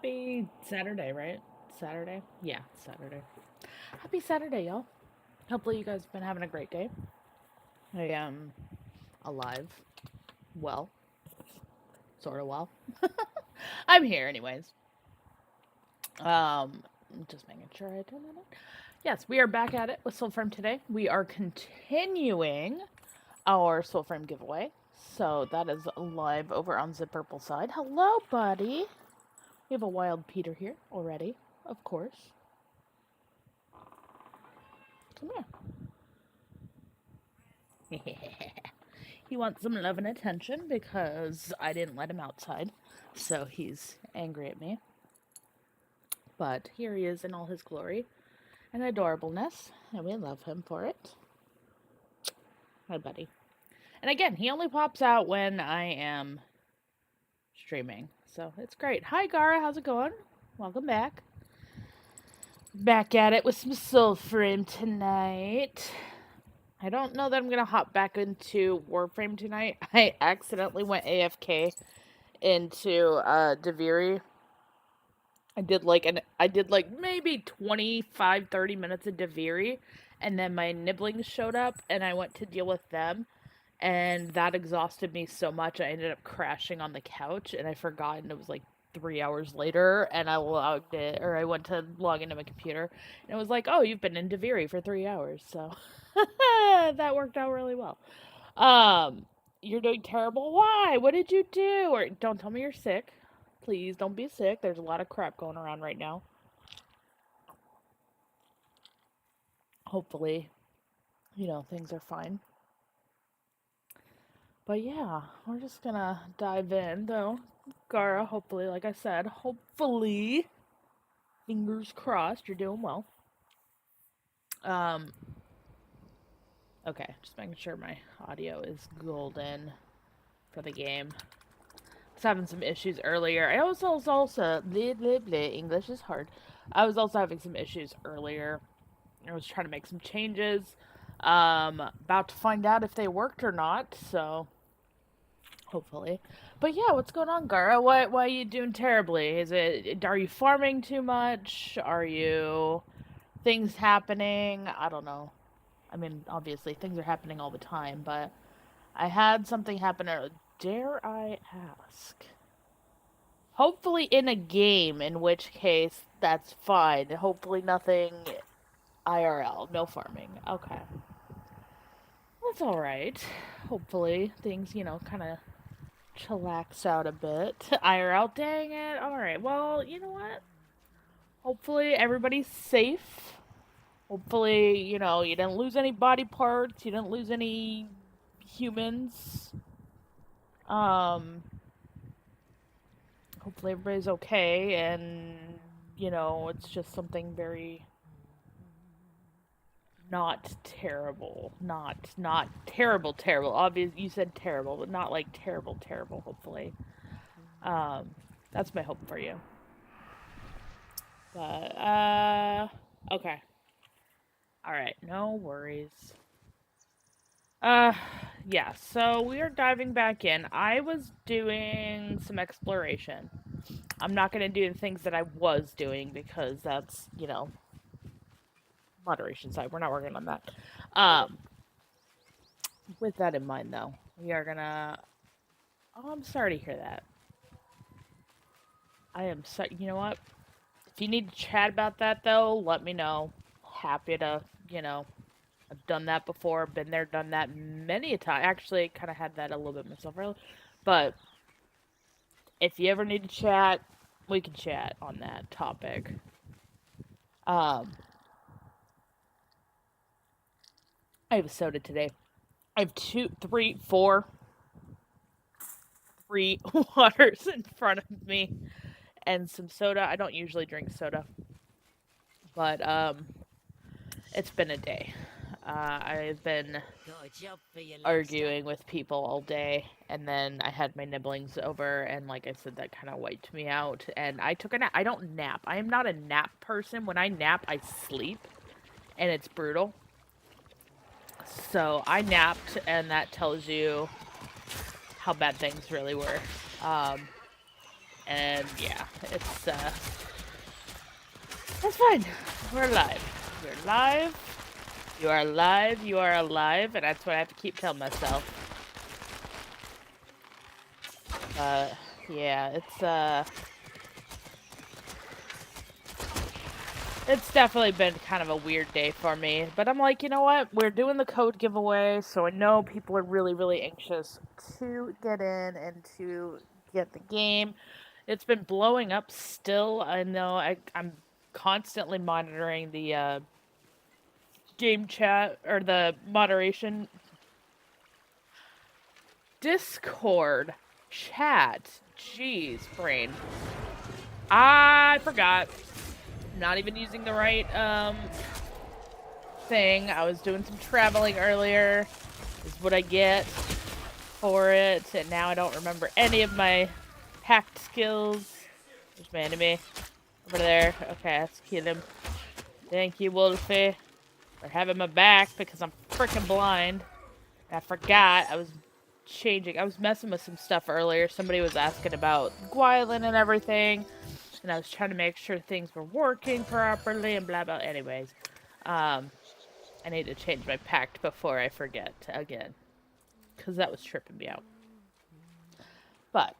Happy Saturday, right? Saturday? Yeah, Saturday. Happy Saturday, y'all. Hopefully you guys have been having a great day. I am alive. Well, sort of well. I'm here anyways. Um, just making sure I turn that on. Yes, we are back at it with Soulframe today. We are continuing our Soulframe giveaway. So that is live over on the purple side. Hello, buddy. We have a wild Peter here already, of course. Come here. He wants some love and attention because I didn't let him outside. So he's angry at me. But here he is in all his glory and adorableness, and we love him for it. Hi, buddy. And again, he only pops out when I am streaming. So it's great. Hi, Gara. How's it going? Welcome back. Back at it with some Soulframe tonight. I don't know that I'm going to hop back into Warframe tonight. I accidentally went AFK into Deviri. I did like maybe 25, 30 minutes of Deviri, and then my nibblings showed up, and I went to deal with them, and that exhausted me so much, I ended up crashing on the couch, and I forgot, and it was like 3 hours later, and I went to log into my computer, and it was like, oh, you've been in Deviri for 3 hours, so that worked out really well. You're doing terrible. Why? What did you do? Or don't tell me you're sick. Please don't be sick. There's a lot of crap going around right now. Hopefully, things are fine. But yeah, we're just gonna dive in, though. Gara, hopefully, like I said, hopefully, fingers crossed, you're doing well. Okay, just making sure my audio is golden for the game. I was having some issues earlier. I was also English is hard. I was also having some issues earlier. I was trying to make some changes. About to find out if they worked or not, so hopefully. But yeah, what's going on, Gara? Why are you doing terribly? Are you farming too much? Are you things happening? I don't know. I mean, obviously things are happening all the time, but I had something happen. Dare I ask? Hopefully in a game, in which case that's fine. Hopefully nothing IRL, no farming. Okay. That's alright. Hopefully things, kind of chillax out a bit. IRL, dang it. Alright, well, you know what? Hopefully everybody's safe. Hopefully, you didn't lose any body parts, you didn't lose any humans. Hopefully everybody's okay, and, it's just something very not terrible. Not terrible, terrible. Obvious, you said terrible, but not like terrible, terrible, hopefully. That's my hope for you. But, okay. Alright, no worries. Yeah, so we are diving back in. I was doing some exploration. I'm not going to do the things that I was doing because that's, moderation side. We're not working on that. With that in mind, though, we are going to... Oh, I'm sorry to hear that. I am sorry. You know what? If you need to chat about that, though, let me know. Happy to, I've done that before, been there, done that many a time. Actually, kind of had that a little bit myself, earlier. But if you ever need to chat, we can chat on that topic. I have a soda today. I have 3 waters in front of me and some soda. I don't usually drink soda, but it's been a day. I've been arguing with people all day, and then I had my nibblings over, and like I said, that kind of wiped me out, and I took a nap. I don't nap. I am not a nap person. When I nap, I sleep, and it's brutal. So I napped, and that tells you how bad things really were. And yeah, it's that's fine. We're alive. We're alive. You are alive. You are alive, and that's what I have to keep telling myself. Yeah, it's definitely been kind of a weird day for me. But I'm like, you know what? We're doing the code giveaway, so I know people are really, really anxious to get in and to get the game. It's been blowing up still. I know I'm constantly monitoring the game chat or the moderation Discord chat. Jeez, brain. I forgot. I'm not even using the right thing. I was doing some traveling earlier. Is what I get for it. And now I don't remember any of my hacked skills. There's my enemy. Over there. Okay, let's kill him. Thank you, Wolfie, for having my back because I'm freaking blind. I forgot I was messing with some stuff earlier. Somebody was asking about Gwylan and everything. And I was trying to make sure things were working properly and blah blah. Anyways, I need to change my pact before I forget again. Because that was tripping me out. But,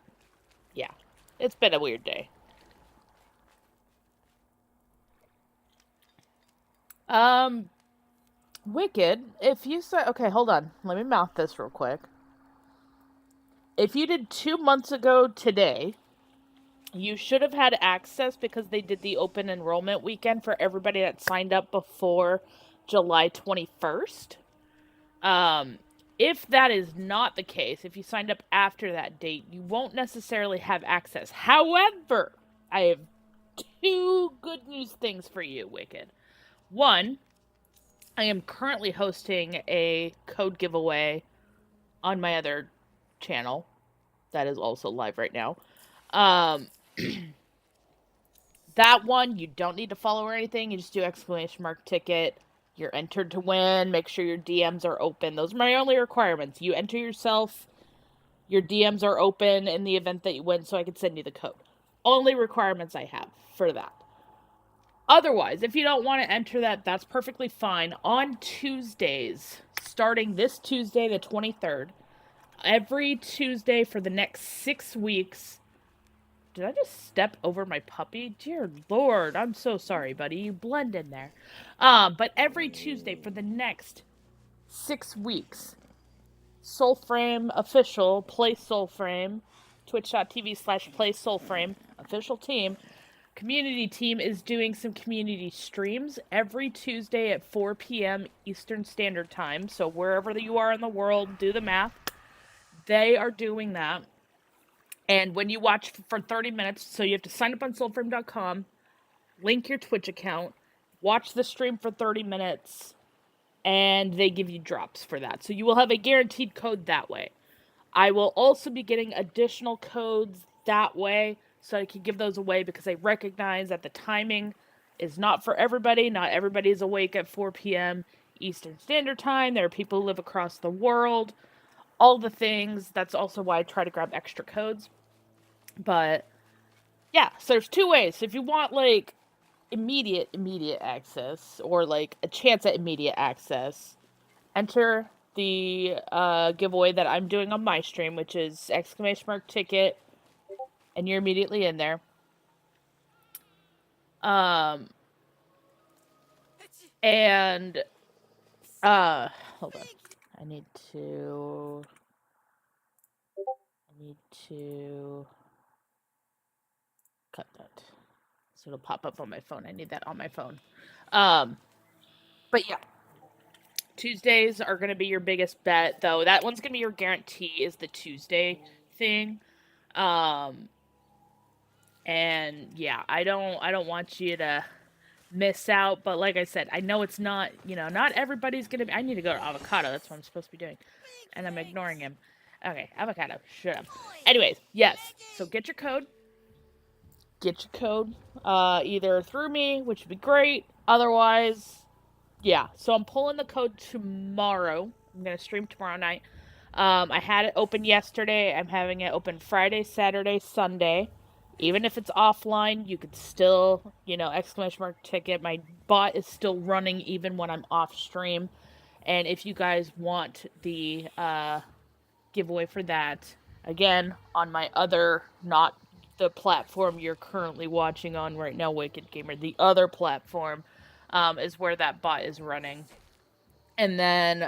yeah. It's been a weird day. Wicked, if you say... Okay, hold on. Let me mouth this real quick. If you did 2 months ago today, you should have had access because they did the open enrollment weekend for everybody that signed up before July 21st. If that is not the case, if you signed up after that date, you won't necessarily have access. However, I have 2 good news things for you, Wicked. One, I am currently hosting a code giveaway on my other channel that is also live right now. That one, you don't need to follow or anything. You just do ! Ticket. You're entered to win. Make sure your DMs are open. Those are my only requirements. You enter yourself. Your DMs are open in the event that you win, so I can send you the code. Only requirements I have for that. Otherwise, if you don't want to enter that, that's perfectly fine. On Tuesdays, starting this Tuesday, the 23rd, every Tuesday for the next 6 weeks. Did I just step over my puppy? Dear Lord, I'm so sorry, buddy. You blend in there. But every Tuesday for the next 6 weeks, Soulframe official, play Soulframe, twitch.tv/play Soulframe, official team, community team is doing some community streams every Tuesday at 4 p.m. Eastern Standard Time. So wherever you are in the world, do the math. They are doing that. And when you watch for 30 minutes, so you have to sign up on soulframe.com, link your Twitch account, watch the stream for 30 minutes, and they give you drops for that. So you will have a guaranteed code that way. I will also be getting additional codes that way, so I can give those away because I recognize that the timing is not for everybody. Not everybody is awake at 4 p.m. Eastern Standard Time. There are people who live across the world. All the things. That's also why I try to grab extra codes. But, yeah, so there's 2 ways. If you want, like, immediate access, or, like, a chance at immediate access, enter the giveaway that I'm doing on my stream, which is !ticket, and you're immediately in there. And, hold on. I need to cut that. So it'll pop up on my phone. I need that on my phone. But yeah. Tuesdays are going to be your biggest bet, though. That one's going to be your guarantee, is the Tuesday thing. And yeah, I don't want you to miss out, but like I said, I know it's not, not everybody's going to be... I need to go to Avocado. That's what I'm supposed to be doing. And I'm ignoring him. Okay, Avocado. Shut up. Anyways, yes. So get your code. Either through me, which would be great. Otherwise, yeah. So I'm pulling the code tomorrow. I'm going to stream tomorrow night. I had it open yesterday. I'm having it open Friday, Saturday, Sunday. Even if it's offline, you could still, you know, exclamation mark ticket. My bot is still running even when I'm off stream. And if you guys want the giveaway for that, again, on my other, not the platform you're currently watching on right now, Wicked Gamer, the other platform is where that bot is running. And then,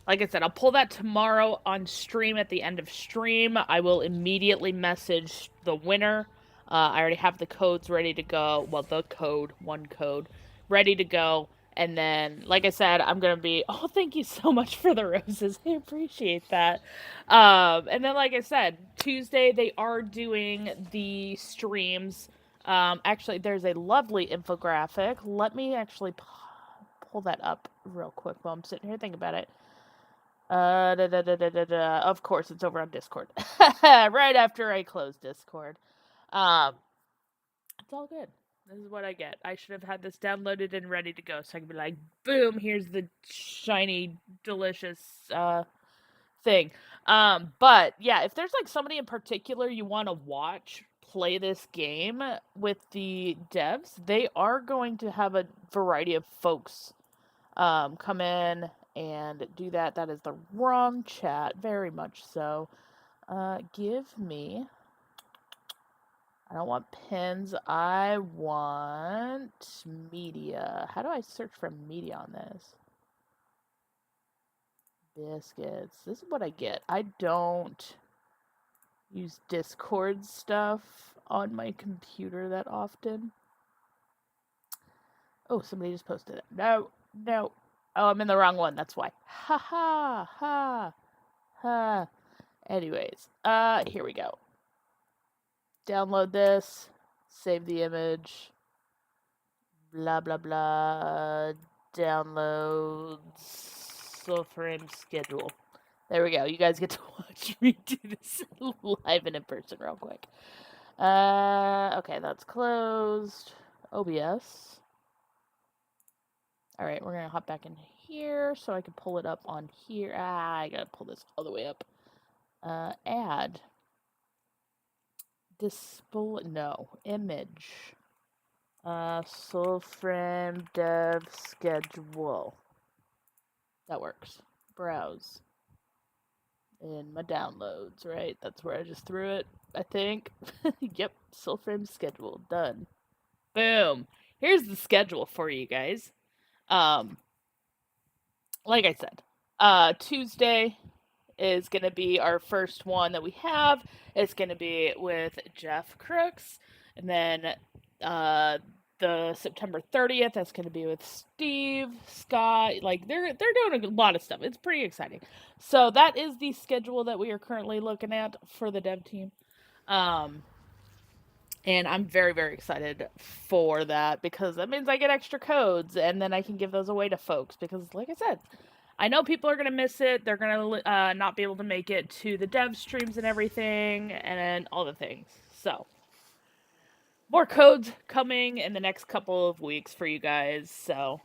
like I said, I'll pull that tomorrow on stream at the end of stream. I will immediately message the winner. I already have the codes ready to go. Well, one code, ready to go. And then, like I said, I'm going to be, oh, thank you so much for the roses. I appreciate that. And then, like I said, Tuesday, they are doing the streams. Actually, there's a lovely infographic. Let me actually pull that up real quick while I'm sitting here thinking about it. Of course, it's over on Discord. Right after I close Discord. It's all good. This is what I get. I should have had this downloaded and ready to go, so I could be like, boom, here's the shiny, delicious, thing. But, yeah, if there's, like, somebody in particular you want to watch play this game with the devs, they are going to have a variety of folks, come in and do that. That is the wrong chat, very much so. Give me... I don't want pins. I want media. How do I search for media on this? Biscuits. This is what I get. I don't use Discord stuff on my computer that often. Oh, somebody just posted it. No. Oh, I'm in the wrong one. That's why. Ha ha ha ha. Anyways, here we go. Download this. Save the image. Blah blah blah. Downloads. Soulframe schedule. There we go. You guys get to watch me do this live and in person real quick. Okay, that's closed. OBS. Alright, we're gonna hop back in here so I can pull it up on here. I gotta pull this all the way up. Add. Display. No. Image. Soulframe dev schedule. That works. Browse. In my downloads, right? That's where I just threw it, I think. Yep, Soulframe schedule. Done. Boom. Here's the schedule for you guys. Like I said, Tuesday is going to be our first one that we have. It's going to be with Jeff Crooks. And then the September 30th, that's going to be with Steve, Scott. Like, they're doing a lot of stuff. It's pretty exciting. So that is the schedule that we are currently looking at for the dev team. And I'm very, very excited for that because that means I get extra codes and then I can give those away to folks because, like I said, I know people are going to miss it. They're going to not be able to make it to the dev streams and everything and all the things. So, more codes coming in the next couple of weeks for you guys. So,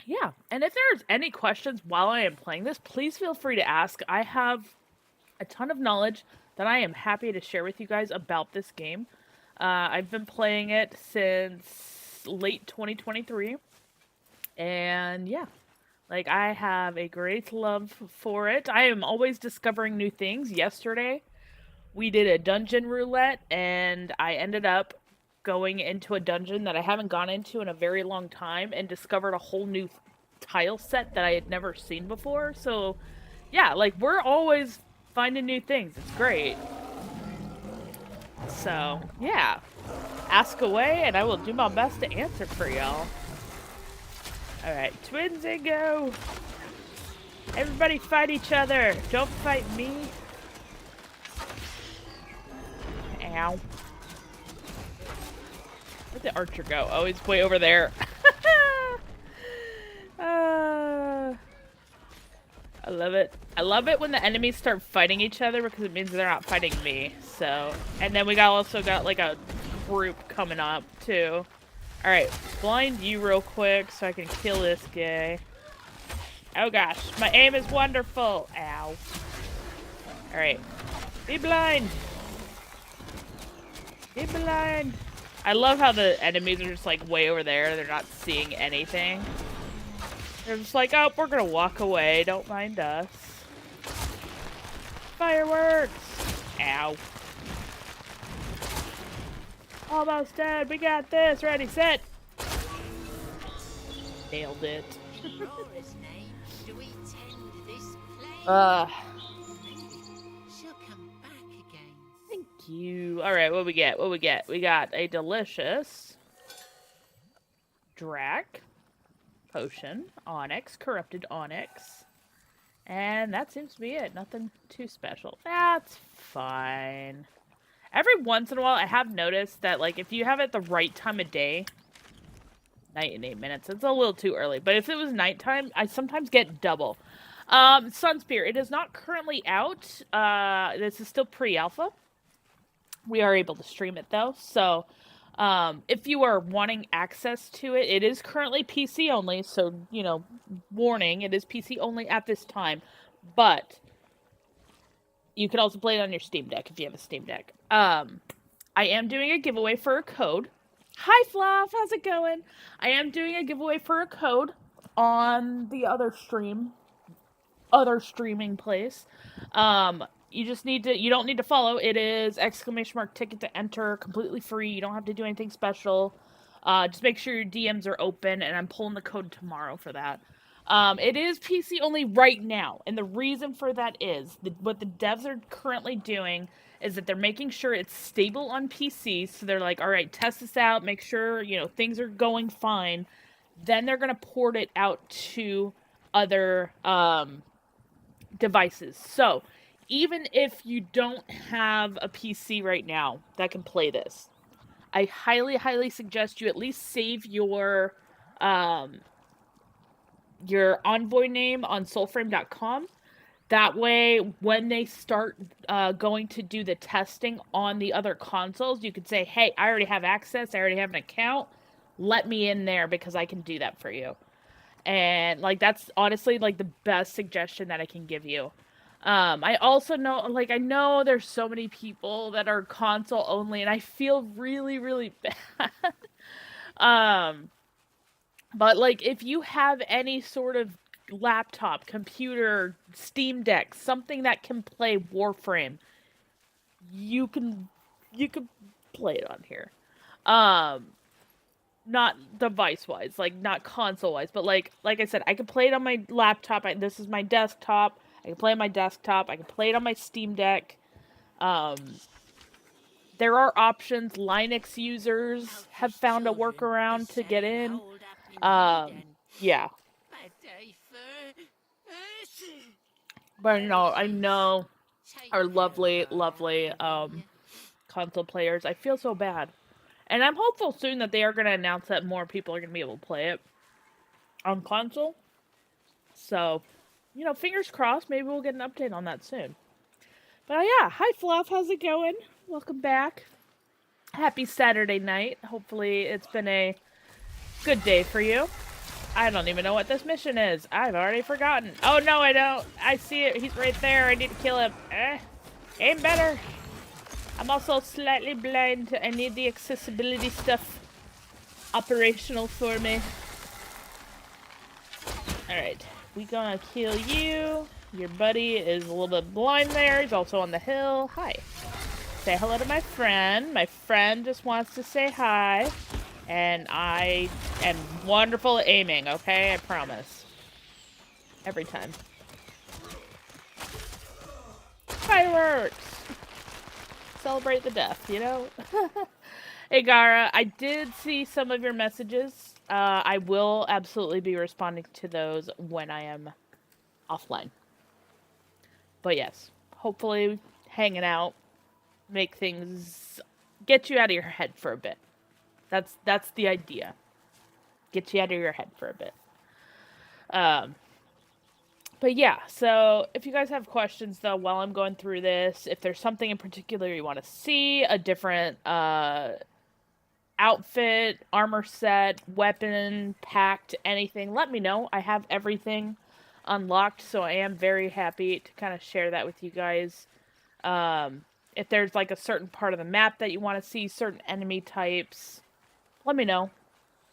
yeah. And if there's any questions while I am playing this, please feel free to ask. I have a ton of knowledge that I am happy to share with you guys about this game. I've been playing it since late 2023. And yeah, like I have a great love for it. I am always discovering new things. Yesterday, we did a dungeon roulette, and I ended up going into a dungeon that I haven't gone into in a very long time and discovered a whole new tile set that I had never seen before. So, yeah, like we're always finding new things. It's great. So, yeah. Ask away, and I will do my best to answer for y'all. Alright, twins and go! Everybody fight each other! Don't fight me! Ow. Where'd the archer go? Oh, he's way over there. I love it. I love it when the enemies start fighting each other because it means they're not fighting me. So, and then we also got like a group coming up too. Alright, blind you real quick so I can kill this guy. Oh gosh, my aim is wonderful. Ow. Alright. Be blind! Be blind! I love how the enemies are just like way over there. They're not seeing anything. They're just like, oh, we're gonna walk away. Don't mind us. Fireworks! Ow. Almost dead. We got this. Ready, set. Nailed it. She'll come back again. Thank you. Alright, what we get? What we get? We got a delicious Drac potion, onyx, corrupted onyx. And that seems to be it. Nothing too special. That's fine. Every once in a while, I have noticed that, like, if you have it the right time of day, night and 8 minutes, it's a little too early. But if it was nighttime, I sometimes get double. Sunspear, it is not currently out. This is still pre-alpha. We are able to stream it, though. So, if you are wanting access to it, it is currently PC only. So, you know, warning, it is PC only at this time. But you can also play it on your Steam Deck if you have a Steam Deck. I am doing a giveaway for a code. Hi, Fluff. How's it going? I am doing a giveaway for a code on the other streaming place. You just need to, you don't need to follow. It is ! ticket to enter, completely free. You don't have to do anything special. Just make sure your DMs are open, and I'm pulling the code tomorrow for that. It is PC only right now, and the reason for that is what the devs are currently doing is that they're making sure it's stable on PC. So they're like, all right, test this out, make sure things are going fine. Then they're gonna port it out to other devices. So even if you don't have a PC right now that can play this, I highly, highly suggest you at least save your Envoy name on Soulframe.com. That way, when they start going to do the testing on the other consoles, you could say, hey, I already have access, I already have an account, let me in there because I can do that for you. And, like, that's honestly, like, the best suggestion that I can give you. I also know, like, I know there's so many people that are console only, and I feel really, really bad. But, like, if you have any sort of laptop, computer, Steam Deck, something that can play Warframe, you can play it on here. Not device-wise, like, not console-wise, but, like I said, I can play it on my laptop. This is my desktop. I can play on my desktop. I can play it on my Steam Deck. There are options. Linux users have found a workaround to get in. Yeah. But no, I know our lovely, lovely console players. I feel so bad. And I'm hopeful soon that they are going to announce that more people are going to be able to play it on console. So, fingers crossed, maybe we'll get an update on that soon. But yeah, hi Fluff, how's it going? Welcome back. Happy Saturday night. Hopefully it's been a good day for you. I don't even know what this mission is. I've already forgotten. Oh, no, I don't. I see it. He's right there. I need to kill him. Aim better. I'm also slightly blind. I need the accessibility stuff operational for me. Alright. We gonna kill you. Your buddy is a little bit blind there. He's also on the hill. Hi. Say hello to my friend. My friend just wants to say hi. And I am wonderful at aiming, okay? I promise. Every time. Fireworks! Celebrate the death, Hey, Gara, I did see some of your messages. I will absolutely be responding to those when I am offline. But yes, hopefully hanging out, make things, get you out of your head for a bit. That's the idea. Get you out of your head for a bit. But yeah, so if you guys have questions, though, while I'm going through this, if there's something in particular you want to see, a different outfit, armor set, weapon, packed, anything, let me know. I have everything unlocked, so I am very happy to kind of share that with you guys. If there's like a certain part of the map that you want to see, certain enemy types, let me know.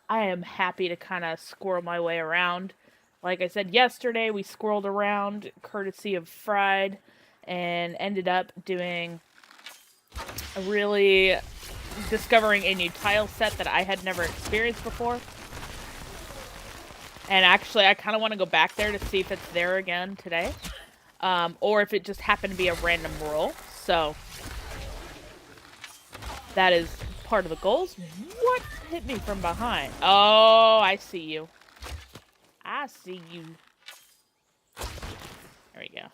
I am happy to kind of squirrel my way around. Like I said yesterday, we squirreled around courtesy of Fried and ended up doing a really discovering a new tile set that I had never experienced before. And actually, I kind of want to go back there to see if it's there again today. Or if it just happened to be a random roll. So, that is part of the goals. What hit me from behind? Oh, I see you. I see you. There we go.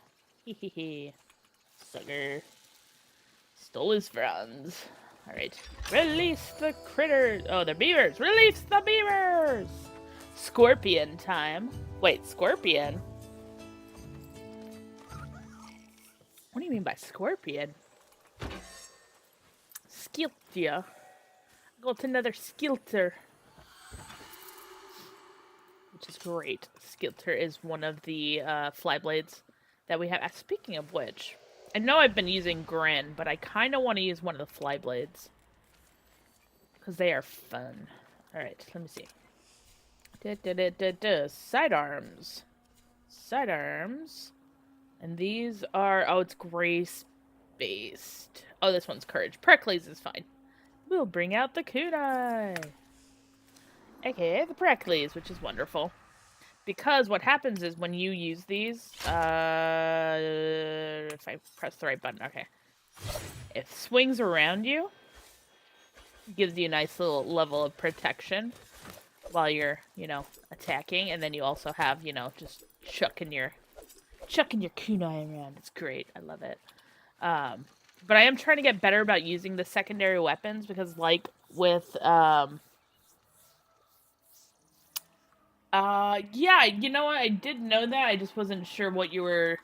Hee hee hee. Sucker. Stole his friends. Alright. Release the critters. Oh, they're beavers. Release the beavers! Scorpion time. Wait, scorpion? What do you mean by scorpion? Skiltia. Got another skilter. Which is great. Skilter is one of the fly blades that we have. Speaking of which, I know I've been using Grin, but I kind of want to use one of the fly blades. Because they are fun. Alright, let me see. Sidearms. Sidearms. And these are... Oh, it's grace-based. Oh, this one's courage. Pricklies is fine. We'll bring out the kunai. AKA the pricklies, which is wonderful. Because what happens is when you use these... if I press the right button, okay. It swings around you. Gives you a nice little level of protection while you're, you know, attacking. And then you also have, you know, just chucking your kunai around. It's great. I love it. But I am trying to get better about using the secondary weapons because, like, with, yeah, you know what? I did know that. I just wasn't sure what you were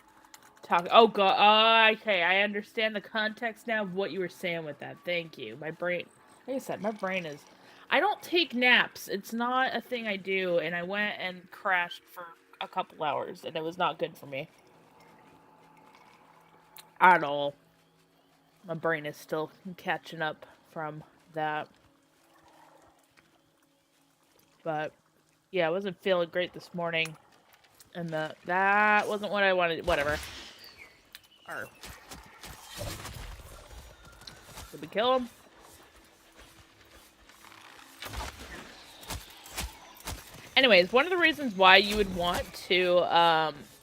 talking. Oh, God. Okay, I understand the context now of what you were saying with that. Thank you. My brain, like I said, my brain is... I don't take naps. It's not a thing I do, and I went and crashed for a couple hours, and it was not good for me. At all. My brain is still catching up from that. But, yeah, I wasn't feeling great this morning. And that wasn't what I wanted. Whatever. Arr. Did we kill him? Anyways, one of the reasons why you would want to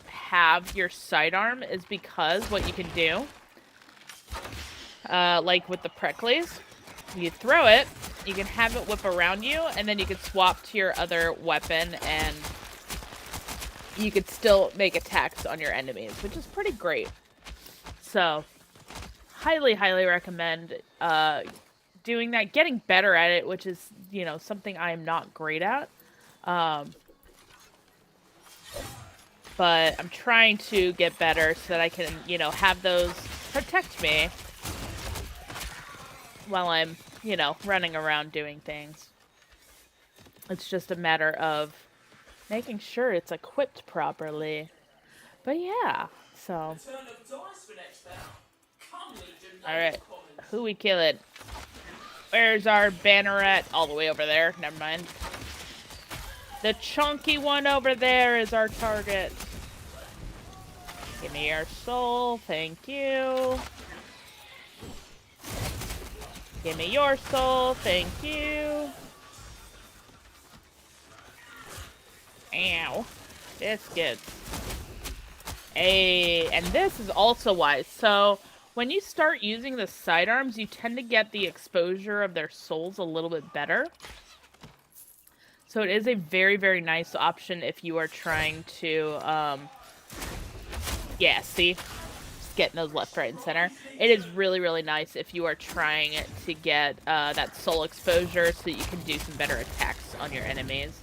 have your sidearm is because what you can do, like with the pricklies, you throw it, you can have it whip around you, and then you can swap to your other weapon, and you could still make attacks on your enemies, which is pretty great. So, highly, highly recommend doing that, getting better at it, which is, you know, something I'm not great at. But I'm trying to get better so that I can, you know, have those protect me while I'm, you know, running around doing things. It's just a matter of making sure it's equipped properly. But yeah, so. Alright, who we killing? Where's our banneret? All the way over there. Never mind. The chunky one over there is our target. Give me your soul. Thank you. Give me your soul. Thank you. Ow. Biscuits. Hey, and this is also wise. So, when you start using the sidearms, you tend to get the exposure of their souls a little bit better. So it is a very, very nice option if you are trying to, yeah, see? Just getting those left, right, and center. It is really, really nice if you are trying to get that soul exposure so that you can do some better attacks on your enemies.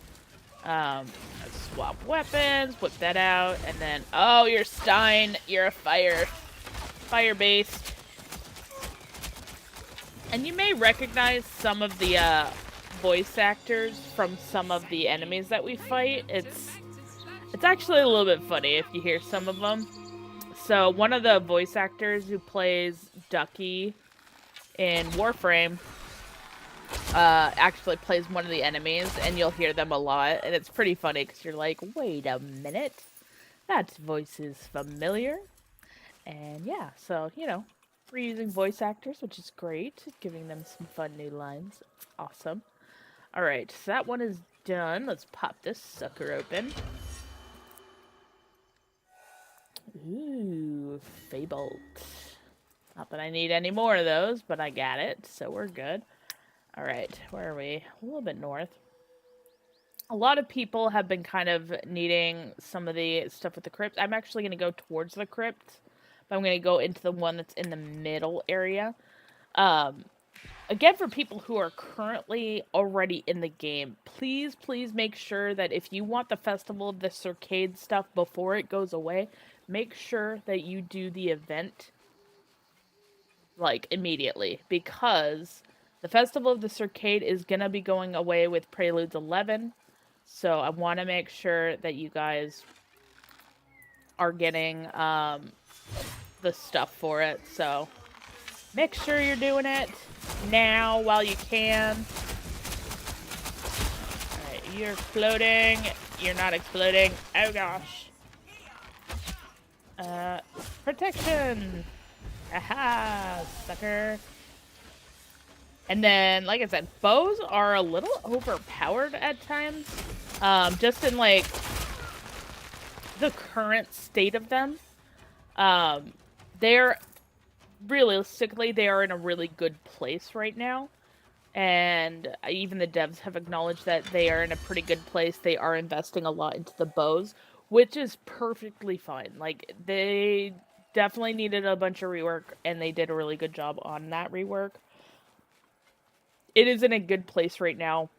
Swap weapons, whip that out, and then, oh, you're Stein, you're a fire-based. And you may recognize some of the, voice actors from some of the enemies that we fight. It's actually a little bit funny if you hear some of them. So one of the voice actors who plays Ducky in Warframe actually plays one of the enemies, and you'll hear them a lot, and it's pretty funny because you're like, wait a minute, that voice is familiar. And yeah, so, we're using voice actors, which is great, giving them some fun new lines. Awesome. Alright, so that one is done. Let's pop this sucker open. Ooh, Fabled. Not that I need any more of those, but I got it, so we're good. Alright, where are we? A little bit north. A lot of people have been kind of needing some of the stuff with the crypts. I'm actually going to go towards the crypt, but I'm going to go into the one that's in the middle area. Again, for people who are currently already in the game, please make sure that if you want the Festival of the Circade stuff before it goes away, make sure that you do the event, like, immediately, because the Festival of the Circade is going to be going away with Preludes 11, so I want to make sure that you guys are getting, the stuff for it, so make sure you're doing it now while you can. Alright, you're exploding. You're not exploding. Oh gosh. Protection! Aha, sucker. And then, like I said, bows are a little overpowered at times. Just in, like, the current state of them. They're, realistically, they are in a really good place right now. And even the devs have acknowledged that they are in a pretty good place. They are investing a lot into the bows, which is perfectly fine. Like, they definitely needed a bunch of rework, and they did a really good job on that rework. It is in a good place right now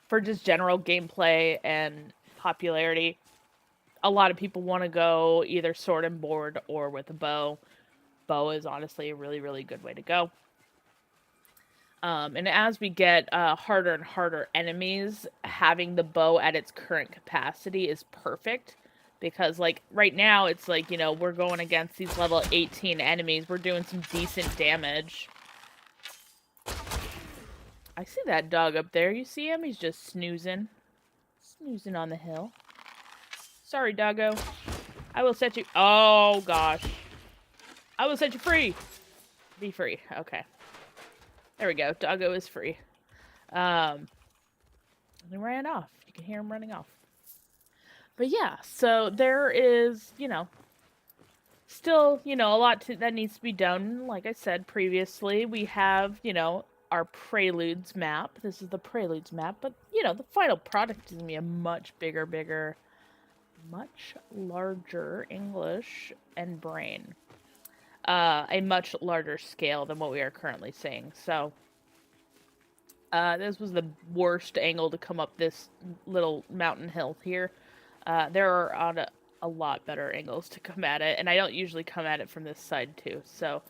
for just general gameplay and popularity. A lot of people want to go either sword and board or with a bow. Bow is honestly a really, really good way to go. And as we get harder and harder enemies, having the bow at its current capacity is perfect. Because, like, right now, it's like, we're going against these level 18 enemies. We're doing some decent damage. I see that dog up there. You see him? He's just snoozing. Snoozing on the hill. Sorry, doggo. I will set you... Oh, gosh. I will set you free. Be free. Okay. There we go. Doggo is free. He ran off. You can hear him running off. But yeah, so there is, still, a lot that needs to be done. Like I said previously, we have, our Preludes map. This is the Preludes map, but, the final product is going to be a much bigger, much larger English and brain. A much larger scale than what we are currently seeing. So, this was the worst angle to come up this little mountain hill here. There are a lot better angles to come at it, and I don't usually come at it from this side too. So,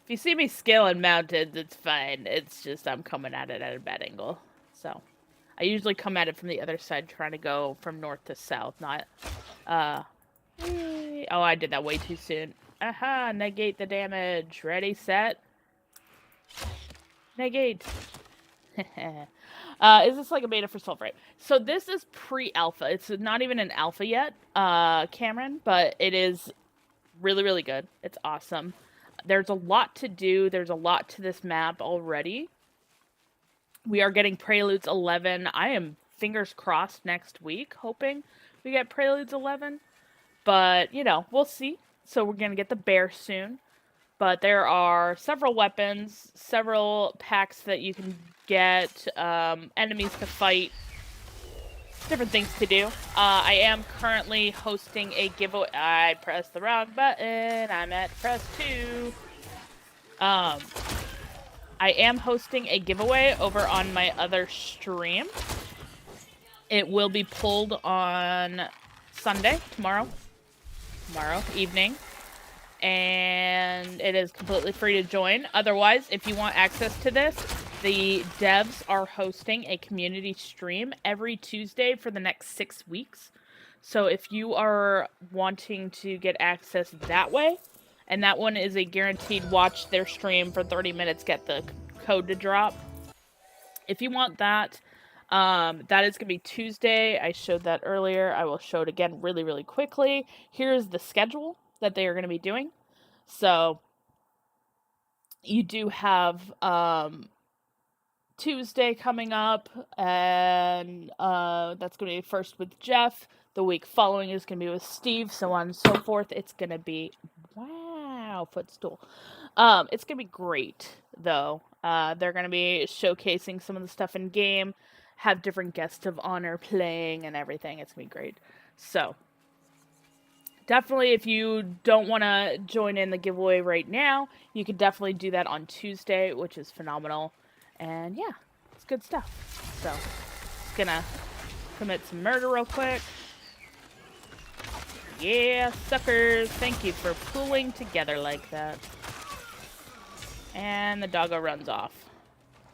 if you see me scaling mountains, it's fine. It's just I'm coming at it at a bad angle. So, I usually come at it from the other side, trying to go from north to south, not, oh, I did that way too soon. Aha, negate the damage. Ready, set. Negate. Is this like a beta for Soulframe? So this is pre-alpha. It's not even an alpha yet, Cameron, but it is really, really good. It's awesome. There's a lot to do. There's a lot to this map already. We are getting Preludes 11. I am fingers crossed next week, hoping we get Preludes 11. But, we'll see. So we're going to get the bear soon. But there are several weapons, several packs that you can get, enemies to fight, different things to do. I am currently hosting a giveaway. I pressed the wrong button. I meant press 2. I am hosting a giveaway over on my other stream. It will be pulled on Sunday, tomorrow evening. And it is completely free to join. Otherwise, if you want access to this, the devs are hosting a community stream every Tuesday for the next 6 weeks. So if you are wanting to get access that way, and that one is a guaranteed watch their stream for 30 minutes, get the code to drop. If you want that, that is going to be Tuesday. I showed that earlier. I will show it again really, really quickly. Here's the schedule that they are going to be doing. So you do have Tuesday coming up, and that's going to be first with Jeff. The week following is going to be with Steve, so on and so forth. It's going to be, wow, footstool. It's going to be great, though. They're going to be showcasing some of the stuff in game, have different guests of honor playing and everything. It's going to be great. So, definitely, if you don't want to join in the giveaway right now, you can definitely do that on Tuesday, which is phenomenal. And yeah, it's good stuff. So, just gonna commit some murder real quick. Yeah, suckers. Thank you for pulling together like that. And the doggo runs off.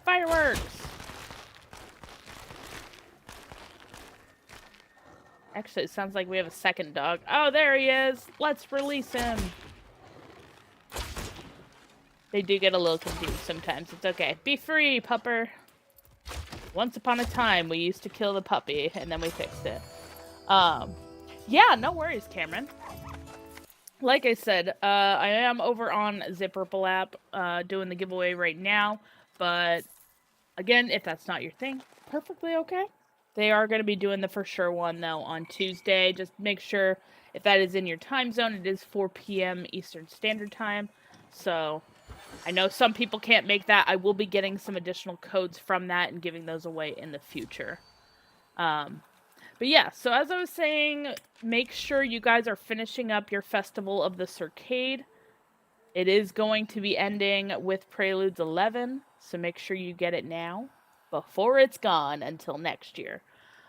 Fireworks! Actually, it sounds like we have a second dog. Oh, there he is! Let's release him! They do get a little confused sometimes. It's okay. Be free, pupper! Once upon a time, we used to kill the puppy, and then we fixed it. Yeah, no worries, Cameron. Like I said, I am over on Zipperple app, doing the giveaway right now, but again, if that's not your thing, perfectly okay. They are going to be doing the for sure one, though, on Tuesday. Just make sure if that is in your time zone, it is 4 p.m. Eastern Standard Time. So, I know some people can't make that. I will be getting some additional codes from that and giving those away in the future. But yeah, so as I was saying, make sure you guys are finishing up your Festival of the Circade. It is going to be ending with Preludes 11, so make sure you get it now before it's gone until next year.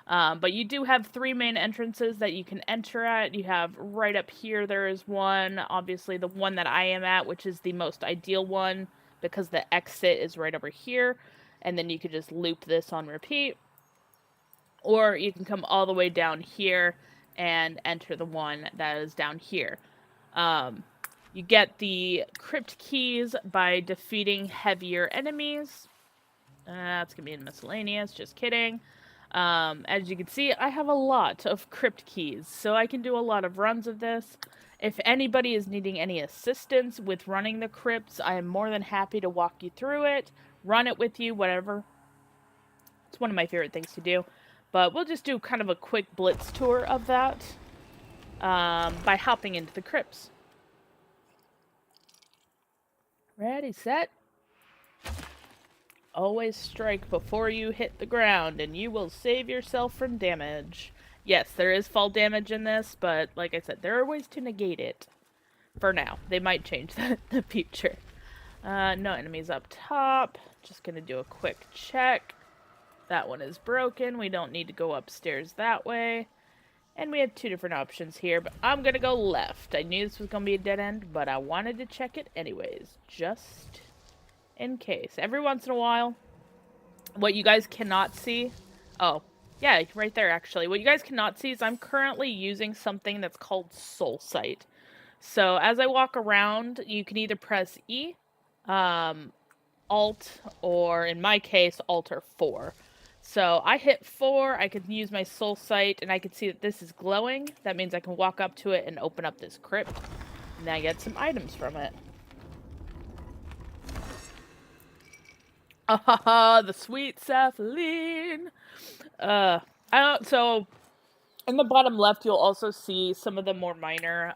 But you do have 3 main entrances that you can enter at. You have right up here, there is one, obviously the one that I am at, which is the most ideal one because the exit is right over here. And then you could just loop this on repeat. Or you can come all the way down here and enter the one that is down here. You get the crypt keys by defeating heavier enemies. That's going to be in miscellaneous, just kidding. As you can see, I have a lot of crypt keys, so I can do a lot of runs of this. If anybody is needing any assistance with running the crypts, I am more than happy to walk you through it, run it with you, whatever. It's one of my favorite things to do. But we'll just do kind of a quick blitz tour of that by hopping into the crypts. Ready, set. Always strike before you hit the ground, and you will save yourself from damage. Yes, there is fall damage in this, but like I said, there are ways to negate it. For now. They might change that in the future. No enemies up top. Just gonna do a quick check. That one is broken. We don't need to go upstairs that way. And we have 2 different options here, but I'm gonna go left. I knew this was gonna be a dead end, but I wanted to check it anyways, just in case. Every once in a while, what you guys cannot see... Oh, yeah, right there, actually. What you guys cannot see is I'm currently using something that's called Soul Sight. So, as I walk around, you can either press E, Alt, or in my case, Alt or 4. So I hit 4, I can use my soul sight, and I can see that this is glowing. That means I can walk up to it and open up this crypt. And I get some items from it. Ah, the sweet sapling! So, in the bottom left, you'll also see some of the more minor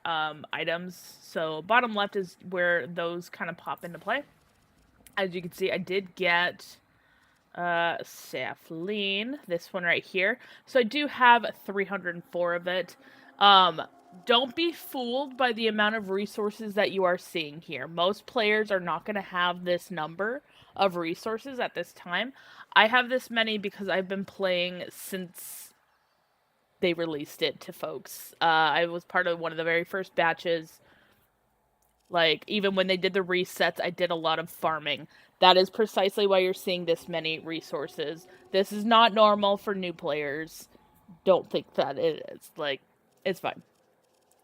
items. So, bottom left is where those kind of pop into play. As you can see, I did get... sapling, this one right here. So I do have 304 of it. Don't be fooled by the amount of resources that you are seeing here. Most players are not going to have this number of resources at this time. I have this many because I've been playing since they released it to folks. I was part of one of the very first batches. Like, even when they did the resets, I did a lot of farming. That is precisely why you're seeing this many resources. This is not normal for new players. Don't think that it is. Like, It's fine.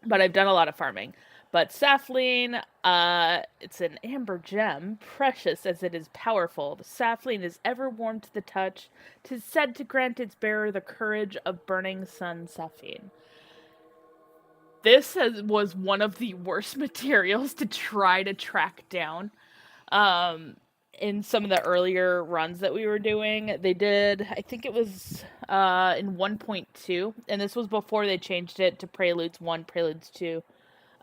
But I've done a lot of farming. But sapling, it's an amber gem, precious as it is powerful. The sapling is ever warm to the touch. 'Tis said to grant its bearer the courage of burning sun sapphire. Was one of the worst materials to try to track down. In some of the earlier runs that we were doing, they did, I think it was in 1.2, and this was before they changed it to Preludes 1, Preludes 2,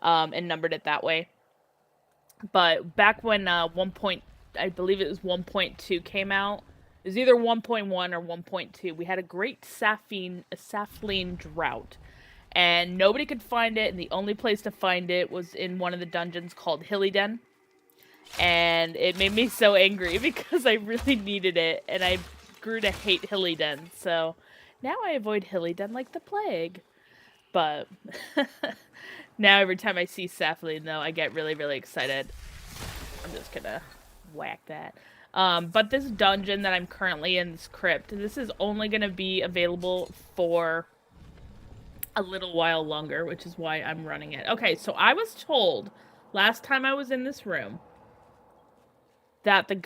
and numbered it that way. But back when I believe it was 1.2 came out, it was either 1.1 or 1.2, we had a great sapling drought. And nobody could find it, and the only place to find it was in one of the dungeons called Hillyden. And it made me so angry because I really needed it, and I grew to hate Hillyden. So now I avoid Hillyden like the plague. But now every time I see sapling, though, I get really, really excited. I'm just gonna whack that. But this dungeon that I'm currently in, this crypt, this is only gonna be available for a little while longer, which is why I'm running it. Okay, so I was told last time I was in this room that that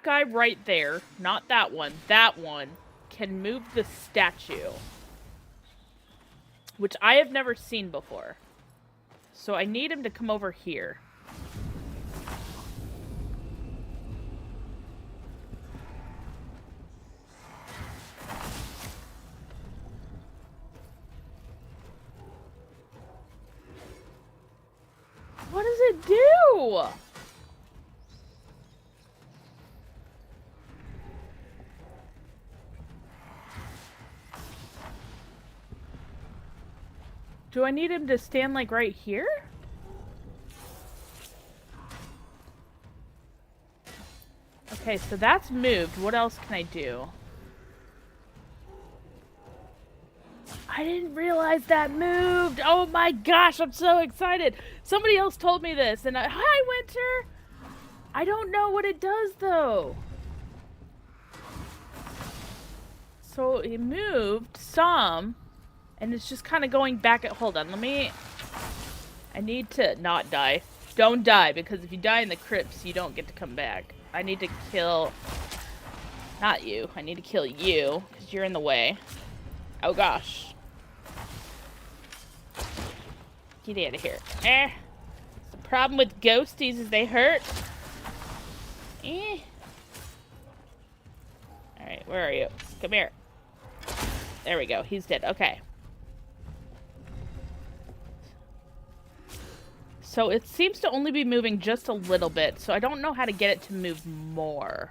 guy right there, not that one, can move the statue, which I have never seen before. So I need him to come over here. What does it do? Do I need him to stand like right here? Okay, so that's moved. What else can I do? I didn't realize that moved. Oh my gosh, I'm so excited. Somebody else told me this, and hi, Winter. I don't know what it does, though. So it moved some, and it's just kind of going back at... Hold on, I need to not die. Don't die, because if you die in the crypts, you don't get to come back. I need to kill... Not you. I need to kill you, because you're in the way. Oh gosh. Get out of here. The problem with ghosties is they hurt. Alright, where are you? Come here. There we go. He's dead. Okay. So it seems to only be moving just a little bit, so I don't know how to get it to move more.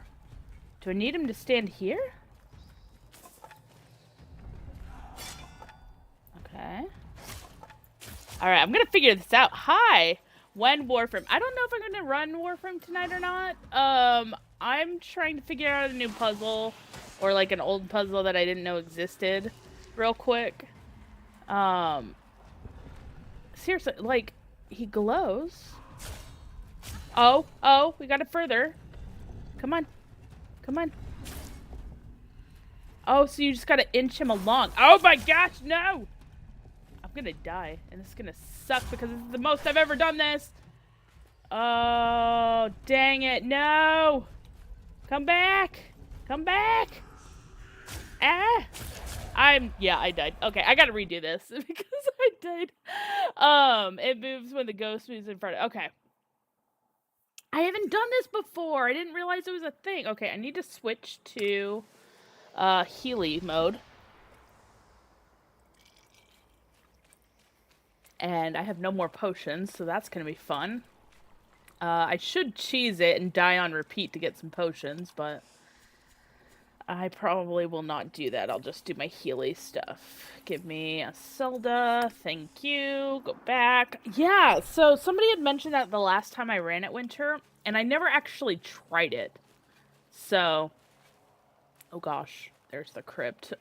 Do I need him to stand here? Okay. Alright, I'm gonna figure this out. Hi! When Warframe. I don't know if I'm gonna run Warframe tonight or not. I'm trying to figure out a new puzzle. Or like an old puzzle that I didn't know existed. Real quick. Seriously, like, he glows. Oh, we got it further. Come on. Come on. Oh, so you just gotta inch him along. Oh my gosh, no! I'm gonna die, and this is gonna suck because this is the most I've ever done this. Oh, dang it, no! Come back! Come back! Ah! I died. Okay, I gotta redo this because I died. It moves when the ghost moves in front of... Okay. I haven't done this before. I didn't realize it was a thing. Okay, I need to switch to Healy mode. And I have no more potions, so that's gonna be fun. I should cheese it and die on repeat to get some potions, but I probably will not do that. I'll just do my Healy stuff. Give me a Zelda. Thank you. Go back. Yeah, so somebody had mentioned that the last time I ran at Winter, and I never actually tried it. So, oh gosh, there's the crypt.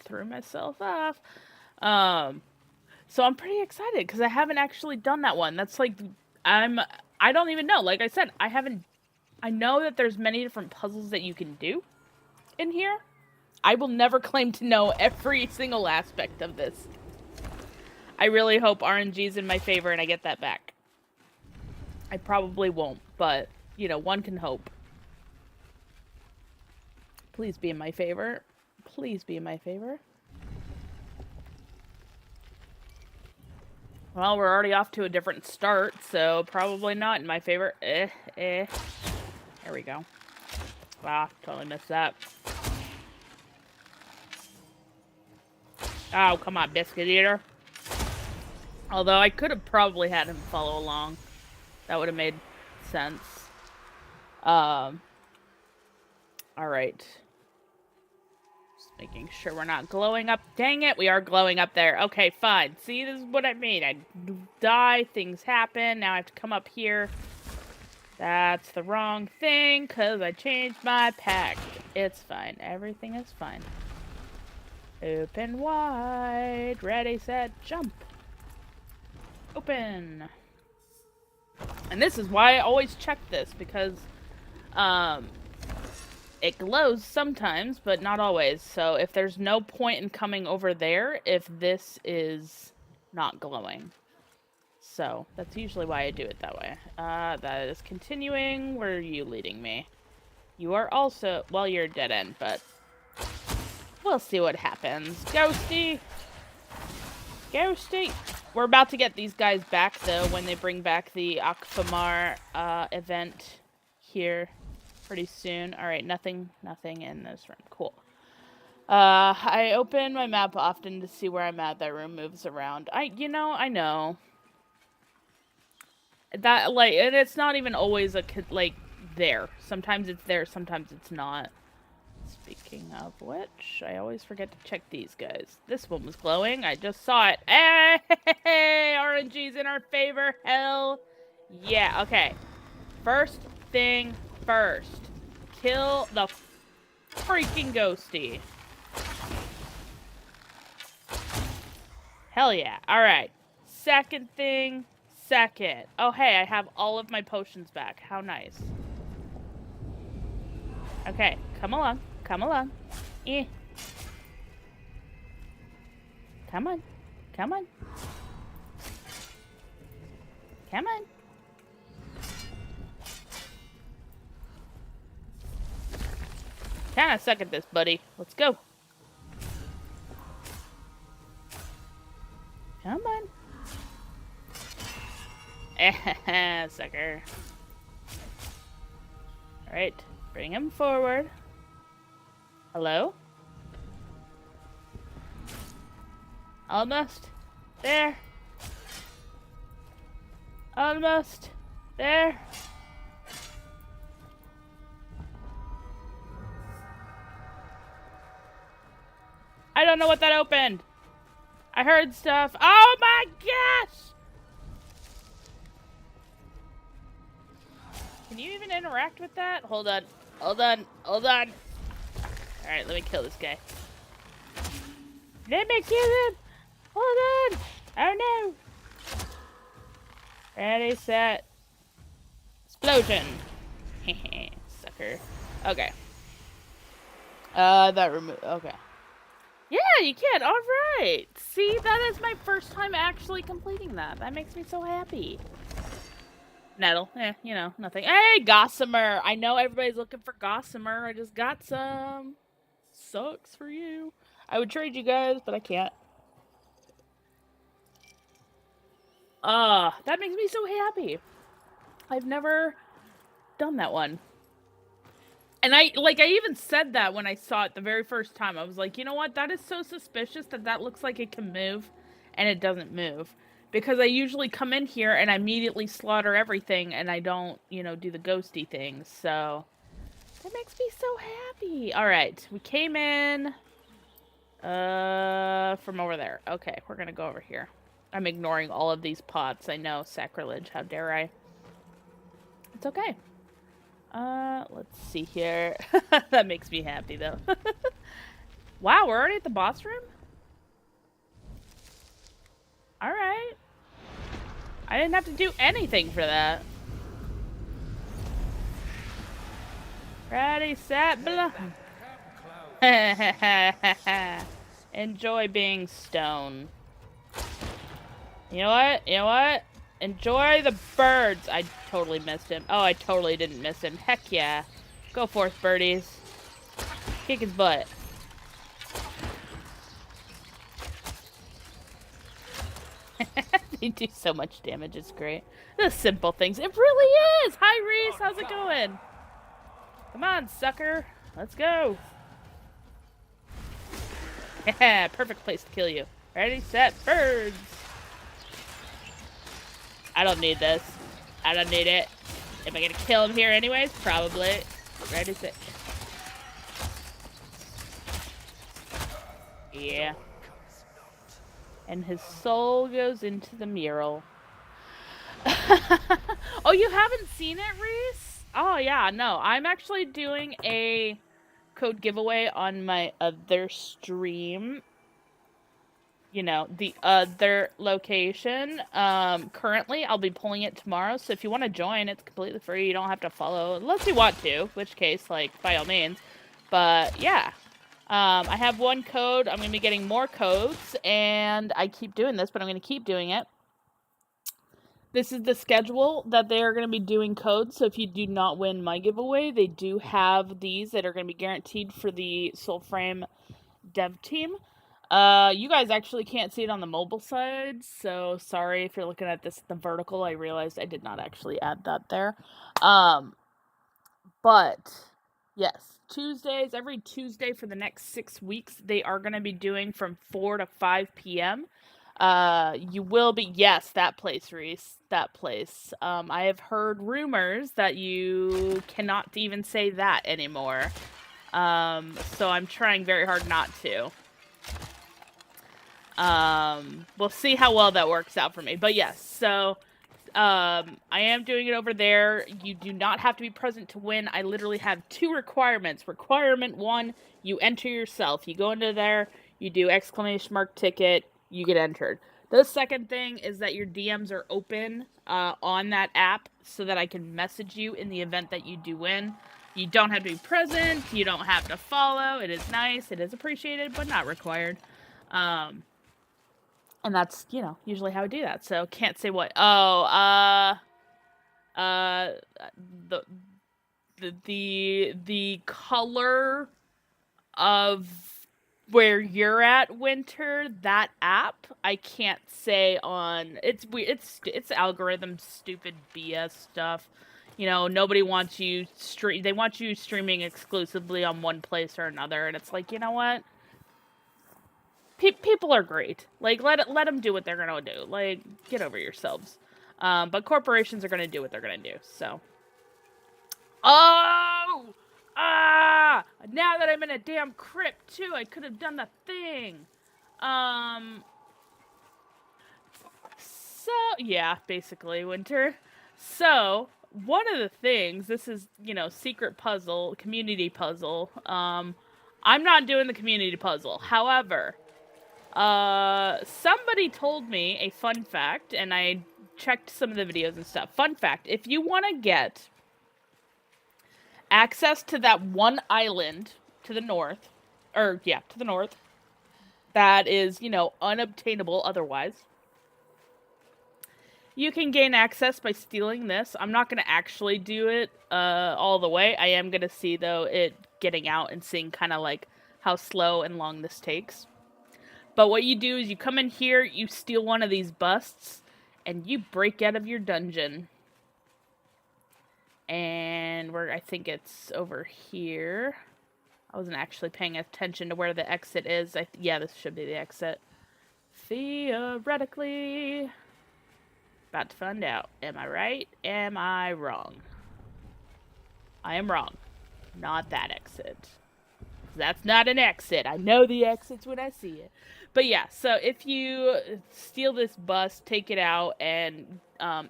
Threw myself off. So I'm pretty excited because I haven't actually done that one. That's like, I don't even know. Like I said, I know that there's many different puzzles that you can do in here. I will never claim to know every single aspect of this. I really hope RNG's in my favor and I get that back. I probably won't, but, you know, one can hope. Please be in my favor. Please be in my favor. Well, we're already off to a different start, so probably not in my favor. There we go. Wow, totally missed that. Oh, come on, Biscuit Eater. Although I could have probably had him follow along. That would have made sense. Alright. Just making sure we're not glowing up. Dang it, we are glowing up there. Okay, fine. See, this is what I mean. I die, things happen. Now I have to come up here. That's the wrong thing, because I changed my pack. It's fine. Everything is fine. Open wide. Ready, set, jump. Open. And this is why I always check this, because it glows sometimes, but not always. So if there's no point in coming over there if this is not glowing. So that's usually why I do it that way. That is continuing. Where are you leading me? You are also... Well, you're a dead end, but... We'll see what happens. Ghosty! Ghosty! We're about to get these guys back, though, when they bring back the Akfamar event here pretty soon. Alright, nothing in this room. Cool. I open my map often to see where I'm at. That room moves around. I know. That, like, and it's not even always, there. Sometimes it's there, sometimes it's not. Speaking of which, I always forget to check these guys. This one was glowing. I just saw it. Hey! RNG's in our favor. Hell yeah. Okay. First thing first. Kill the freaking ghosty. Hell yeah. Alright. Second thing. Second. Oh, hey, I have all of my potions back. How nice. Okay, come along. Come along. Eh. Come on. Come on. Come on. Kinda suck at this, buddy. Let's go. Come on. Eh, sucker. Alright, bring him forward. Hello? Almost. There. Almost. There. I don't know what that opened. I heard stuff. Oh my gosh! Can you even interact with that? Hold on. Hold on. Hold on. Alright, let me kill this guy. Let me kill him! Hold on! Oh no! Ready, set. Explosion! Sucker. Okay. That remove. Okay. Yeah, you can! Alright! See, that is my first time actually completing that. That makes me so happy. Nettle. Nothing. Hey, Gossamer! I know everybody's looking for Gossamer. I just got some. Sucks for you. I would trade you guys, but I can't. That makes me so happy. I've never done that one. And I even said that when I saw it the very first time. I was like, you know what? That is so suspicious that looks like it can move, and it doesn't move. Because I usually come in here and I immediately slaughter everything, and I don't, do the ghosty things, so... That makes me so happy. Alright, we came in... from over there. Okay, we're gonna go over here. I'm ignoring all of these pots. I know, sacrilege. How dare I? It's okay. Let's see here. That makes me happy, though. Wow, we're already at the boss room? Alright. I didn't have to do anything for that. Ready, set, blah. Enjoy being stone. You know what? You know what? Enjoy the birds. I totally missed him. Oh, I totally didn't miss him. Heck yeah. Go forth, birdies. Kick his butt. They do so much damage. It's great. The simple things. It really is. Hi, Reese. How's it going? Come on, sucker. Let's go. Yeah, perfect place to kill you. Ready, set, birds. I don't need this. I don't need it. Am I gonna kill him here anyways? Probably. Ready, set. Yeah. And his soul goes into the mural. Oh, you haven't seen it, Reese? Oh, yeah, no. I'm actually doing a code giveaway on my other stream. You know, the other location. Currently, I'll be pulling it tomorrow, so if you want to join, it's completely free. You don't have to follow, unless you want to, which case, like, by all means. But, yeah. I have one code. I'm going to be getting more codes, and I keep doing this, but I'm going to keep doing it. This is the schedule that they are going to be doing codes, so if you do not win my giveaway, they do have these that are going to be guaranteed for the Soulframe dev team. You guys actually can't see it on the mobile side, so sorry if you're looking at this the vertical. I realized I did not actually add that there. But yes, Tuesdays, every Tuesday for the next 6 weeks, they are going to be doing from 4 to 5 p.m. You will be, yes, that place, Reese, that place. I have heard rumors that you cannot even say that anymore. So I'm trying very hard not to. We'll see how well that works out for me. But yes, so I am doing it over there. You do not have to be present to win. I literally have 2 requirements. Requirement 1, you enter yourself. You go into there, you do ! ticket, you get entered. The second thing is that your DMs are open on that app so that I can message you in the event that you do win. You don't have to be present. You don't have to follow. It is nice. It is appreciated, but not required. And that's, you know, usually how I do that. So can't say what. Oh, the color of where you're at, Winter, that app, I can't say on. It's weird. It's algorithm stupid BS stuff. You know, nobody wants you they want you streaming exclusively on one place or another, and it's like, you know what? People are great. Like, let them do what they're gonna do. Like, get over yourselves. But corporations are gonna do what they're gonna do. So. Oh! Ah! Now that I'm in a damn crypt too, I could have done the thing. So yeah, basically, Winter. So one of the things, this is, you know, secret puzzle, community puzzle. I'm not doing the community puzzle. However, somebody told me a fun fact, and I checked some of the videos and stuff. Fun fact, if you want to get access to that one island to the north, that is, you know, unobtainable otherwise, you can gain access by stealing this. I'm not going to actually do it all the way. I am going to see, though, it getting out and seeing kind of like how slow and long this takes. But what you do is you come in here, you steal one of these busts, and you break out of your dungeon. And I think it's over here. I wasn't actually paying attention to where the exit is. Yeah, this should be the exit. Theoretically. About to find out. Am I right? Am I wrong? I am wrong. Not that exit. That's not an exit. I know the exits when I see it. But yeah, so if you steal this bus, take it out, and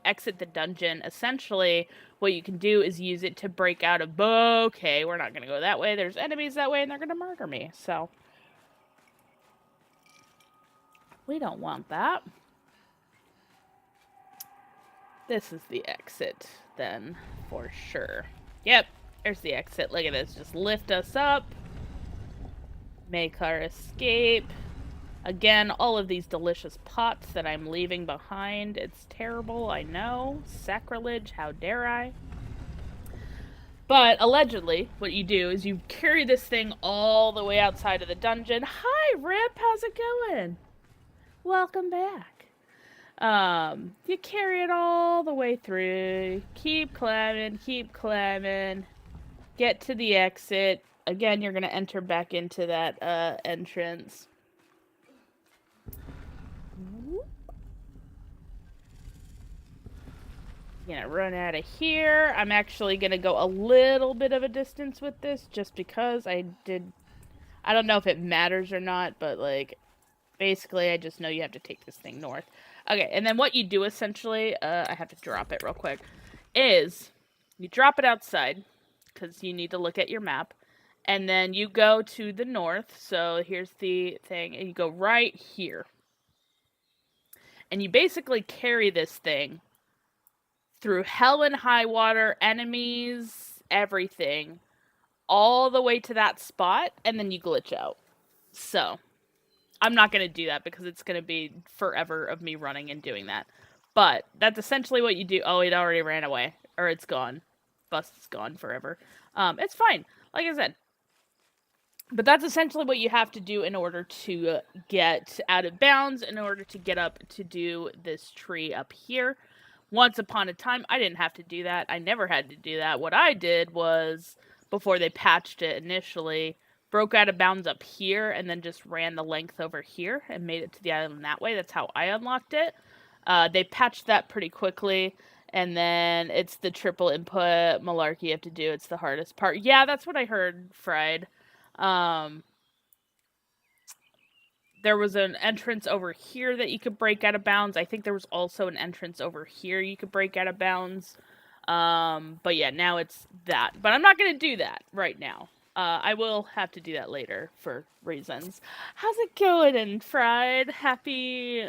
exit the dungeon, essentially what you can do is use it to break out of, okay, we're not going to go that way. There's enemies that way, and they're going to murder me. So we don't want that. This is the exit, then, for sure. Yep, there's the exit. Look at this. Just lift us up. Make our escape. Again, all of these delicious pots that I'm leaving behind. It's terrible, I know. Sacrilege, how dare I? But allegedly, what you do is you carry this thing all the way outside of the dungeon. Hi, Rip, how's it going? Welcome back. You carry it all the way through. Keep climbing. Get to the exit. Again, you're gonna enter back into that entrance. Gonna run out of here. I'm actually gonna go a little bit of a distance with this just because I don't know if it matters or not, but like basically I just know you have to take this thing north. Okay, and then what you do essentially, I have to drop it real quick, is you drop it outside because you need to look at your map, and then you go to the north. So here's the thing, and you go right here. And you basically carry this thing through hell and high water, enemies, everything, all the way to that spot, and then you glitch out. So, I'm not going to do that because it's going to be forever of me running and doing that. But that's essentially what you do. Oh, it already ran away. Or it's gone. Bus is gone forever. It's fine. Like I said. But that's essentially what you have to do in order to get out of bounds, in order to get up to do this tree up here. Once upon a time, I didn't have to do that. I never had to do that. What I did was, before they patched it initially, broke out of bounds up here and then just ran the length over here and made it to the island that way. That's how I unlocked it. They patched that pretty quickly, and then it's the triple input malarkey you have to do. It's the hardest part. Yeah, that's what I heard, Fried. There was an entrance over here that you could break out of bounds. I think there was also an entrance over here you could break out of bounds. But yeah, now it's that. But I'm not going to do that right now. I will have to do that later for reasons. How's it going, and Fried? Happy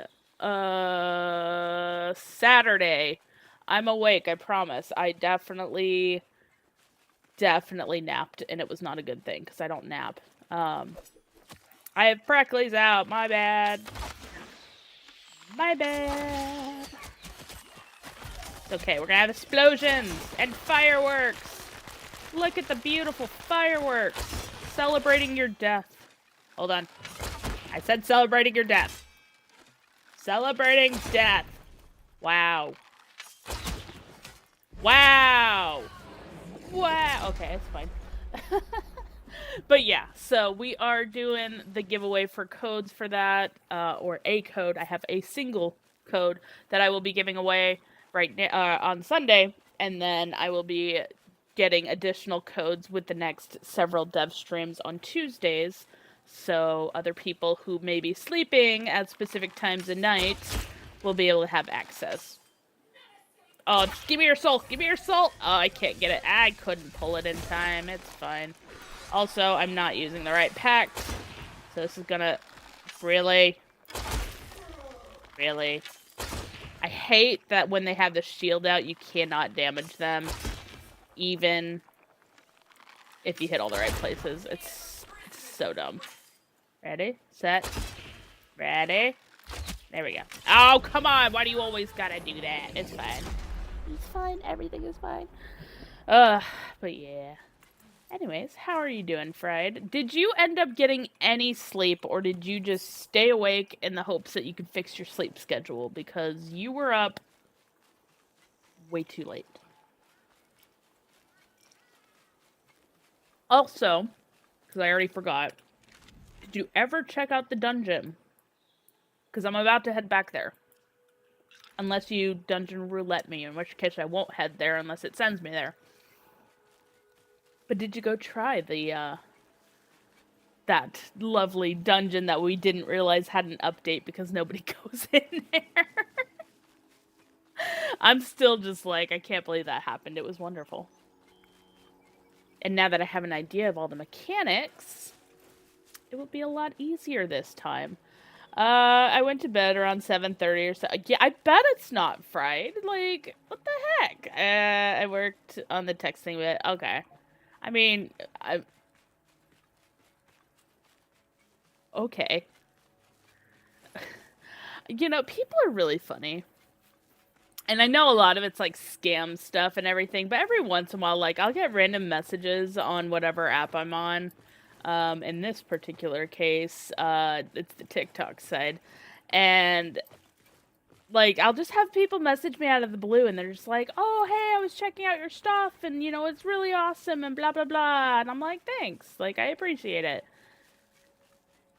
Saturday. I'm awake, I promise. I definitely napped, and it was not a good thing because I don't nap. I have Preckley's out. My bad. My bad. It's okay. We're gonna have explosions and fireworks. Look at the beautiful fireworks. Celebrating your death. Hold on. I said celebrating your death. Celebrating death. Wow. Wow. Wow. Okay, it's fine. But yeah, so we are doing the giveaway for codes for that, or a code. I have a single code that I will be giving away right now, on Sunday, and then I will be getting additional codes with the next several dev streams on Tuesdays, so other people who may be sleeping at specific times of night will be able to have access. Oh, give me your soul! Give me your soul! Oh, I can't get it. I couldn't pull it in time. It's fine. Also, I'm not using the right pack, so this is gonna... Really? Really? I hate that when they have the shield out, you cannot damage them, even if you hit all the right places. It's so dumb. Ready? Set. Ready? There we go. Oh, come on! Why do you always gotta do that? It's fine. It's fine. Everything is fine. But yeah. Anyways, how are you doing, Fried? Did you end up getting any sleep, or did you just stay awake in the hopes that you could fix your sleep schedule? Because you were up way too late. Also, because I already forgot, did you ever check out the dungeon? Because I'm about to head back there. Unless you dungeon roulette me, in which case I won't head there unless it sends me there. But did you go try the, that lovely dungeon that we didn't realize had an update because nobody goes in there? I'm still just like, I can't believe that happened. It was wonderful. And now that I have an idea of all the mechanics, it will be a lot easier this time. I went to bed around 7:30 or so. Yeah, I bet it's not fried. Like, what the heck? I worked on the texting bit. Okay. I mean, okay. You know, people are really funny. And I know a lot of it's like scam stuff and everything, but every once in a while, like I'll get random messages on whatever app I'm on. In this particular case, it's the TikTok side. And like I'll just have people message me out of the blue and they're just like, "Oh, hey, I was checking out your stuff and you know, it's really awesome and blah blah blah." And I'm like, "Thanks. Like I appreciate it."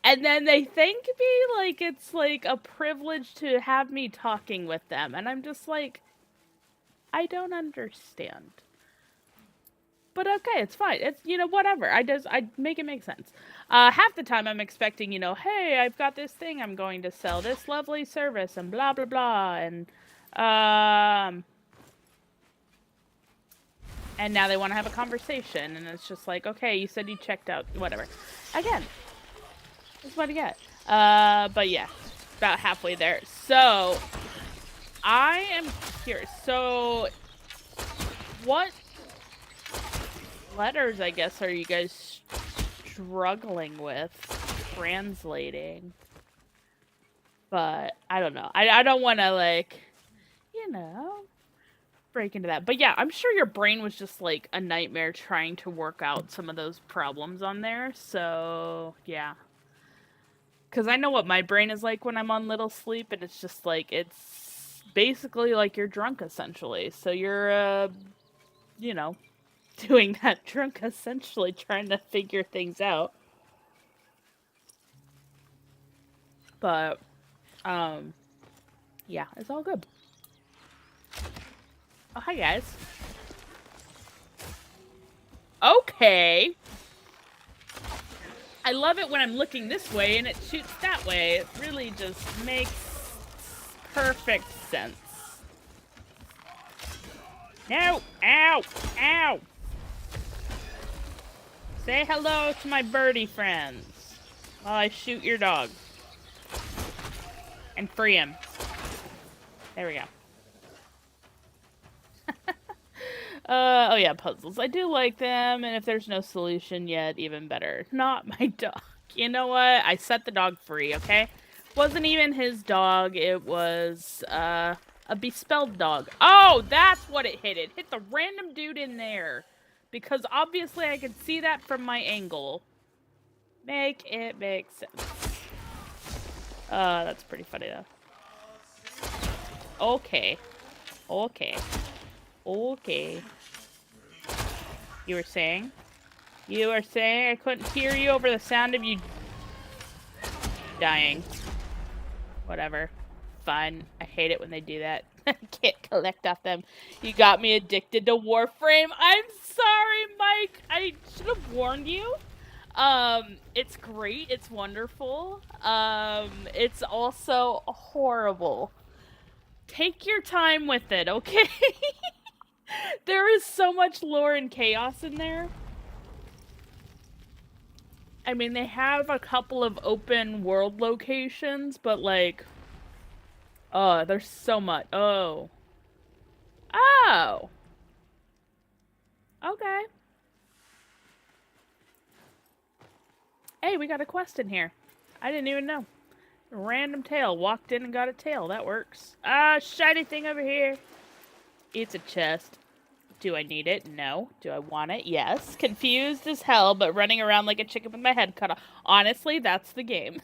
And then they thank me like it's like a privilege to have me talking with them. And I'm just like, I don't understand. But okay, it's fine. It's, you know, whatever. I make it make sense. Half the time I'm expecting, you know, hey, I've got this thing I'm going to sell, this lovely service, and blah blah blah, um, and now they want to have a conversation, and it's just like, okay, you said you checked out, whatever. Again, that's what I get. But yeah, about halfway there. So I am curious. So what letters, I guess, are you guys struggling with translating? But I don't know. I don't want to, like, you know, break into that. But yeah, I'm sure your brain was just like a nightmare trying to work out some of those problems on there. So yeah. Because I know what my brain is like when I'm on little sleep, and it's just like, it's basically like you're drunk essentially. So you're, you know, doing that drunk essentially, trying to figure things out. But, yeah, it's all good. Oh, hi guys. Okay. I love it when I'm looking this way and it shoots that way. It really just makes perfect sense. No! Ow! Ow! Say hello to my birdie friends while I shoot your dog. And free him. There we go. Oh yeah, puzzles. I do like them, and if there's no solution yet, even better. Not my dog. You know what? I set the dog free, okay? Wasn't even his dog. It was, a bespelled dog. Oh, that's what it hit. It hit the random dude in there. Because obviously I could see that from my angle. Make it make sense. That's pretty funny, though. Okay. Okay. Okay. You were saying? You were saying I couldn't hear you over the sound of you dying. Whatever. Fine. I hate it when they do that. I can't collect off them. You got me addicted to Warframe. I'm sorry, Mike. I should have warned you. It's great. It's wonderful. It's also horrible. Take your time with it, okay? There is so much lore and chaos in there. I mean, they have a couple of open world locations, but like, oh, there's so much. Oh. Oh. Okay. Hey, we got a quest in here. I didn't even know. Random tail. Walked in and got a tail. That works. Ah, shiny thing over here. It's a chest. Do I need it? No. Do I want it? Yes. Confused as hell, but running around like a chicken with my head cut off. Honestly, that's the game.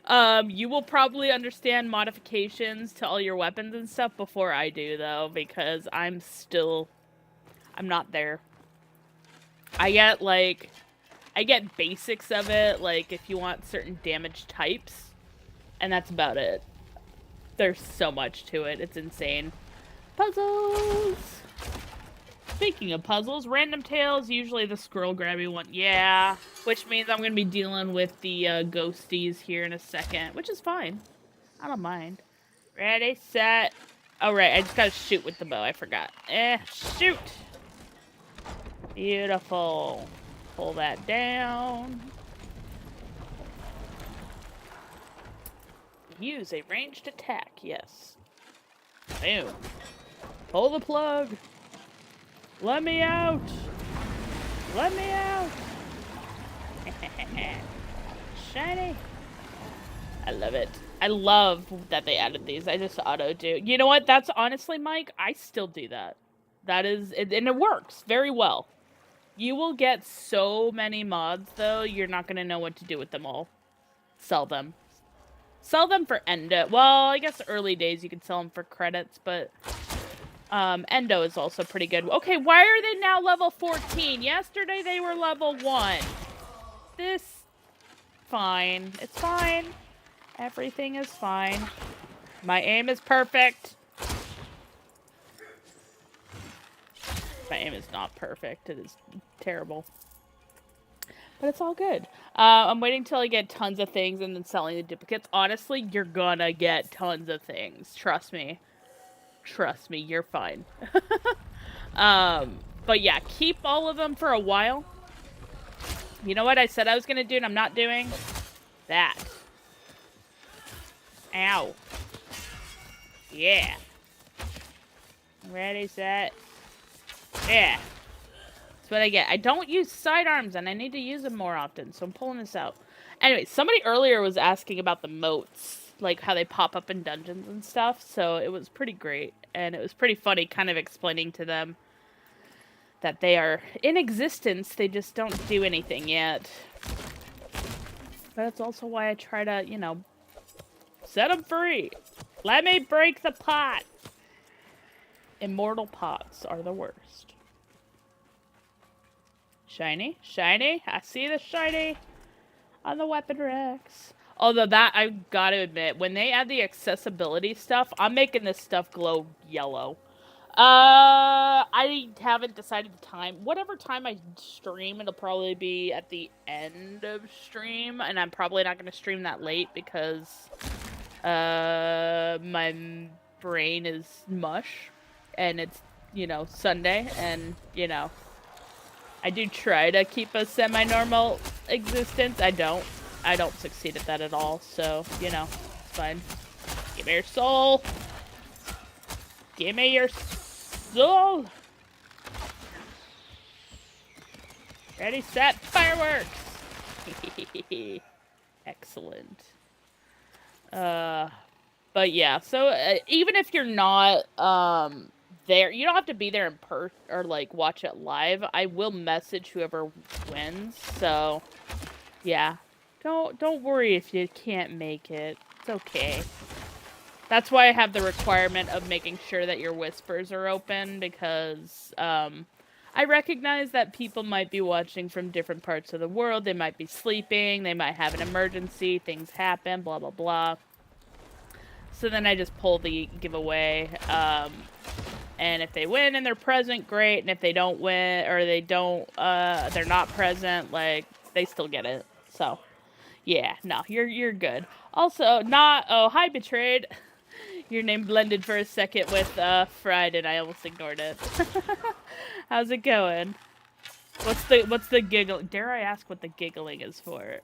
You will probably understand modifications to all your weapons and stuff before I do, though, because I'm not there. I get basics of it, like if you want certain damage types, and that's about it. There's so much to it. It's insane. Puzzles! Speaking of puzzles, random tails, usually the scroll grabby one. Yeah, which means I'm going to be dealing with the ghosties here in a second, which is fine. I don't mind. Ready, set. Oh, right, I just got to shoot with the bow. I forgot. Shoot! Beautiful. Pull that down. Use a ranged attack, yes. Boom. Pull the plug. Let me out. Let me out. Shiny. I love it. I love that they added these. I just auto-do. You know what? That's honestly, Mike, I still do that. That is... and it works very well. You will get so many mods, though, you're not going to know what to do with them all. Sell them. Sell them for Endo. Well, I guess early days you could sell them for credits, but... Endo is also pretty good. Okay, why are they now level 14? Yesterday they were level 1. This... Fine. It's fine. Everything is fine. My aim is perfect. My aim is not perfect. It is terrible. But it's all good. I'm waiting till I get tons of things and then selling the duplicates. Honestly, you're gonna get tons of things. Trust me. Trust me, you're fine. But yeah, keep all of them for a while. You know what I said I was gonna do and I'm not doing? That. Ow. Yeah. Ready, set. Yeah. That's what I get. I don't use sidearms, and I need to use them more often, so I'm pulling this out. Anyway, somebody earlier was asking about the moats, like how they pop up in dungeons and stuff, so it was pretty great, and it was pretty funny kind of explaining to them that they are in existence, they just don't do anything yet. But that's also why I try to, you know, set them free. Let me break the pot. Immortal pots are the worst. Shiny, shiny. I see the shiny on the weapon racks. Although that, I've got to admit, when they add the accessibility stuff, I'm making this stuff glow yellow. I haven't decided the time. Whatever time I stream, it'll probably be at the end of stream, and I'm probably not going to stream that late because, my brain is mush, and it's, you know, Sunday, and, you know, I do try to keep a semi-normal existence. I don't succeed at that at all, so, you know, it's fine. Give me your soul! Give me your soul! Ready, set, fireworks! Excellent. But yeah, so even if you're not there, you don't have to be there in person or like watch it live. I will message whoever wins. So yeah, don't worry if you can't make it. It's okay. That's why I have the requirement of making sure that your whispers are open, because I recognize that people might be watching from different parts of the world. They might be sleeping. They might have an emergency. Things happen. Blah blah blah. So then I just pull the giveaway, and if they win and they're present, great, and if they don't win, or they don't, they're not present, like, they still get it, so, yeah, no, you're good. Also, hi, Betrayed, your name blended for a second with, Fried, and I almost ignored it. How's it going? What's the giggle? Dare I ask what the giggling is for?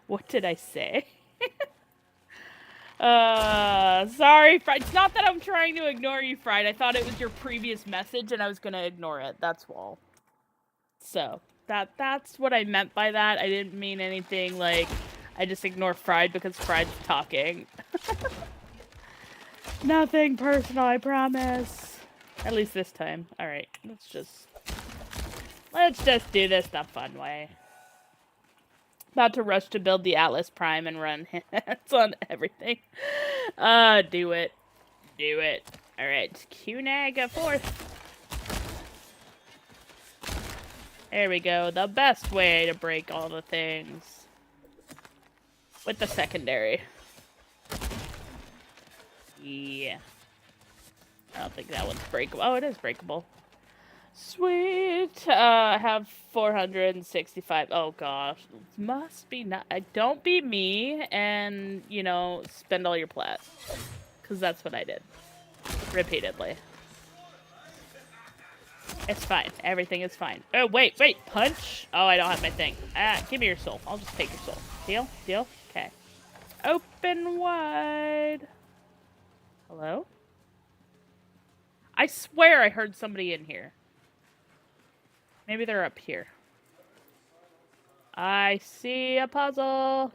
What did I say? Sorry, Fried. It's not that I'm trying to ignore you, Fried. I thought it was your previous message and I was gonna ignore it. That's all. So, that's what I meant by that. I didn't mean anything like I just ignore Fried because Fried's talking. Nothing personal, I promise. At least this time. Alright, let's just do this the fun way. About to rush to build the Atlas Prime and run hits on everything. Do it. Do it. Alright, Q-Nag fourth. There we go. The best way to break all the things. With the secondary. Yeah. I don't think that one's breakable. Oh, it is breakable. Sweet. I have 465. Oh gosh. Must be not. Don't be me and, you know, spend all your plat. Because that's what I did. Repeatedly. It's fine. Everything is fine. Oh, wait. Punch? Oh, I don't have my thing. Give me your soul. I'll just take your soul. Deal? Deal? Okay. Open wide. Hello? I swear I heard somebody in here. Maybe they're up here. I see a puzzle.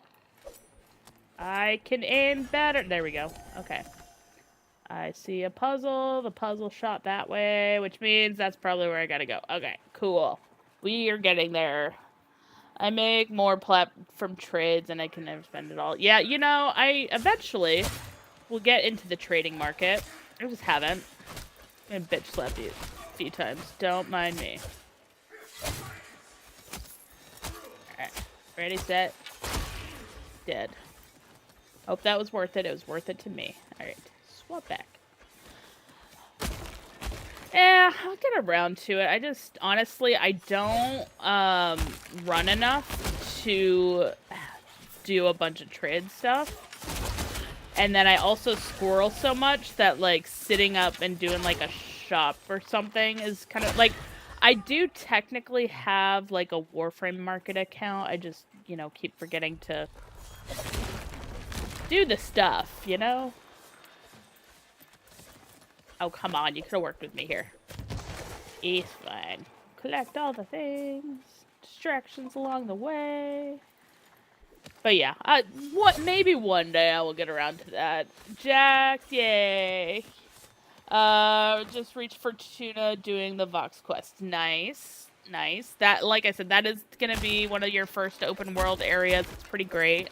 I can aim better. There we go. Okay. I see a puzzle. The puzzle shot that way, which means that's probably where I gotta go. Okay, cool. We are getting there. I make more from trades and I can never spend it all. Yeah, you know, I eventually will get into the trading market. I just haven't. I bitch slapped you a few times. Don't mind me. Alright. Ready, set, dead. Hope that was worth it. It was worth it to me. Alright. Swap back. Yeah, I'll get around to it. I just, honestly, I don't run enough to do a bunch of trade stuff. And then I also squirrel so much that, like, sitting up and doing, like, a shop or something is kind of, like, I do technically have, like, a Warframe market account. I just, you know, keep forgetting to do the stuff, you know? Oh, come on. You could have worked with me here. It's fine. Collect all the things. Distractions along the way. But yeah, maybe one day I will get around to that. Jack, yay. Just reach for Tuna doing the Vox quest. Nice. Nice. That, like I said, that is gonna be one of your first open world areas. It's pretty great.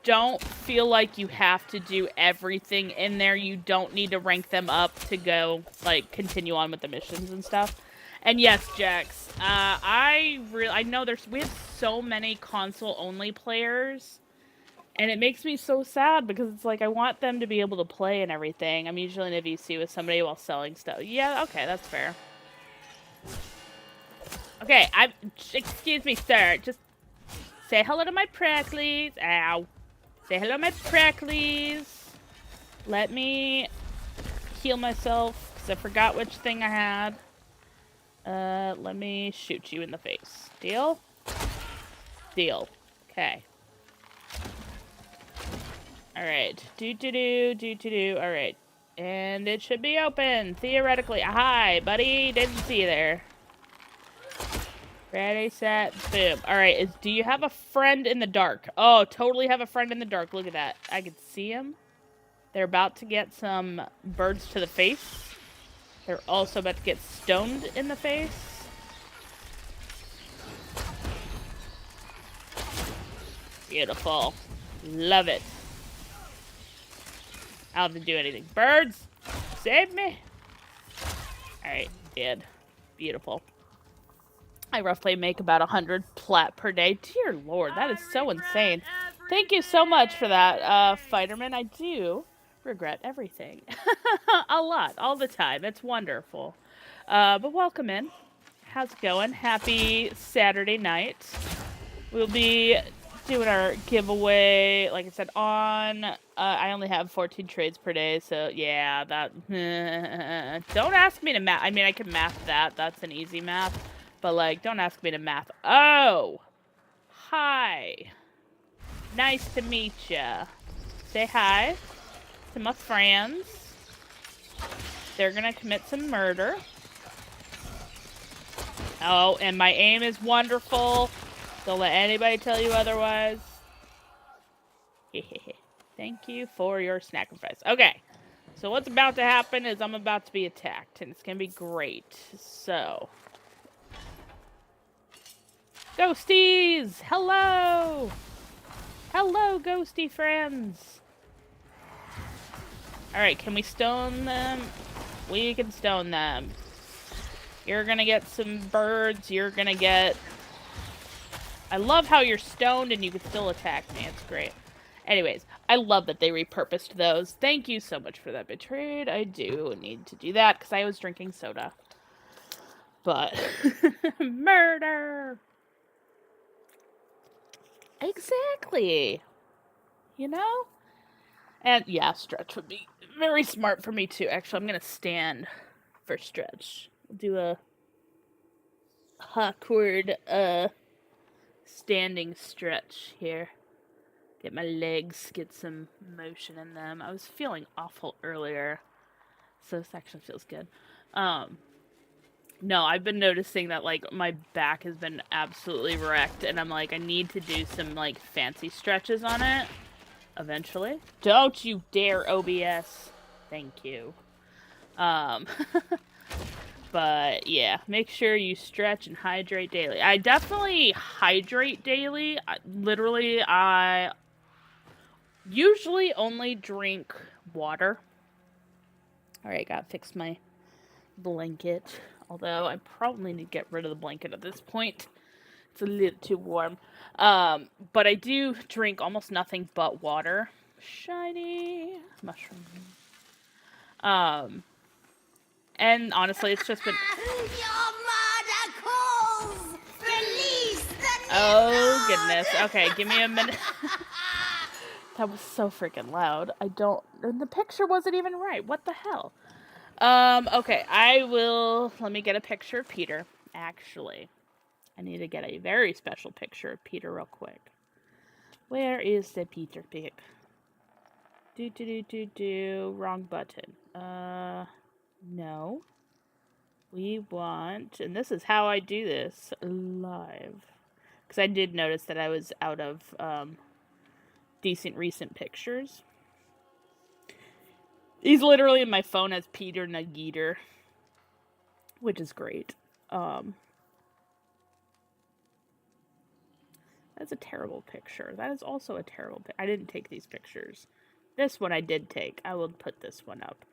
Don't feel like you have to do everything in there. You don't need to rank them up to go, like, continue on with the missions and stuff. And yes, Jax, I know we have so many console-only players, and it makes me so sad because it's like I want them to be able to play and everything. I'm usually in a VC with somebody while selling stuff. Yeah, okay, that's fair. Okay, excuse me, sir. Just say hello to my pricklies. Ow. Say hello, my pricklies. Let me heal myself because I forgot which thing I had. Let me shoot you in the face. Deal? Deal. Okay. Alright. Do. Alright. And it should be open, theoretically. Hi, buddy. Didn't see you there. Ready, set, boom. Alright, do you have a friend in the dark? Oh, totally have a friend in the dark. Look at that. I can see him. They're about to get some birds to the face. They're also about to get stoned in the face. Beautiful. Love it. I don't have to do anything. Birds! Save me! Alright, dead. Beautiful. I roughly make about 100 plat per day. Dear Lord, that is so insane. Thank you so much for that, Fighterman. I do regret everything. A lot, all the time. It's wonderful. But welcome in. How's it going? Happy Saturday night. We'll be doing our giveaway, like I said, on... I only have 14 trades per day, so yeah, that... Don't ask me to math. I mean, I can math that. That's an easy math. But, like, don't ask me to math. Oh! Hi. Nice to meet ya. Say hi to my friends. They're gonna commit some murder. Oh, and my aim is wonderful. Don't let anybody tell you otherwise. Thank you for your sacrifice. Okay. So what's about to happen is I'm about to be attacked, and it's gonna be great. So... Ghosties! Hello! Hello, ghosty friends! Alright, can we stone them? We can stone them. You're gonna get some birds. You're gonna get... I love how you're stoned and you can still attack me. It's great. Anyways, I love that they repurposed those. Thank you so much for that betrayed. I do need to do that because I was drinking soda. But... Murder! Exactly. You know? And yeah, stretch would be very smart for me too. Actually, I'm going to stand for stretch. We'll do a awkward standing stretch here. Get my legs, get some motion in them. I was feeling awful earlier, so this actually feels good. No, I've been noticing that, like, my back has been absolutely wrecked, and I'm like, I need to do some, like, fancy stretches on it eventually. Don't you dare OBS. Thank you. But yeah, make sure you stretch and hydrate daily. I definitely hydrate daily. I usually only drink water. Alright, gotta fix my blanket. Although I probably need to get rid of the blanket at this point. It's a little too warm. But I do drink almost nothing but water. Shiny mushroom. And honestly, it's just been. Your murder calls! Release the Oh goodness. Okay, give me a minute. That was so freaking loud. And the picture wasn't even right. What the hell? Okay, let me get a picture of Peter. Actually, I need to get a very special picture of Peter real quick. Where is the Peter pic? Wrong button. No. We want, and this is how I do this, live. Because I did notice that I was out of, decent recent pictures. He's literally in my phone as Peter Nageeter, which is great. That's a terrible picture. That is also a terrible picture. I didn't take these pictures. This one I did take. I will put this one up.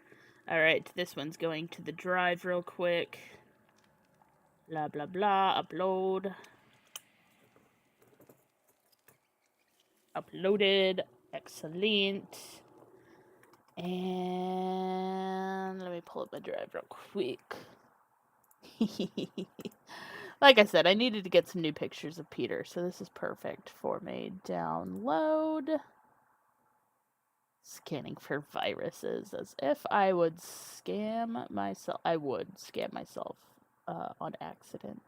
Alright, this one's going to the drive real quick. Blah, blah, blah. Upload. Uploaded. Excellent. And let me pull up my drive real quick. Like I said, I needed to get some new pictures of Peter, so this is perfect for me. Download. Scanning for viruses, as if I would scam myself. I would scam myself on accident.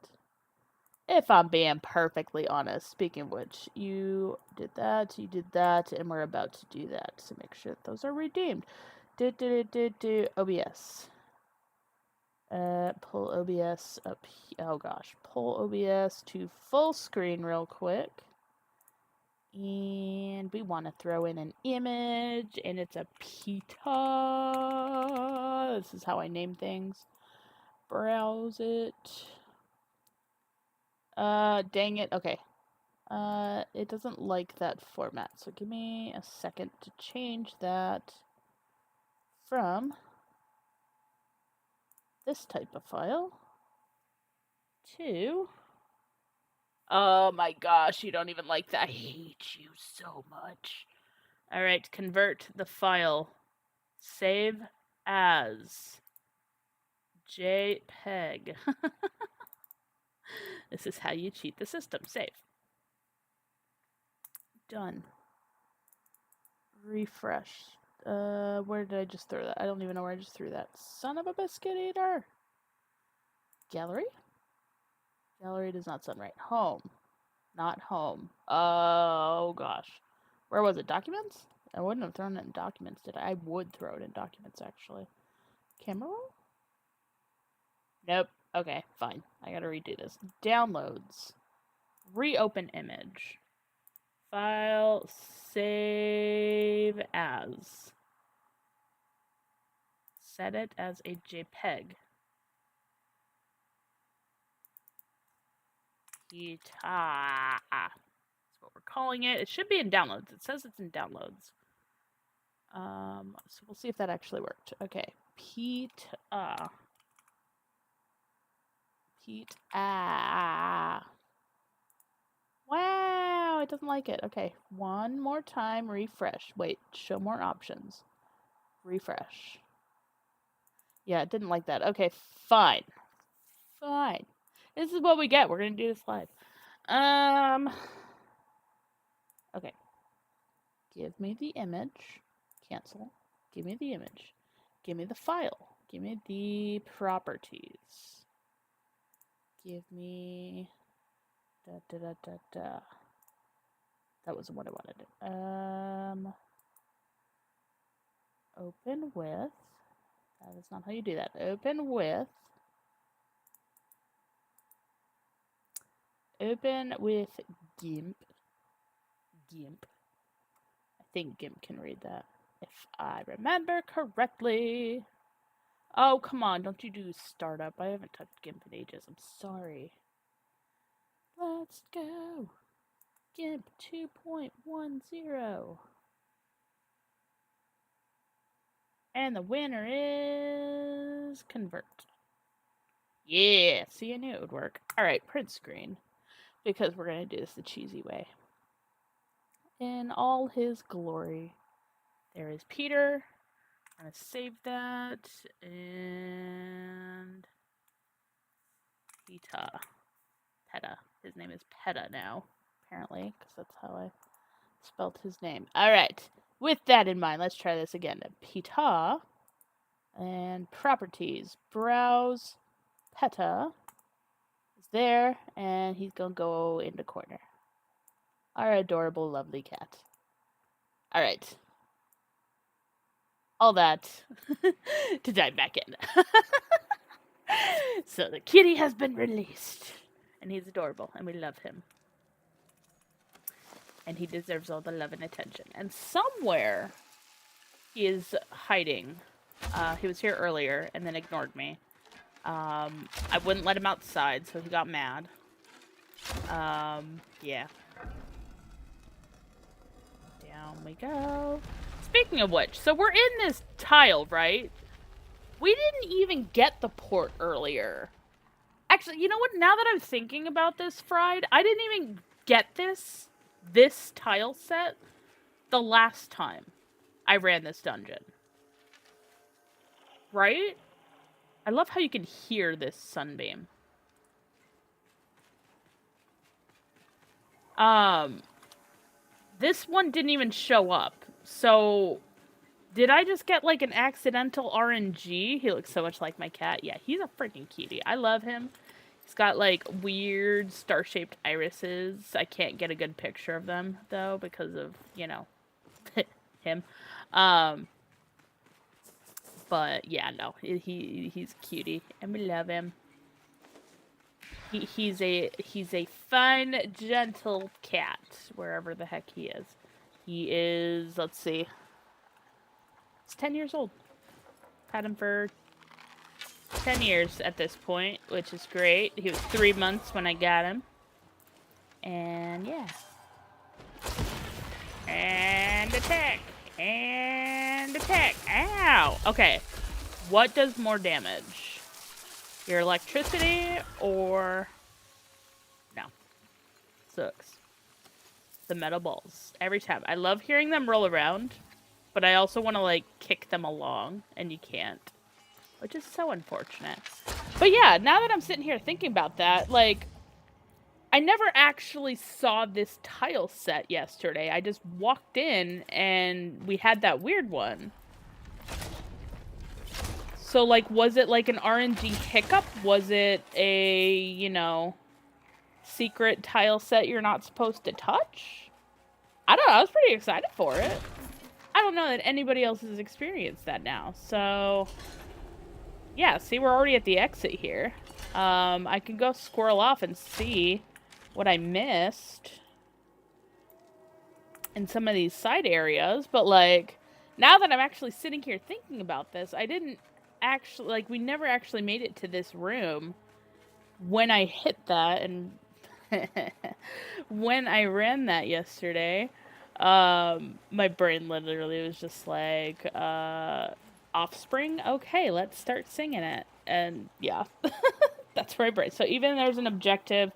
If I'm being perfectly honest. Speaking of which, you did that, and we're about to do that. So make sure that those are redeemed. OBS. Pull OBS up. Oh gosh. Pull OBS to full screen real quick. And we want to throw in an image, and it's a PETA. This is how I name things. Browse it. Dang it. Okay. It doesn't like that format, so give me a second to change that from this type of file to... Oh my gosh, you don't even like that. I hate you so much. Alright, convert the file. Save as JPEG. This is how you cheat the system. Save. Done. Refresh. Where did I just throw that? I don't even know where I just threw that. Son of a biscuit eater. Gallery? Gallery does not sound right. Home. Not home. Oh, gosh. Where was it? Documents? I wouldn't have thrown it in documents, did I? I would throw it in documents, actually. Camera roll? Nope. Okay, fine. I gotta redo this. Downloads. Reopen image. File. Save as. Set it as a JPEG. That's what we're calling it. It should be in downloads. It says it's in downloads. So we'll see if that actually worked. Okay. PETA. Wow, it doesn't like it. Okay, one more time, refresh. Wait, show more options. Refresh. Yeah, it didn't like that. Okay, fine. Fine. This is what we get. We're gonna do this live. Okay. Give me the image. Cancel. Give me the image. Give me the file. Give me the properties. Give me... That wasn't what I wanted. Open with... That is not how you do that. Open with... Open with GIMP. GIMP. I think GIMP can read that, if I remember correctly. Oh, come on, don't you do startup. I haven't touched GIMP in ages. I'm sorry. Let's go. GIMP 2.10. And the winner is convert. Yeah, see, I knew it would work. Alright, print screen. Because we're going to do this the cheesy way. In all his glory. There is Peter. I'm going to save that. And Peta. His name is Peta now, apparently, because that's how I spelled his name. Alright, with that in mind, let's try this again. Peta. And properties. Browse. Peta is there, and he's going to go in the corner. Our adorable, lovely cat. Alright. All that to dive back in. So the kitty has been released. And he's adorable, and we love him. And he deserves all the love and attention. And somewhere he is hiding. He was here earlier and then ignored me. I wouldn't let him outside, so he got mad. Yeah. Down we go. Speaking of which, so we're in this tile, right? We didn't even get the port earlier. Actually, you know what? Now that I'm thinking about this, Fried, I didn't even get this tile set the last time I ran this dungeon. Right? I love how you can hear this sunbeam. This one didn't even show up. So, did I just get like an accidental RNG? He looks so much like my cat. Yeah, he's a freaking cutie. I love him. He's got like weird star-shaped irises. I can't get a good picture of them though because of, you know, him. But yeah, no, he's a cutie and we love him. He's a fun, gentle cat wherever the heck he is. He is, let's see. He's 10 years old. Had him for 10 years at this point, which is great. He was 3 months when I got him. And yeah. And attack. And attack. Ow! Okay. What does more damage? Your electricity or... No. Sucks. The metal balls. Every time. I love hearing them roll around, but I also want to, like, kick them along, and you can't. Which is so unfortunate. But yeah, now that I'm sitting here thinking about that, like, I never actually saw this tile set yesterday. I just walked in, and we had that weird one. So, like, was it, like, an RNG hiccup? Was it a, you know, secret tile set you're not supposed to touch? I don't know. I was pretty excited for it. I don't know that anybody else has experienced that now. So, yeah, see, we're already at the exit here. I can go squirrel off and see what I missed in some of these side areas. But, like, now that I'm actually sitting here thinking about this, I didn't actually, like, we never actually made it to this room when I hit that and when I ran that yesterday. My brain literally was just like, Offspring? Okay, let's start singing it. And yeah, that's where I brain. So even there's an objective,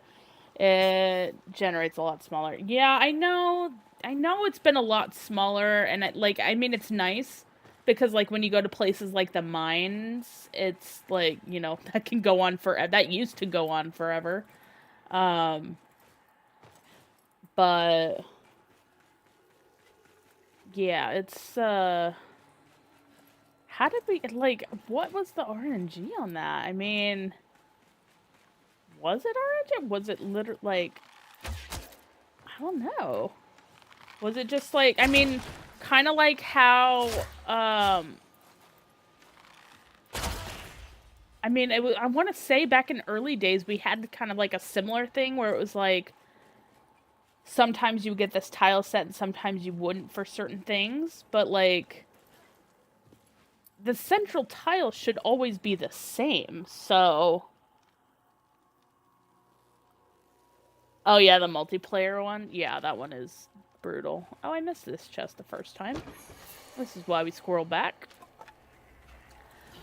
it generates a lot smaller. Yeah, I know it's been a lot smaller, and I mean, it's nice. Because, like, when you go to places like the mines, it's, like, you know, that can go on forever. That used to go on forever. But, yeah, it's, how did we, like, what was the RNG on that? I mean, was it RNG? Was it literally, like, I don't know. Was it just, like, I mean... Kind of like how, I I mean, I want to say back in early days, we had kind of like a similar thing where it was like, sometimes you would get this tile set and sometimes you wouldn't for certain things, but like, the central tile should always be the same, so... Oh yeah, the multiplayer one? Yeah, that one is brutal. Oh, I missed this chest the first time. This is why we squirrel back.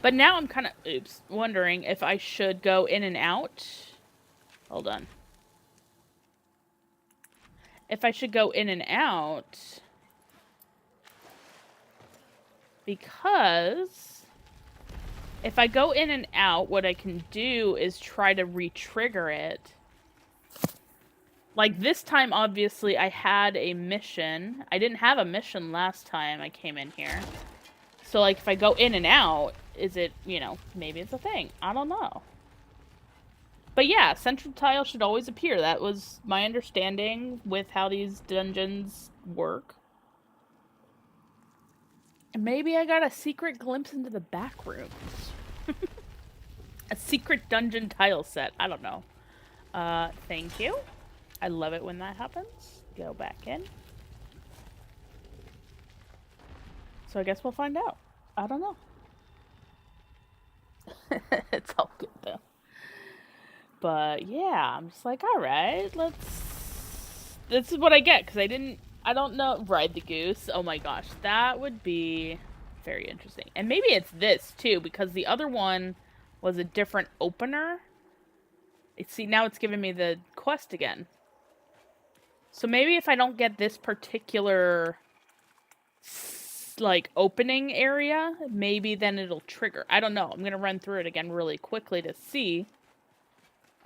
But now I'm kind of, wondering if I should go in and out. Hold on. If I should go in and out. Because if I go in and out, what I can do is try to re-trigger it. Like this time, obviously, I had a mission. I didn't have a mission last time I came in here. So, like, if I go in and out, is it, you know, maybe it's a thing. I don't know. But yeah, central tile should always appear. That was my understanding with how these dungeons work. And maybe I got a secret glimpse into the back rooms. A secret dungeon tile set. I don't know. Thank you. I love it when that happens. Go back in. So I guess we'll find out. I don't know. It's all good though. But yeah, I'm just like, alright, let's... This is what I get, because I don't know... Ride the goose. Oh my gosh, that would be very interesting. And maybe it's this too, because the other one was a different opener. See, now it's giving me the quest again. So maybe if I don't get this particular, like, opening area, maybe then it'll trigger. I don't know. I'm gonna run through it again really quickly to see.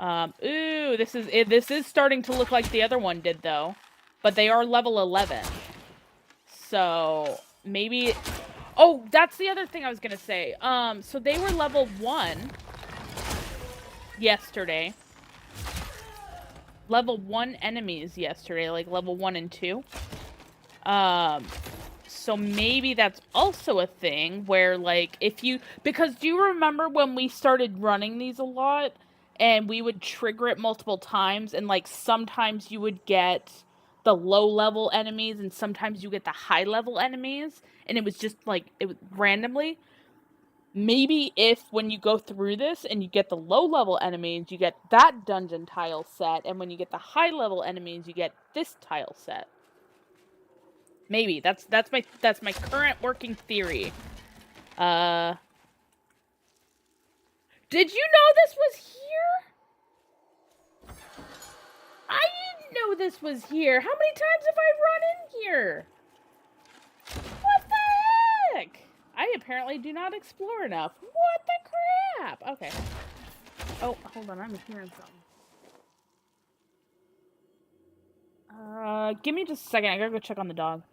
Ooh, this is starting to look like the other one did, though. But they are level 11. So, maybe... Oh, that's the other thing I was gonna say. So they were level 1 yesterday. Level 1 enemies yesterday, like level 1 and 2. So maybe that's also a thing where, like, if you... Because do you remember when we started running these a lot, and we would trigger it multiple times, and, like, sometimes you would get the low-level enemies, and sometimes you get the high-level enemies, and it was just, like, it was randomly? Maybe if, when you go through this, and you get the low-level enemies, you get that dungeon tile set, and when you get the high-level enemies, you get this tile set. Maybe. That's my current working theory. Did you know this was here? I didn't know this was here. How many times have I run in here? What the heck? I apparently do not explore enough. What the crap? Okay. Oh, hold on. I'm hearing something. Give me just a second. I gotta go check on the dog.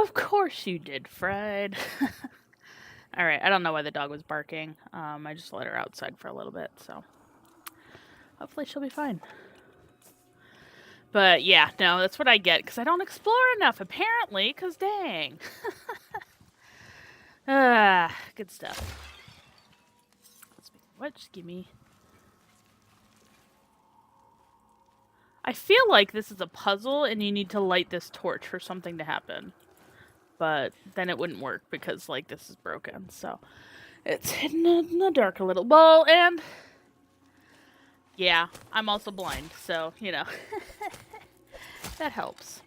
Of course you did, Fred. Alright, I don't know why the dog was barking. I just let her outside for a little bit, so hopefully she'll be fine. But yeah, no, that's what I get, because I don't explore enough, apparently, because dang. Good stuff. What? Just give me... I feel like this is a puzzle, and you need to light this torch for something to happen. But then it wouldn't work, because, like, this is broken, so... It's hidden in the dark a little. Well, and... yeah, I'm also blind, so, you know. That helps.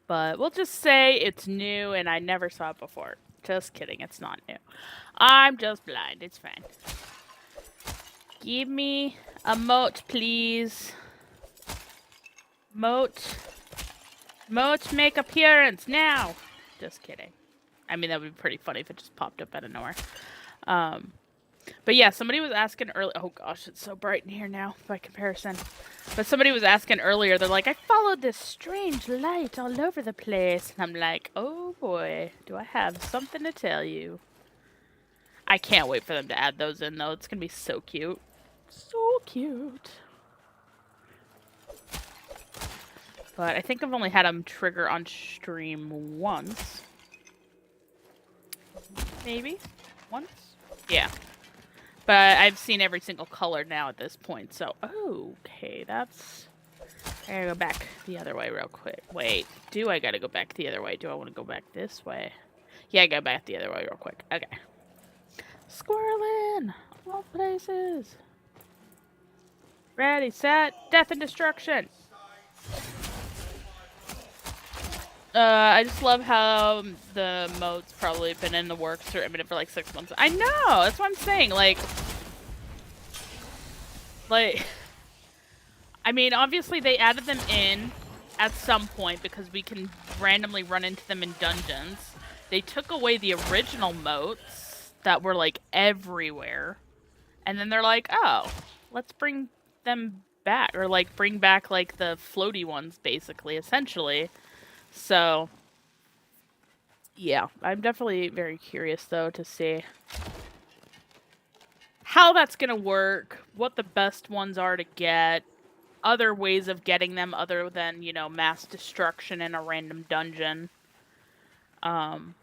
But we'll just say it's new and I never saw it before. Just kidding, it's not new. I'm just blind, it's fine. Give me a moat, please. Moat. Moat, make appearance, now! Just kidding. I mean, that would be pretty funny if it just popped up out of nowhere. But yeah, somebody was asking earlier. Oh gosh, it's so bright in here now by comparison. But somebody was asking earlier, they're like, I followed this strange light all over the place. And I'm like, oh boy, do I have something to tell you. I can't wait for them to add those in though. It's going to be so cute. So cute. But I think I've only had them trigger on stream once. Maybe? Once? Yeah. But I've seen every single color now at this point, so... okay, that's... I gotta go back the other way real quick. Wait, do I gotta go back the other way? Do I want to go back this way? Yeah, I go back the other way real quick. Okay. Squirrelin! All places! Ready, set, death and destruction! I just love how the mode's probably been in the works for, for like 6 months. I know! That's what I'm saying, like... I mean, obviously they added them in at some point because we can randomly run into them in dungeons. They took away the original moats that were, like, everywhere. And then they're like, oh, let's bring them back. Or, like, bring back, like, the floaty ones, basically, essentially. So, yeah, I'm definitely very curious, though, to see how that's gonna work, what the best ones are to get, other ways of getting them other than, you know, mass destruction in a random dungeon. And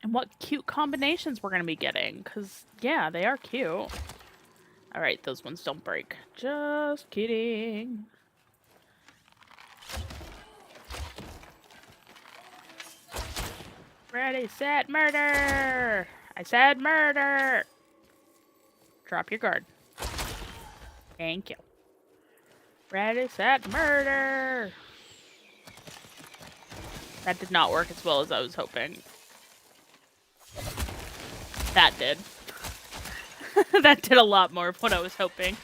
what cute combinations we're gonna be getting, because, yeah, they are cute. Alright, those ones don't break. Just kidding. Ready, set, murder! I said murder! Drop your guard. Thank you. Ready, set, murder! That did not work as well as I was hoping. That did. That did a lot more of what I was hoping.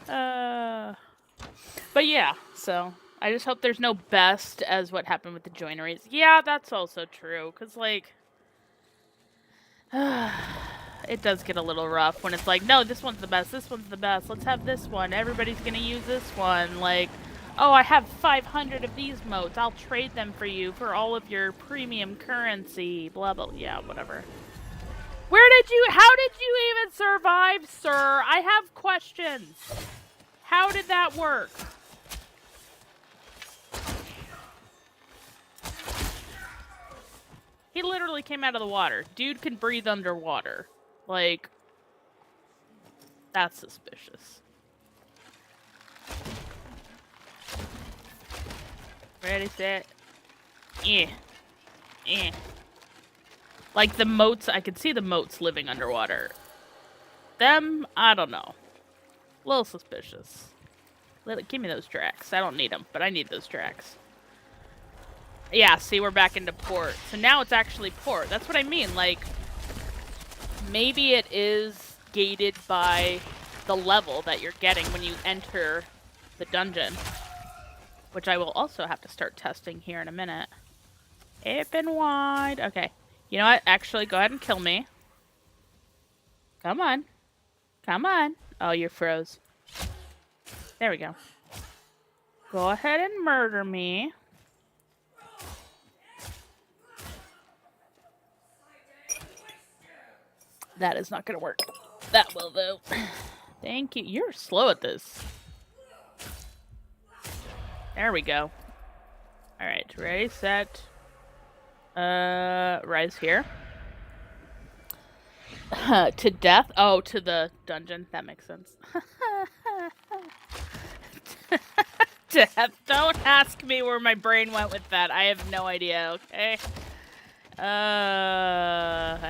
But yeah, so... I just hope there's no best as what happened with the joineries. Yeah, that's also true, because, like... it does get a little rough when it's like, no, this one's the best, let's have this one, everybody's gonna use this one, like, oh, I have 500 of these moats, I'll trade them for you for all of your premium currency, blah, blah, yeah, whatever. How did you even survive, sir? I have questions. How did that work? He literally came out of the water. Dude can breathe underwater. Like, that's suspicious. Ready, set. Yeah. Yeah. Like, the moats, I could see the moats living underwater. Them, I don't know. A little suspicious. Give me those tracks. I don't need them, but I need those tracks. Yeah, see, we're back into port. So now it's actually port. That's what I mean. Like, maybe it is gated by the level that you're getting when you enter the dungeon. Which I will also have to start testing here in a minute. Open wide. Okay. You know what? Actually, go ahead and kill me. Come on. Come on. Oh, you froze. There we go. Go ahead and murder me. That is not going to work. That will, though. Thank you. You're slow at this. There we go. Alright, ready, set. Rise here. To death? Oh, to the dungeon. That makes sense. Death. Don't ask me where my brain went with that. I have no idea, okay?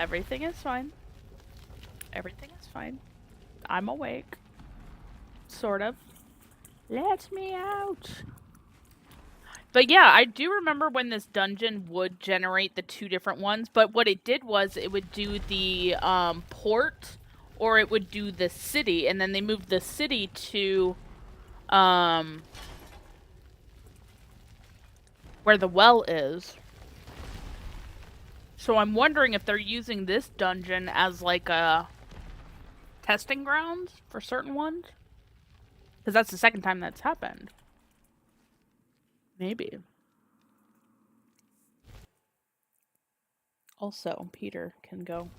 Everything is fine. Everything is fine. I'm awake. Sort of. Let me out. But yeah, I do remember when this dungeon would generate the two different ones, but what it did was it would do the port, or it would do the city, and then they moved the city to where the well is. So I'm wondering if they're using this dungeon as like a testing grounds for certain ones. Because that's the second time that's happened. Maybe. Also, Peter can go.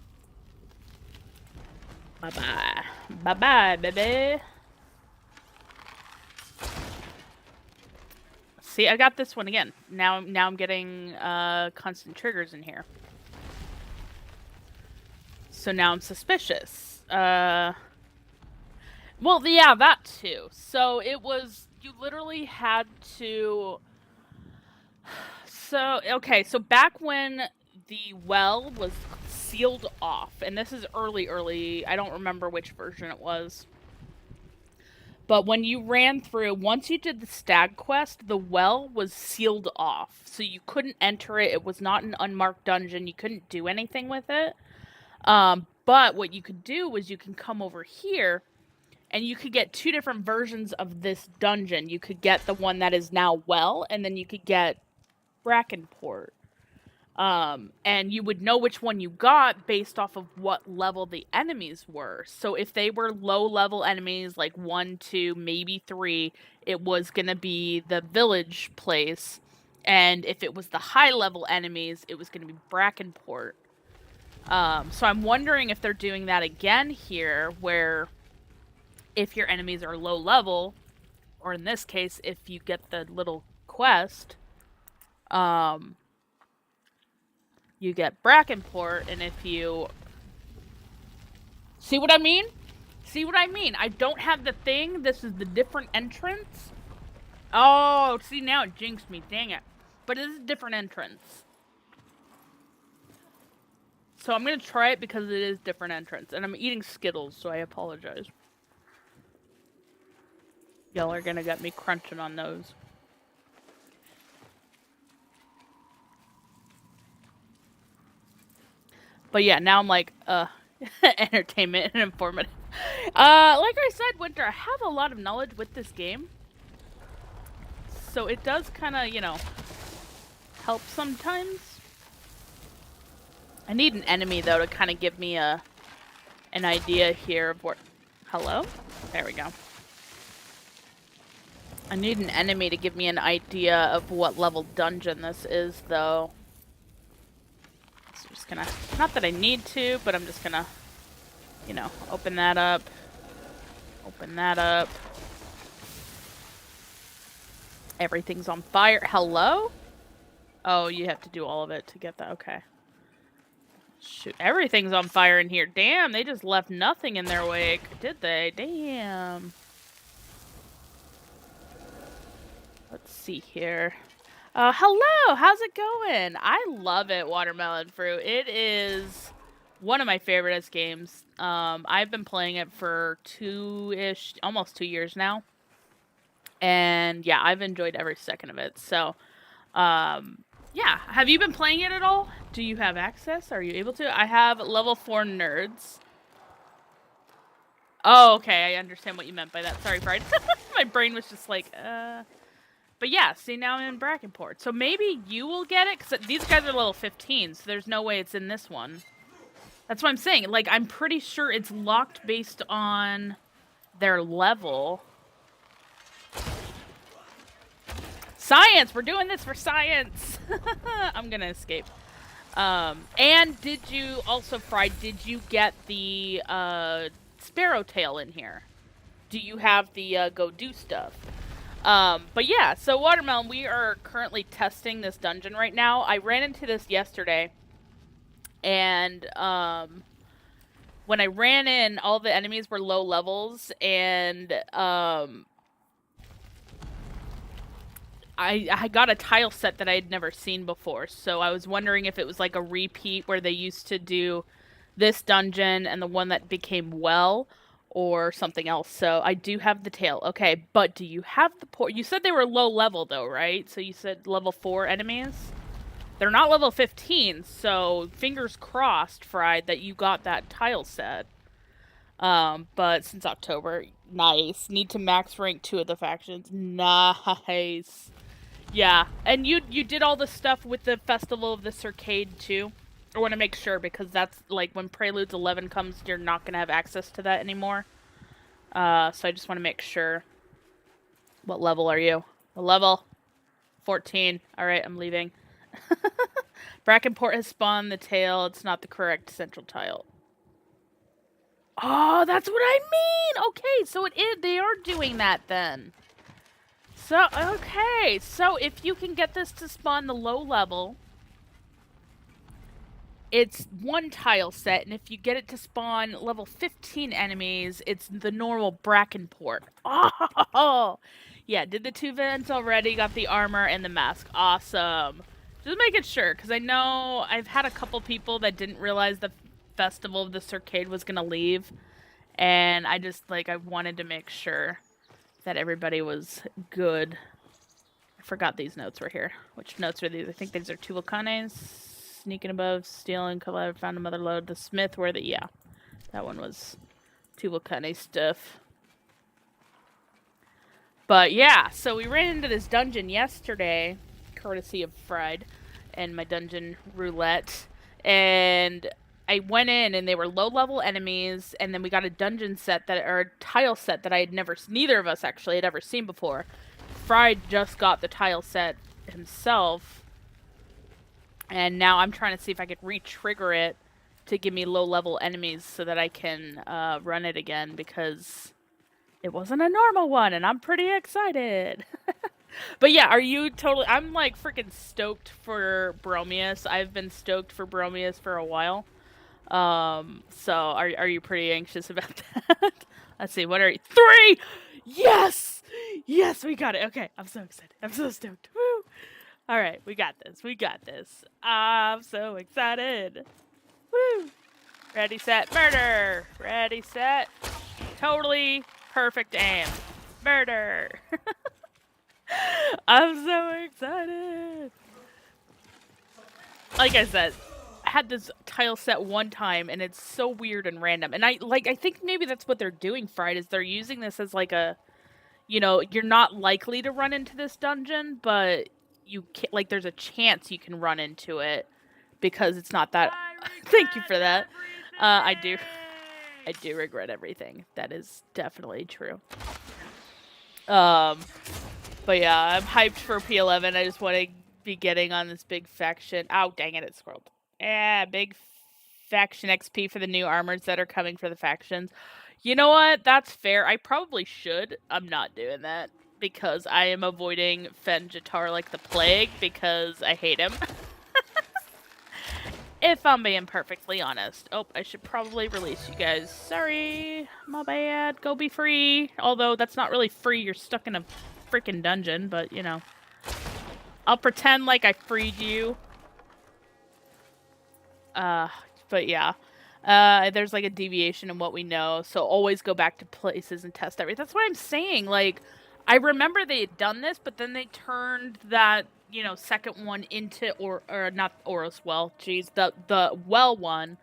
Bye-bye. Bye-bye, baby. See, I got this one again. Now I'm getting constant triggers in here. So now I'm suspicious. Well, yeah, that too. So it was, you literally had to... So, okay, so back when the well was sealed off, and this is early, I don't remember which version it was. But when you ran through, once you did the stag quest, the well was sealed off. So you couldn't enter it. It was not an unmarked dungeon. You couldn't do anything with it. But what you could do was you can come over here and you could get two different versions of this dungeon. You could get the one that is now well, and then you could get Brackenport. And you would know which one you got based off of what level the enemies were. So if they were low level enemies, like 1, 2, maybe 3, it was gonna be the village place. And if it was the high level enemies, it was gonna be Brackenport. So I'm wondering if they're doing that again here, where if your enemies are low level, or in this case, if you get the little quest, you get Brackenport, and if you... See what I mean? See what I mean? I don't have the thing. This is the different entrance. Oh, see, now it jinxed me. Dang it. But it is a different entrance. So I'm going to try it because it is different entrance. And I'm eating Skittles, so I apologize. Y'all are going to get me crunching on those. But yeah, now I'm like, entertainment and informative. Like I said, Winter, I have a lot of knowledge with this game. So it does kind of, you know, help sometimes. I need an enemy, though, to kind of give me an idea here of where... Hello? There we go. I need an enemy to give me an idea of what level dungeon this is, though. So I'm just gonna... Not that I need to, but I'm just gonna, you know, open that up. Open that up. Everything's on fire. Hello? Oh, you have to do all of it to get that. Okay. Shoot, everything's on fire in here. Damn, they just left nothing in their wake, did they? Damn. Let's see here. Hello, how's it going? I love it, Watermelon Fruit. It is one of my favoriteest games. I've been playing it for almost 2 years now. And yeah, I've enjoyed every second of it. So, yeah. Have you been playing it at all? Do you have access? Are you able to? I have level 4 nerds. Oh, okay. I understand what you meant by that. Sorry, Pride. My brain was just like, But yeah, see, now I'm in Brackenport. So maybe you will get it? Because these guys are level 15, so there's no way it's in this one. That's what I'm saying. Like, I'm pretty sure it's locked based on their level. Science! We're doing this for science! I'm gonna escape. And did you also, Fried, did you get the sparrow tail in here? Do you have the go do stuff? But yeah, so Watermelon, we are currently testing this dungeon right now. I ran into this yesterday, and when I ran in, all the enemies were low levels, and I got a tile set that I had never seen before, so I was wondering if it was like a repeat where they used to do this dungeon and the one that became well, or something else. So I do have the tail. Okay, but do you have the port? You said they were low level though, right? So you said level 4 enemies? They're not level 15, so fingers crossed, Fried, that you got that tile set. But since October, nice. Need to max rank 2 of the factions. Nice. Yeah, and you did all the stuff with the Festival of the Circade too. I want to make sure because that's like when Preludes 11 comes, you're not gonna have access to that anymore. So I just want to make sure. What level are you? A level 14. All right, I'm leaving. Brackenport has spawned the tail. It's not the correct central tile. Oh, that's what I mean. Okay, so it is. They are doing that then. So okay, so if you can get this to spawn the low level, it's one tile set, and if you get it to spawn level 15 enemies, it's the normal Bracken port. Oh! Yeah, did the 2 vents already, got the armor and the mask. Awesome. Just making sure, because I know I've had a couple people that didn't realize the Festival of the Circade was going to leave, and I just, like, I wanted to make sure that everybody was good. I forgot these notes were here. Which notes are these? I think these are two Wakanes. Sneaking above, stealing, collab, found a mother load. The smith, where the, yeah. That one was Tubalkane stuff. But yeah, so we ran into this dungeon yesterday, courtesy of Fried and my dungeon roulette. And I went in and they were low level enemies, and then we got a dungeon set that, or a tile set that I had never, neither of us actually had ever seen before. Fried just got the tile set himself. And now I'm trying to see if I could re-trigger it to give me low-level enemies so that I can run it again, because it wasn't a normal one, and I'm pretty excited. But yeah, are you totally... I'm, like, freaking stoked for Bromius. I've been stoked for Bromius for a while. So are you pretty anxious about that? Let's see, what are you... 3! Yes! Yes, we got it. Okay, I'm so excited. I'm so stoked. Woo! All right, we got this. We got this. I'm so excited. Woo! Ready, set, murder! Ready, set. Totally perfect aim. Murder! I'm so excited. Like I said, I had this tile set one time, and it's so weird and random. And I think maybe that's what they're doing, Fried, is they're using this as like a, you know, you're not likely to run into this dungeon, but you can, like, there's a chance you can run into it because it's not that. Thank you for that. I do regret everything. That is definitely true. But yeah, I'm hyped for P11. I just want to be getting on this big faction. Oh, dang it, it scrolled. Yeah, big faction XP for the new armors that are coming for the factions. You know what? That's fair. I probably should. I'm not doing that because I am avoiding Fen Jatar like the plague because I hate him. If I'm being perfectly honest. Oh, I should probably release you guys. Sorry. My bad. Go be free. Although, that's not really free. You're stuck in a freaking dungeon, but, you know. I'll pretend like I freed you. But yeah. There's like a deviation in what we know, so always go back to places and test everything. That's what I'm saying. Like, I remember they had done this, but then they turned that, you know, second one into, or not Oros well, geez, the well one,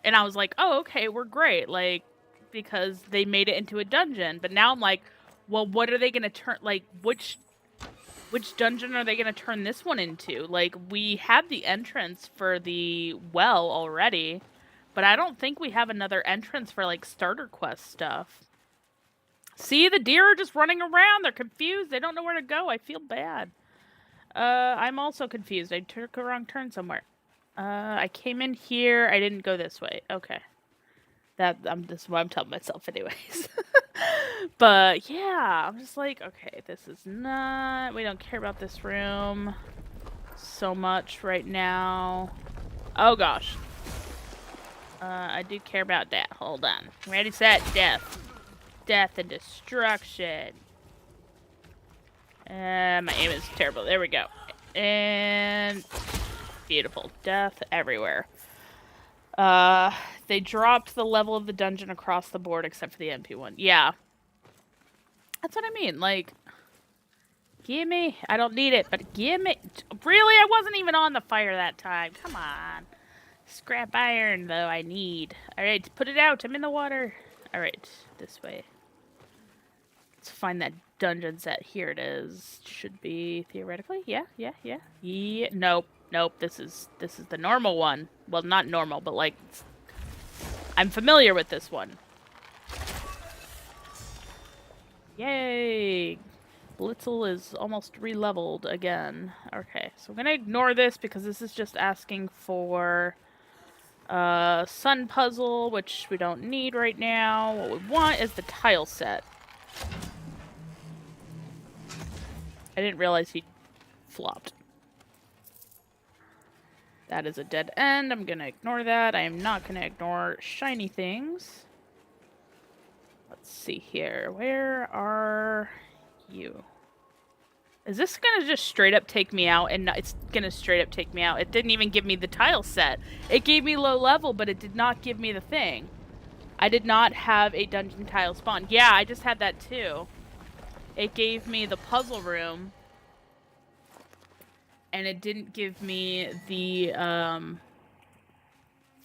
and I was like, oh, okay, we're great, like, because they made it into a dungeon. But now I'm like, well, what are they gonna turn, like, which dungeon are they gonna turn this one into? Like, we have the entrance for the well already, but I don't think we have another entrance for, like, starter quest stuff. See, the deer are just running around. They're confused. They don't know where to go. I feel bad. I'm also confused. I took a wrong turn somewhere. I came in here. I didn't go this way. Okay. This is what I'm telling myself anyways. But yeah, I'm just like, okay, this is not... We don't care about this room so much right now. Oh gosh. I do care about that. Hold on. Ready, set, death. Death and destruction. My aim is terrible. There we go. And... Beautiful. Death everywhere. They dropped the level of the dungeon across the board except for the MP one. Yeah. That's what I mean. Like, gimme. I don't need it, but gimme. Really? I wasn't even on the fire that time. Come on. Scrap iron, though, I need. Alright, put it out. I'm in the water. Alright, this way. Let's find that dungeon set. Here it is. Should be, theoretically. Yeah. Nope. This is the normal one. Well, not normal, but, like, I'm familiar with this one. Yay! Blitzel is almost re-leveled again. Okay, so I'm gonna ignore this because this is just asking for sun puzzle, which we don't need right now. What we want is the tile set. I didn't realize he flopped. That is a dead end. I'm gonna ignore that. I am not gonna ignore shiny things. Let's see here. Where are you? Is this gonna just straight up take me out? And it's gonna straight up take me out. It didn't even give me the tile set. It gave me low level, but it did not give me the thing. I did not have a dungeon tile spawn. Yeah, I just had that too. It gave me the puzzle room. And it didn't give me the,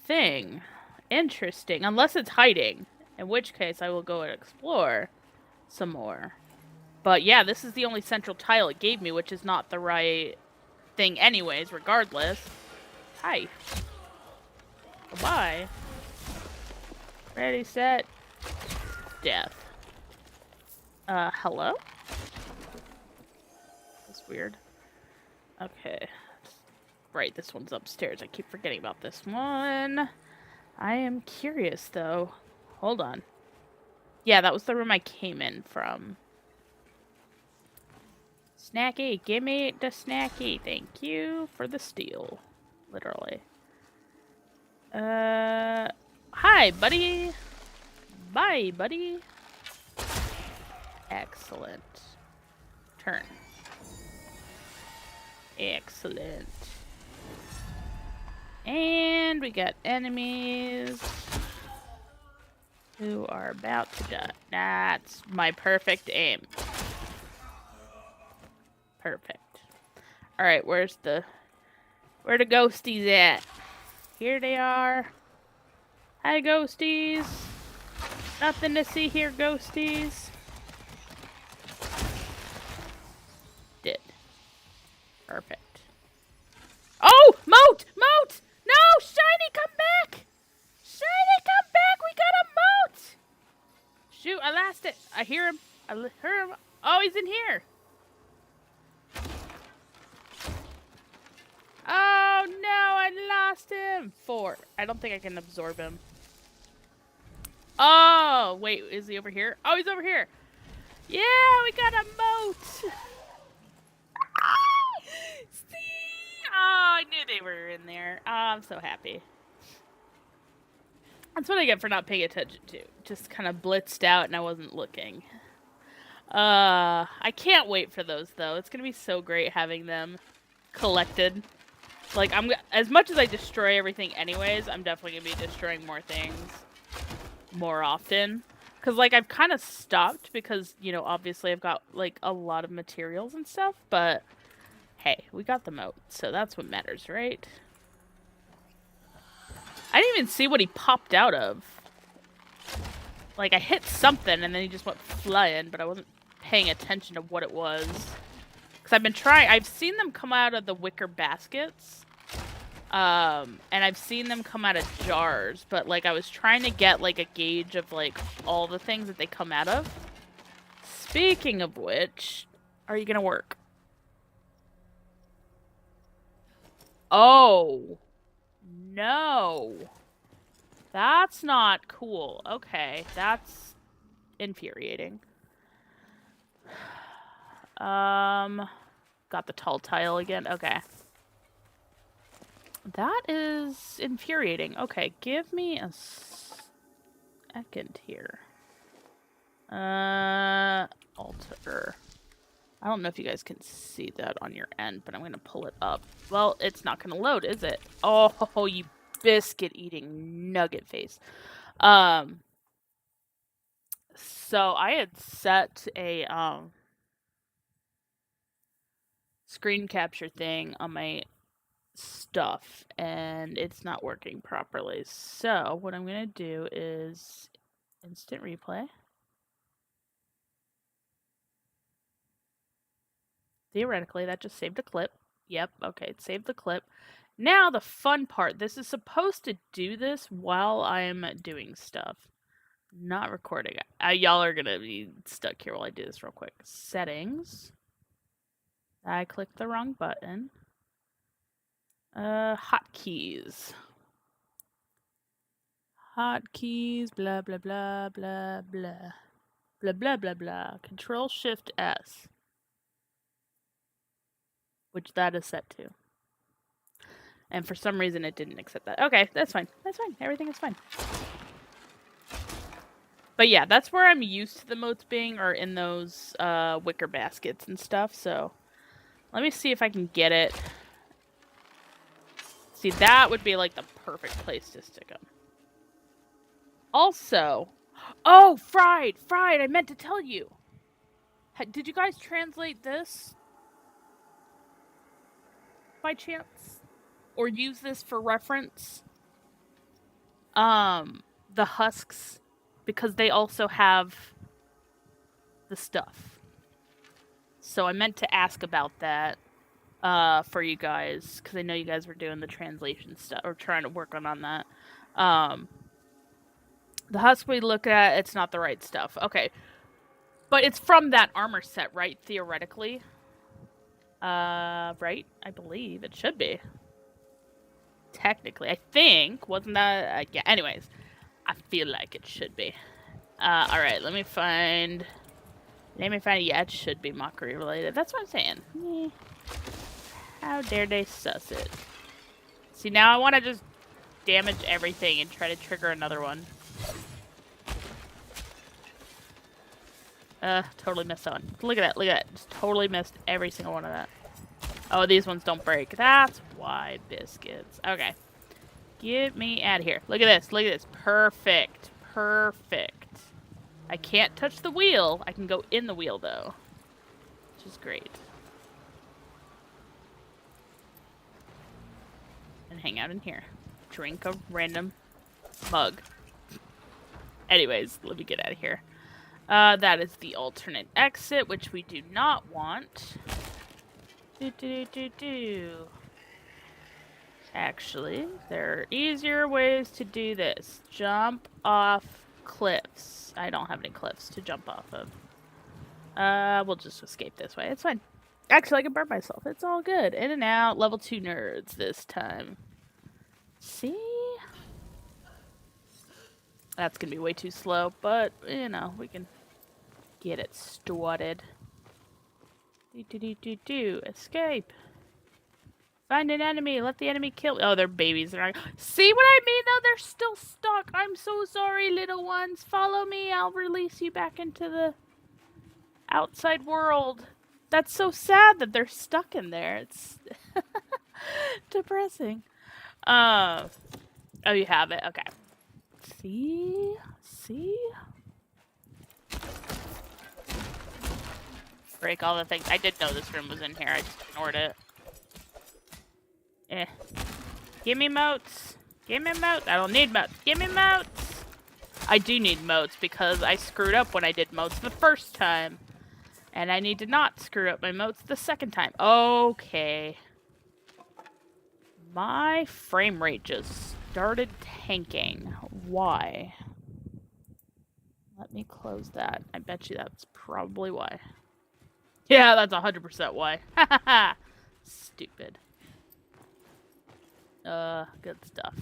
thing. Interesting. Unless it's hiding. In which case, I will go and explore some more. But yeah, this is the only central tile it gave me, which is not the right thing anyways, regardless. Hi. Goodbye. Ready, set, death. Hello? That's weird. Okay. Right, this one's upstairs. I keep forgetting about this one. I am curious, though. Hold on. Yeah, that was the room I came in from. Snacky, give me the snacky. Thank you for the steal. Literally. Hi, buddy. Bye, buddy. Excellent. Turn. Excellent. And we got enemies who are about to die. That's my perfect aim. Perfect. Alright, where the ghosties at? Here they are. Hi, ghosties. Nothing to see here, ghosties. Did. Perfect. Oh! Moat! Moat! No! Shiny, come back! Shiny, come back! We got a moat! Shoot, I lost it. I hear him. I heard him. Oh, he's in here. Oh, no, I lost him. 4. I don't think I can absorb him. Oh, wait, is he over here? Oh, he's over here. Yeah, we got a moat. See? Oh, I knew they were in there. Oh, I'm so happy. That's what I get for not paying attention to. Just kind of blitzed out and I wasn't looking. I can't wait for those, though. It's going to be so great having them collected. Like, as much as I destroy everything anyways, I'm definitely going to be destroying more things more often. Because, like, I've kind of stopped because, you know, obviously I've got, like, a lot of materials and stuff. But, hey, we got the moat. So that's what matters, right? I didn't even see what he popped out of. Like, I hit something and then he just went flying, but I wasn't paying attention to what it was. Because I've been trying... I've seen them come out of the wicker baskets. And I've seen them come out of jars. But, like, I was trying to get, like, a gauge of, like, all the things that they come out of. Speaking of which, are you gonna work? Oh. No. That's not cool. Okay, that's infuriating. Got the tall tile again. Okay. That is infuriating. Okay, give me a second here. Alter. I don't know if you guys can see that on your end, but I'm going to pull it up. Well, it's not going to load, is it? Oh, you biscuit-eating nugget face. So I had set a, screen capture thing on my stuff, and it's not working properly. So what I'm going to do is instant replay. Theoretically, that just saved a clip. Yep, okay, it saved the clip. Now the fun part. This is supposed to do this while I'm doing stuff. Not recording. Y'all are going to be stuck here while I do this real quick. Settings. I clicked the wrong button. Hotkeys. Hotkeys, blah, blah, blah, blah, blah. Blah, blah, blah, blah. Control-Shift-S. Which that is set to. And for some reason it didn't accept that. Okay, that's fine. That's fine. Everything is fine. But yeah, that's where I'm used to the moats being, or in those wicker baskets and stuff. So let me see if I can get it. See, that would be like the perfect place to stick them. Also, oh, fried, I meant to tell you. Did you guys translate this by chance? Or use this for reference? The husks, because they also have the stuff. So I meant to ask about that for you guys, because I know you guys were doing the translation stuff, or trying to work on that. The husk we look at, it's not the right stuff. Okay. But it's from that armor set, right? Theoretically. Right? I believe it should be. Technically. I think. Wasn't that... yeah, anyways. I feel like it should be. Alright, let me find... Yeah, it should be mockery related. That's what I'm saying. How dare they suss it? See, now I want to just damage everything and try to trigger another one. Totally missed that one. Look at that, look at that. Just totally missed every single one of that. Oh, these ones don't break. That's why, biscuits. Okay. Get me out of here. Look at this, look at this. Perfect. Perfect. I can't touch the wheel. I can go in the wheel, though. Which is great. And hang out in here. Drink a random mug. Anyways, let me get out of here. That is the alternate exit, which we do not want. Actually, there are easier ways to do this. Jump off cliffs. I don't have any cliffs to jump off of. We'll just escape this way. It's fine. Actually, I can burn myself. It's all good. In and out. Level 2 nerds this time. See? That's gonna be way too slow, but, you know, we can get it started. Escape. Find an enemy. Let the enemy kill. Oh, they're babies. They're not... See what I mean, though? They're still stuck. I'm so sorry, little ones. Follow me. I'll release you back into the outside world. That's so sad that they're stuck in there. It's depressing. Oh, you have it? Okay. See? See? Break all the things. I did know this room was in here. I just ignored it. Eh. Give me moats. Give me moats. I don't need moats. Give me moats. I do need moats because I screwed up when I did moats the first time. And I need to not screw up my moats the second time. Okay. My frame rate just started tanking. Why? Let me close that. I bet you that's probably why. Yeah, that's 100% why. Stupid. Good stuff.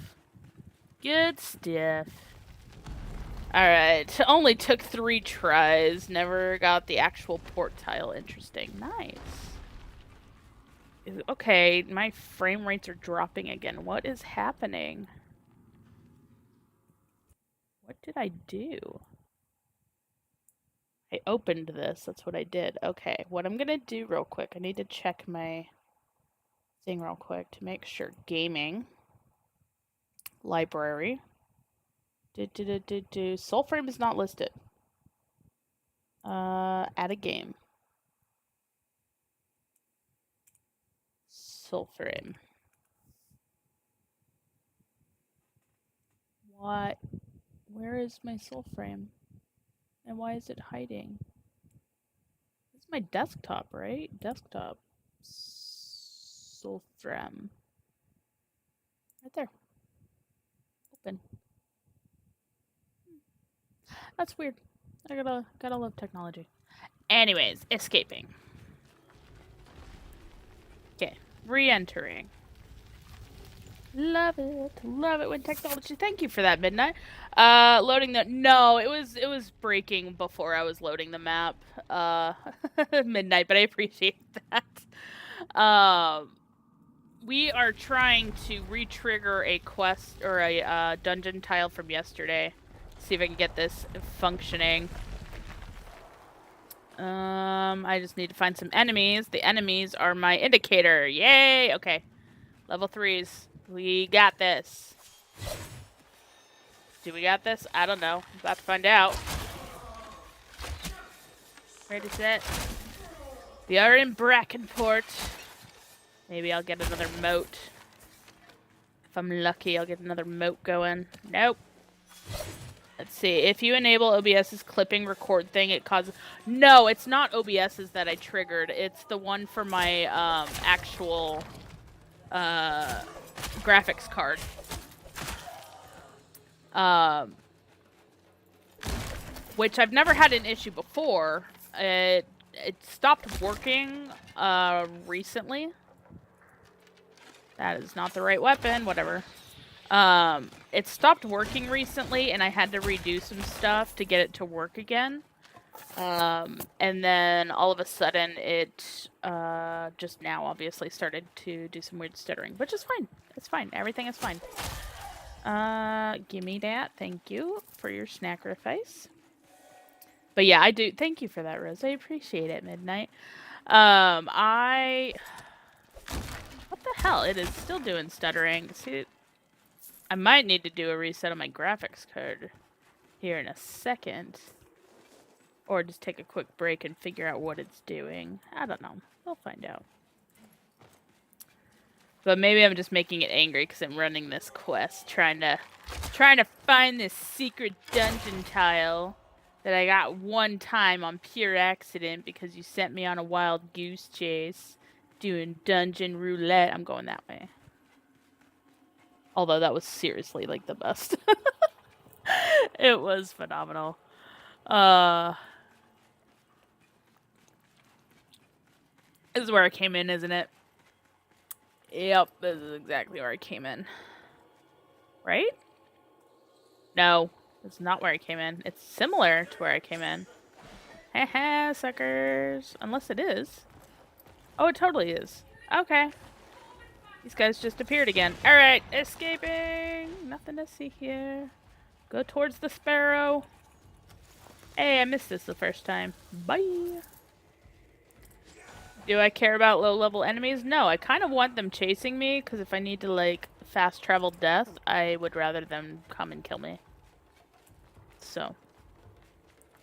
Good stuff. Alright, only took 3 tries. Never got the actual port tile. Interesting. Nice. Okay, my frame rates are dropping again. What is happening? What did I do? I opened this. That's what I did. Okay, what I'm gonna do real quick, I need to check my thing real quick to make sure. Gaming. Library. Soulframe is not listed. Add a game. Soulframe. What? Where is my Soulframe? And why is it hiding? It's my desktop, right? Desktop. Soulframe. Right there. Open. That's weird. I gotta love technology. Anyways, escaping. Okay, re-entering. Love it when technology. Thank you for that, Midnight. Loading the no, it was breaking before I was loading the map. Midnight, but I appreciate that. We are trying to re-trigger a quest or a dungeon tile from yesterday. See if I can get this functioning. I just need to find some enemies. The enemies are my indicator. Yay! Okay. Level 3s. We got this. Do we got this? I don't know. I'm about to find out. Ready, set. We are in Brackenport. Maybe I'll get another moat. If I'm lucky, I'll get another moat going. Nope. Let's see. If you enable OBS's clipping record thing, it causes... No, it's not OBS's that I triggered. It's the one for my actual graphics card. Which I've never had an issue before. It stopped working recently. That is not the right weapon. Whatever. It stopped working recently, and I had to redo some stuff to get it to work again. And then all of a sudden, it just now obviously started to do some weird stuttering, which is fine. It's fine. Everything is fine. Give me that. Thank you for your sacrifice. But yeah, I do. Thank you for that, Rose. I appreciate it, Midnight. What the hell? It is still doing stuttering. See, I might need to do a reset on my graphics card here in a second. Or just take a quick break and figure out what it's doing. I don't know. We'll find out. But maybe I'm just making it angry because I'm running this quest, trying to find this secret dungeon tile that I got one time on pure accident because you sent me on a wild goose chase doing dungeon roulette. I'm going that way. Although that was seriously like the best. It was phenomenal. This is where I came in, isn't it? Yep, this is exactly where I came in. Right? No, it's not where I came in. It's similar to where I came in. Haha, suckers. Unless it is. Oh, it totally is. Okay. These guys just appeared again. Alright, escaping. Nothing to see here. Go towards the sparrow. Hey, I missed this the first time. Bye. Do I care about low-level enemies? No, I kind of want them chasing me, because if I need to, like, fast travel death, I would rather them come and kill me. So.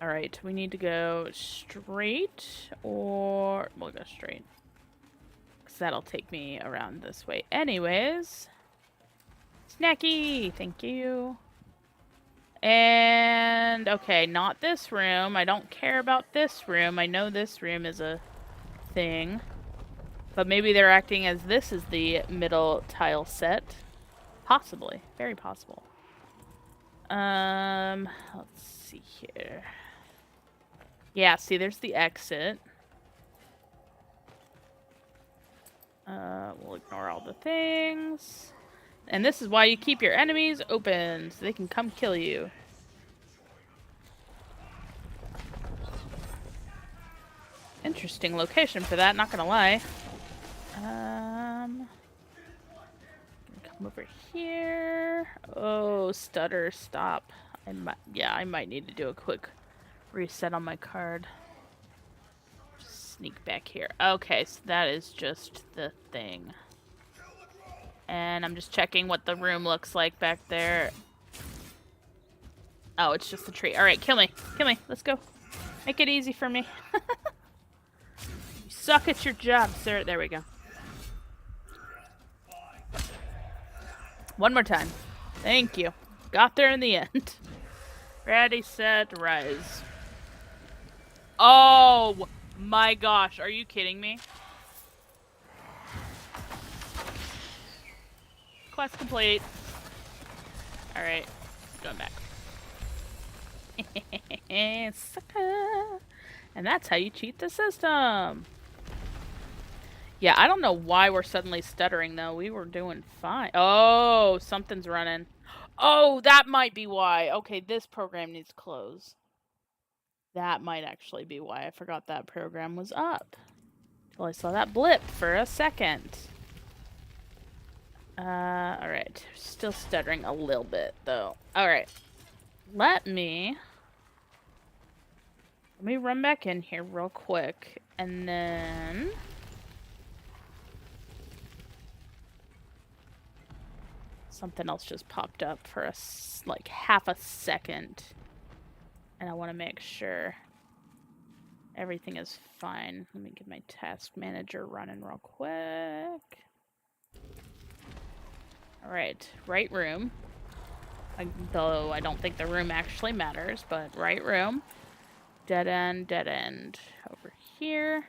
Alright, we need to go straight, or... we'll go straight. Because that'll take me around this way anyways. Snacky! Thank you. And, okay, not this room. I don't care about this room. I know this room is a thing. But maybe they're acting as this is the middle tile set. Possibly. Very possible. Let's see here. Yeah, see, there's the exit. We'll ignore all the things. And this is why you keep your enemies open, so they can come kill you. Interesting location for that, not gonna lie. Come over here. Oh, stutter, stop. I might need to do a quick reset on my card. Just sneak back here. Okay, so that is just the thing. And I'm just checking what the room looks like back there. Oh, it's just the tree. Alright, kill me. Kill me. Let's go. Make it easy for me. You suck at your job, sir. There we go. One more time. Thank you. Got there in the end. Ready, set, rise. Oh my gosh. Are you kidding me? Quest complete. Alright. Going back. Sucker. And that's how you cheat the system. Yeah, I don't know why we're suddenly stuttering, though. We were doing fine. Oh, something's running. Oh, that might be why. Okay, this program needs to close. That might actually be why I forgot that program was up. Till I saw that blip for a second. Alright. Still stuttering a little bit, though. Alright. Let me run back in here real quick, and then... Something else just popped up for like half a second. And I want to make sure everything is fine. Let me get my task manager running real quick. Alright, right room. Though I don't think the room actually matters, but right room. Dead end, dead end. Over here.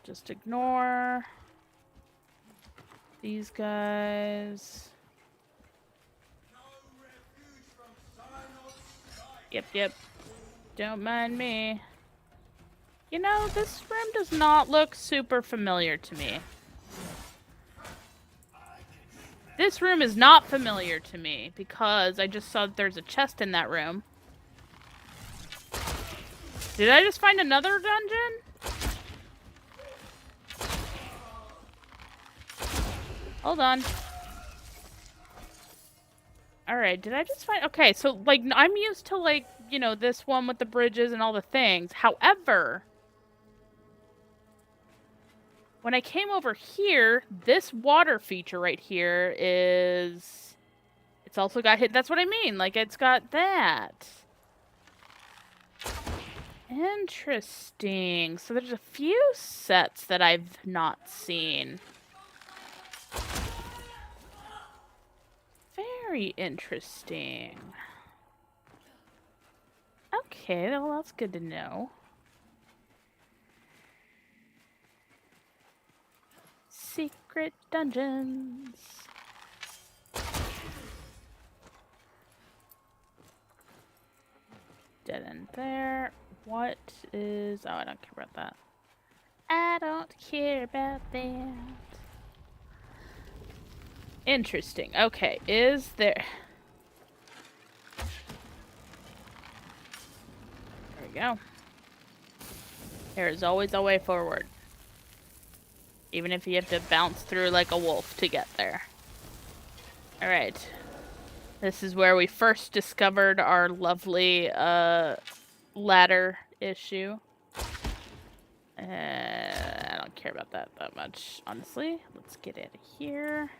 Just ignore these guys. Yep. Don't mind me. You know, this room does not look super familiar to me. This room is not familiar to me because I just saw that there's a chest in that room. Did I just find another dungeon? Hold on. Alright, did I just find... Okay, so, like, I'm used to, like, you know, this one with the bridges and all the things. However, when I came over here, this water feature right here is... It's also got hit... That's what I mean. Like, it's got that. Interesting. So there's a few sets that I've not seen. Very interesting. Okay, well, that's good to know. Secret dungeons. Dead end there. What is... Oh, I don't care about that. I don't care about that. Interesting. Okay, is there... There we go. There is always a way forward. Even if you have to bounce through like a wolf to get there. Alright. This is where we first discovered our lovely, ladder issue. I don't care about that much, honestly. Let's get out of here.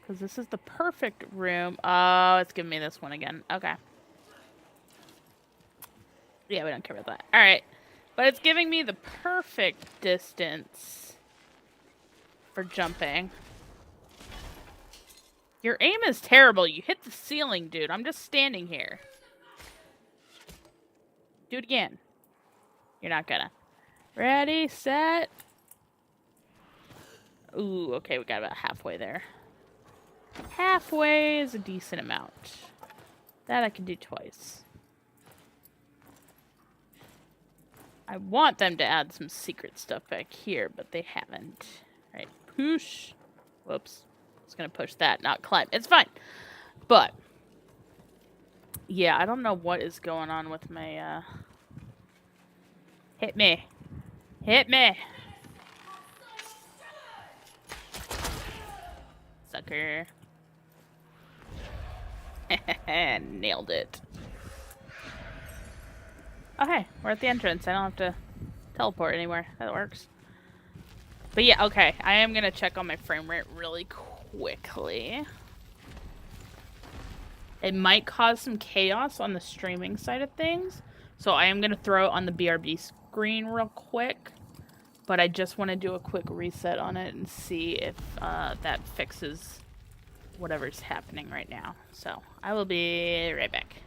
Because this is the perfect room. Oh, it's giving me this one again. Okay. Yeah, we don't care about that. Alright. But it's giving me the perfect distance for jumping. Your aim is terrible. You hit the ceiling, dude. I'm just standing here. Do it again. You're not gonna. Ready, set. Ooh, okay, we got about halfway there. Halfway is a decent amount. That I can do twice. I want them to add some secret stuff back here, but they haven't. Right, push. Whoops. I was gonna push that, not climb. It's fine. But, yeah, I don't know what is going on with my, Hit me. Hit me. Sucker. Nailed it. Okay, we're at the entrance. I don't have to teleport anywhere. That works. But yeah, okay. I am going to check on my frame rate really quickly. It might cause some chaos on the streaming side of things. So I am going to throw it on the BRB screen real quick. But I just want to do a quick reset on it and see if that fixes whatever's happening right now. So I will be right back.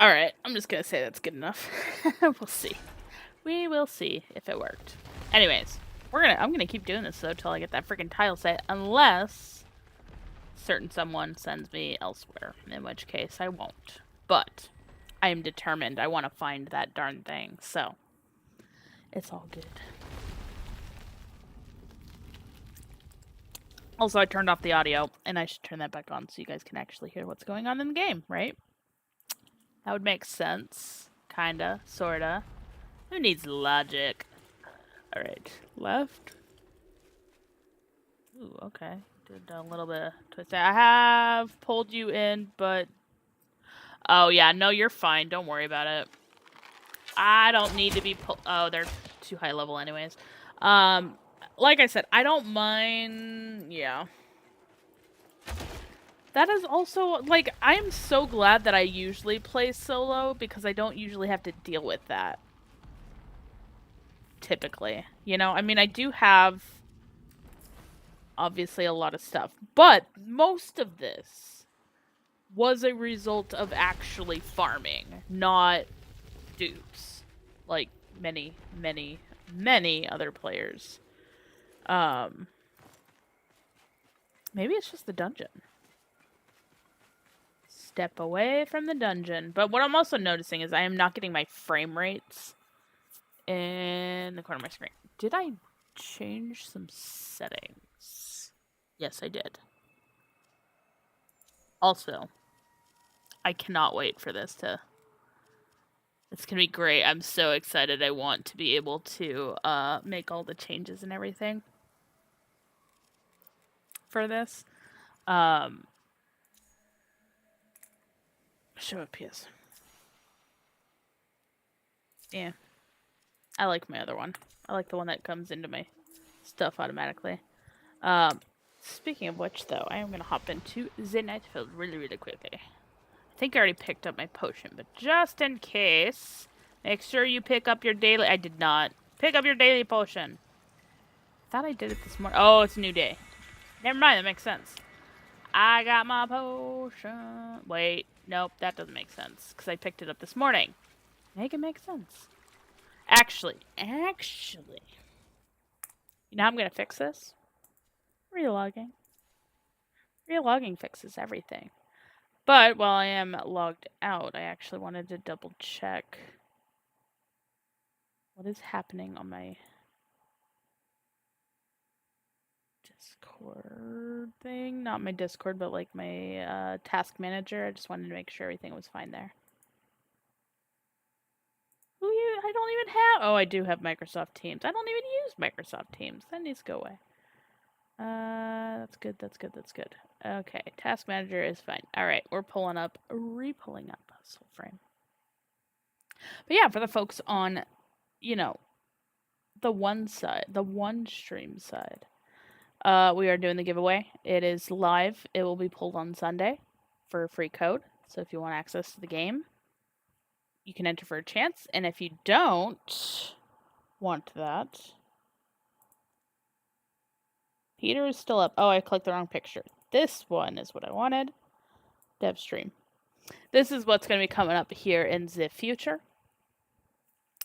Alright, I'm just gonna say that's good enough. We'll see. We will see if it worked. Anyways, I'm gonna keep doing this though till I get that freaking tile set, unless certain someone sends me elsewhere, in which case I won't. But I am determined. I want to find that darn thing, so it's all good. Also, I turned off the audio, and I should turn that back on so you guys can actually hear what's going on in the game, right? That would make sense. Kinda. Sorta. Who needs logic? Alright. Left. Ooh, okay. Did a little bit of twist. I have pulled you in, but... Oh, yeah. No, you're fine. Don't worry about it. I don't need to be pulled... Oh, they're too high level anyways. Like I said, I don't mind... Yeah. That is also, like, I am so glad that I usually play solo, because I don't usually have to deal with that. typically. You know, I mean, I do have obviously a lot of stuff, but most of this was a result of actually farming, not dupes, like many, many, many other players. Maybe it's just the dungeon. Step away from the dungeon. But what I'm also noticing is I am not getting my frame rates in the corner of my screen. Did I change some settings? Yes, I did. Also, I cannot wait for this to... It's going to be great. I'm so excited. I want to be able to make all the changes and everything for this. Show up, PS. Yeah. I like my other one. I like the one that comes into my stuff automatically. Speaking of which, though, I am going to hop into the night field really, really quickly. I think I already picked up my potion, but just in case, make sure you pick up your daily... I did not. Pick up your daily potion. Thought I did it this morning. Oh, it's a new day. Never mind, that makes sense. I got my potion. Wait, nope, that doesn't make sense, because I picked it up this morning. Make it make sense. Actually, you know how I'm going to fix this? Relogging. Relogging fixes everything. But while I am logged out, I actually wanted to double check what is happening on my Discord thing. Not my Discord, but like my task manager. I just wanted to make sure everything was fine there. I don't even have... Oh, I do have Microsoft Teams. I don't even use Microsoft Teams. That needs to go away. That's good, that's good, that's good. Okay, task manager is fine. Alright, we're pulling up, re-pulling up Soulframe. But yeah, for the folks on, you know, the one side, the one stream side, we are doing the giveaway. It is live. It will be pulled on Sunday for a free code. So if you want access to the game, you can enter for a chance. And if you don't want that... Peter is still up. Oh, I clicked the wrong picture. This one is what I wanted. Dev stream. This is what's going to be coming up here in the future.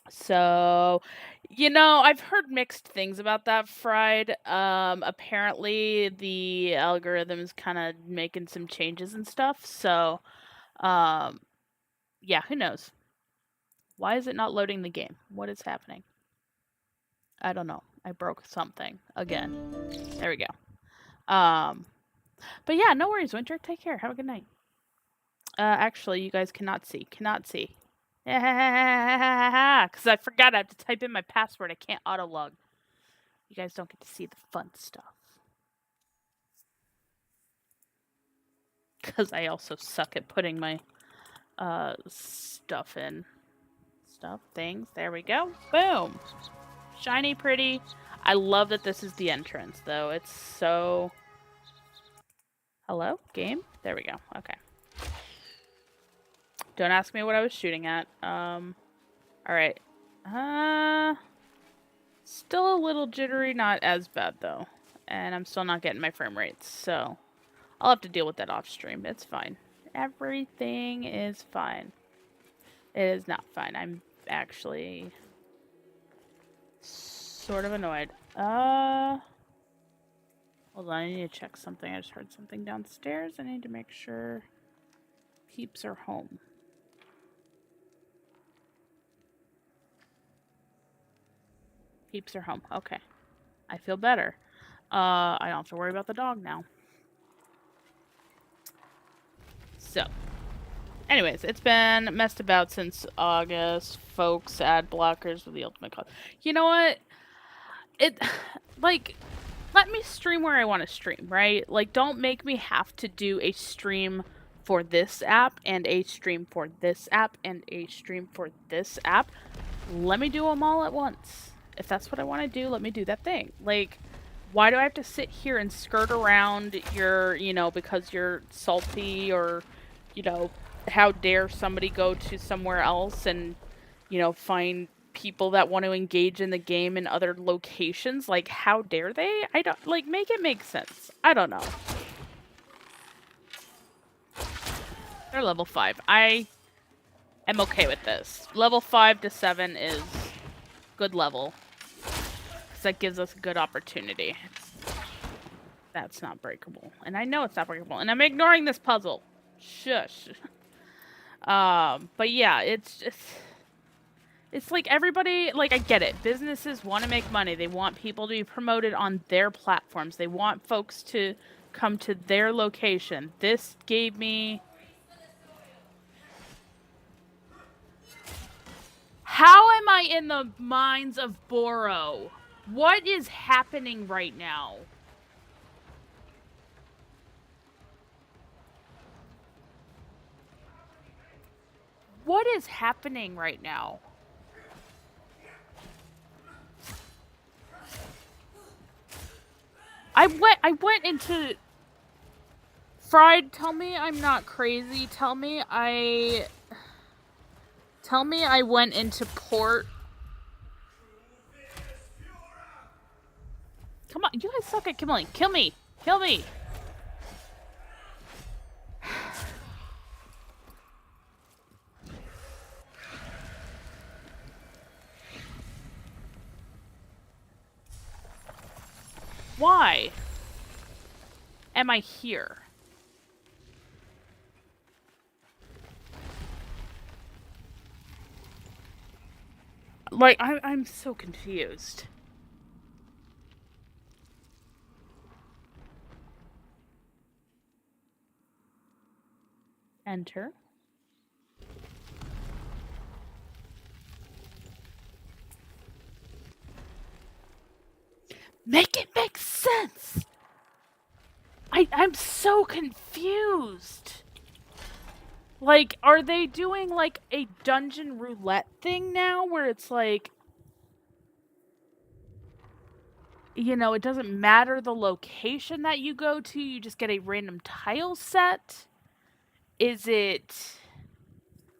So, you know, I've heard mixed things about that, Fried. Apparently the algorithm is kind of making some changes and stuff. So, yeah, who knows? Why is it not loading the game? What is happening? I don't know. I broke something again. There we go. But yeah, no worries, Winter. Take care. Have a good night. Actually, you guys cannot see. Cannot see. Because I forgot I have to type in my password. I can't auto-log. You guys don't get to see the fun stuff. Because I also suck at putting my stuff in. Things. There we go. Boom. Shiny, pretty. I love that this is the entrance, though. It's so... Hello? Game? There we go. Okay. Don't ask me what I was shooting at. Alright. Still a little jittery, not as bad, though. And I'm still not getting my frame rates, so... I'll have to deal with that off stream. It's fine. Everything is fine. It is not fine. I'm actually... sort of annoyed. Hold on, I need to check something. I just heard something downstairs. I need to make sure peeps are home. Peeps are home. Okay. I feel better. I don't have to worry about the dog now. So. Anyways, it's been messed about since August. Folks, ad blockers with the ultimate cost. You know what? Let me stream where I want to stream, right? Like, don't make me have to do a stream for this app, and a stream for this app, and a stream for this app. Let me do them all at once. If that's what I want to do, let me do that thing. Like, why do I have to sit here and skirt around your, you know, because you're salty, or, you know, how dare somebody go to somewhere else and, you know, find people that want to engage in the game in other locations. Like, how dare they? I don't, like, make it make sense. I don't know. They're level 5. I am okay with this. Level 5 to 7 is good level. Because that gives us a good opportunity. That's not breakable. And I know it's not breakable. And I'm ignoring this puzzle. Shush. But yeah, it's just... It's like everybody, like, I get it. Businesses want to make money. They want people to be promoted on their platforms. They want folks to come to their location. This gave me... How am I in the mines of Boro? What is happening right now? What is happening right now? I went into... Fried, tell me I'm not crazy. Tell me I went into port. Come on, you guys suck at killing. Kill me! Kill me! Why am I here? Like, I'm so confused. Enter. Make it make sense! I'm so confused. Like, are they doing, like, a dungeon roulette thing now where it's like, you know, it doesn't matter the location that you go to, you just get a random tile set? Is it...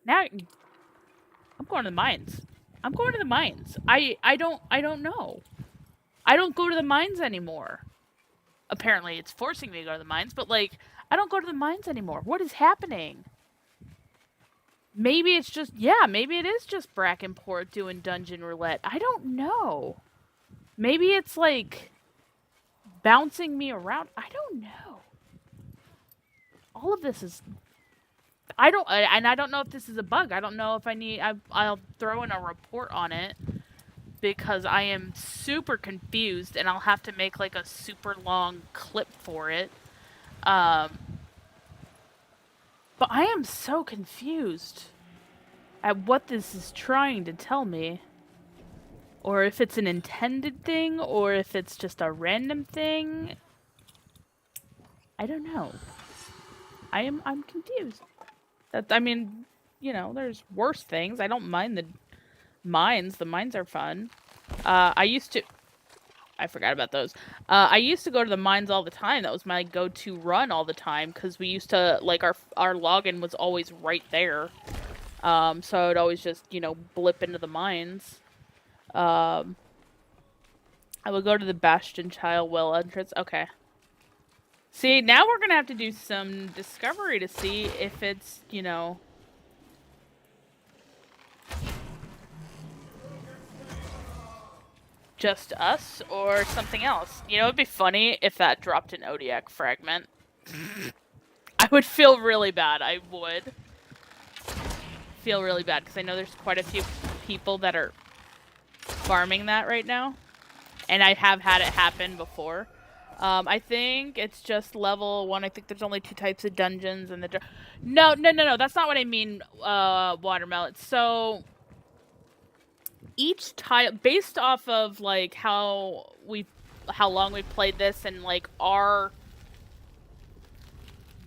Now, I'm going to the mines. I'm going to the mines. I don't know. I don't go to the mines anymore. Apparently, it's forcing me to go to the mines, but, like, I don't go to the mines anymore. What is happening? Maybe it's just, yeah, maybe it is just Brackenport doing dungeon roulette. I don't know. Maybe it's, like, bouncing me around. I don't know. All of this is... I don't know if this is a bug. I don't know if I'll throw in a report on it. Because I am super confused, and I'll have to make, like, a super long clip for it. But I am so confused at what this is trying to tell me. Or if it's an intended thing, or if it's just a random thing. I don't know. I'm confused. I mean, you know, there's worse things. I don't mind the mines. The mines are fun. I forgot about those. I used to go to the mines all the time. That was my go-to run all the time, because we used to, like, our login was always right there. So I would always just, you know, blip into the mines. I would go to the Bastion Child Well entrance. Okay. See, now we're gonna have to do some discovery to see if it's, you know... just us or something else. You know, it'd be funny if that dropped an Odiac fragment. I would feel really bad. I would feel really bad, because I know there's quite a few people that are farming that right now. And I have had it happen before. I think it's just level 1. I think there's only 2 types of dungeons. And No. That's not what I mean, Watermelon. So... each tile, based off of, like, how long we've played this and, like, our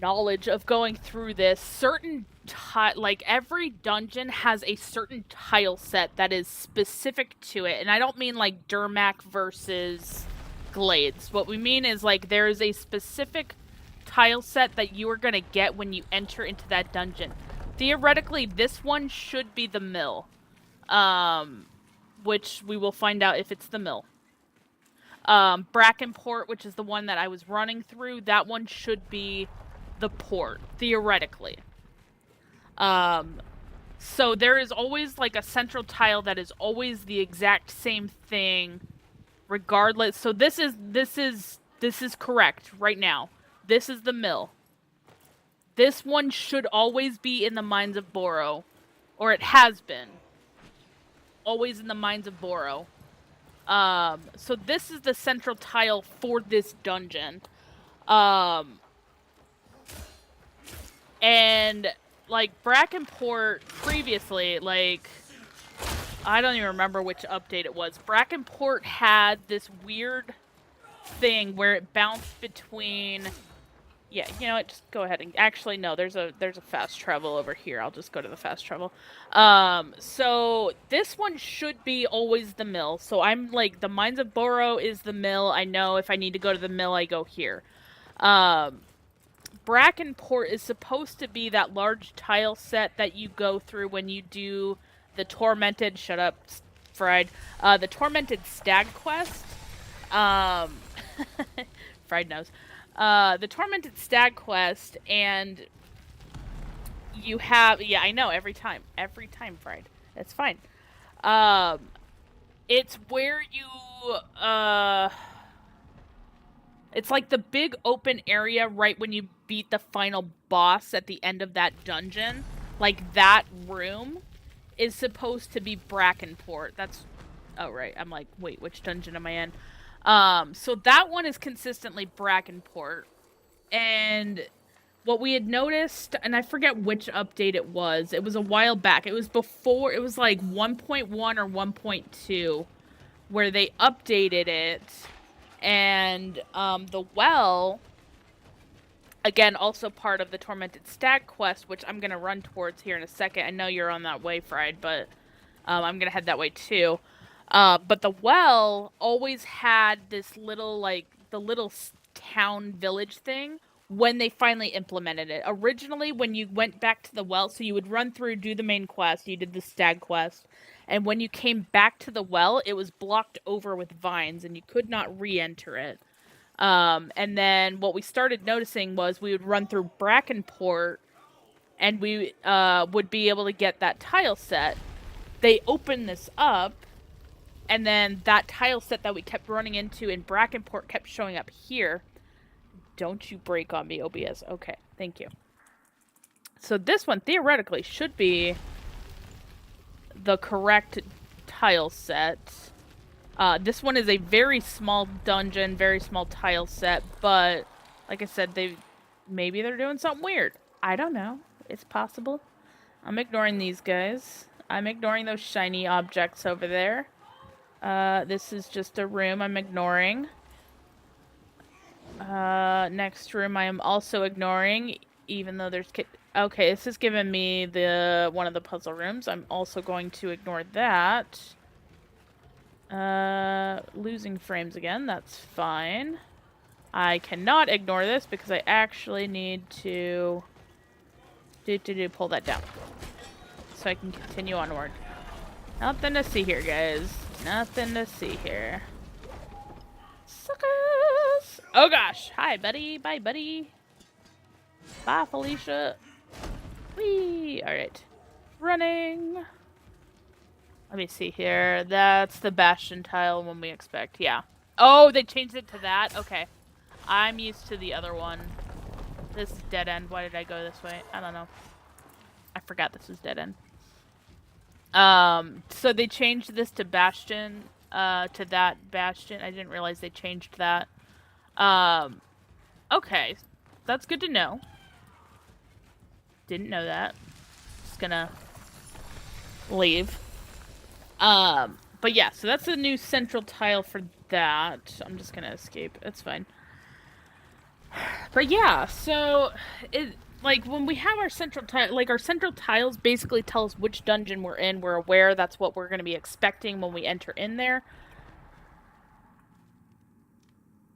knowledge of going through this, certain like, every dungeon has a certain tile set that is specific to it. And I don't mean, like, Durmac versus Glades. What we mean is, like, there is a specific tile set that you are going to get when you enter into that dungeon. Theoretically, this one should be the mill. which we will find out if it's the mill. Brackenport, which is the one that I was running through, that one should be the port, theoretically. So there is always like a central tile that is always the exact same thing, regardless. So this is correct right now. This is the mill. This one should always be in the Mines of Boro, or it has been. Always in the Mines of Boro. So this is the central tile for this dungeon. And like Brackenport previously, like I don't even remember which update it was. Brackenport had this weird thing where it bounced between. Yeah, you know what? Just go ahead and actually no. There's a fast travel over here. I'll just go to the fast travel. So this one should be always the mill. So I'm like the Mines of Boro is the mill. I know if I need to go to the mill, I go here. Brackenport is supposed to be that large tile set that you go through when you do the tormented. Shut up, Fried. The tormented stag quest. Fried knows. The tormented stag quest, and you have I know every time Fried. It's fine. It's where you it's like the big open area right when you beat the final boss at the end of that dungeon. Like that room is supposed to be Brackenport. That's oh right. I'm like, wait, which dungeon am I in? So that one is consistently Brackenport. And what we had noticed, and I forget which update it was a while back. It was before, it was like 1.1 or 1.2 where they updated it. And the well, again, also part of the Tormented Stag quest, which I'm going to run towards here in a second. I know you're on that way, Fried, but I'm going to head that way too. But the well always had this little, like, the little town village thing when they finally implemented it. Originally, when you went back to the well, so you would run through, do the main quest, you did the stag quest, and when you came back to the well, it was blocked over with vines, and you could not re-enter it. And then what we started noticing was we would run through Brackenport, and we would be able to get that tile set. They opened this up, and then that tile set that we kept running into in Brackenport kept showing up here. Don't you break on me, OBS. Okay, thank you. So this one, theoretically, should be the correct tile set. This one is a very small dungeon, very small tile set, but like I said, maybe they're doing something weird. I don't know. It's possible. I'm ignoring these guys. I'm ignoring those shiny objects over there. This is just a room I'm ignoring. Next room I am also ignoring, even though there's... Okay, this is giving me one of the puzzle rooms. I'm also going to ignore that. Losing frames again. That's fine. I cannot ignore this because I actually need to pull that down so I can continue onward. Nothing to see here, guys. Nothing to see here. Suckers! Oh gosh! Hi, buddy. Bye, buddy. Bye, Felicia. Whee! Alright. Running. Let me see here. That's the Bastion tile when we expect. Yeah. Oh, they changed it to that? Okay. I'm used to the other one. This is dead end. Why did I go this way? I don't know. I forgot this was dead end. So they changed this to Bastion, to that Bastion. I didn't realize they changed that. Okay. That's good to know. Didn't know that. Just gonna leave. But yeah, so that's a new central tile for that. I'm just gonna escape. It's fine. But yeah, so like when we have our central tile, like our central tiles basically tell us which dungeon we're in. We're aware that's what we're gonna be expecting when we enter in there.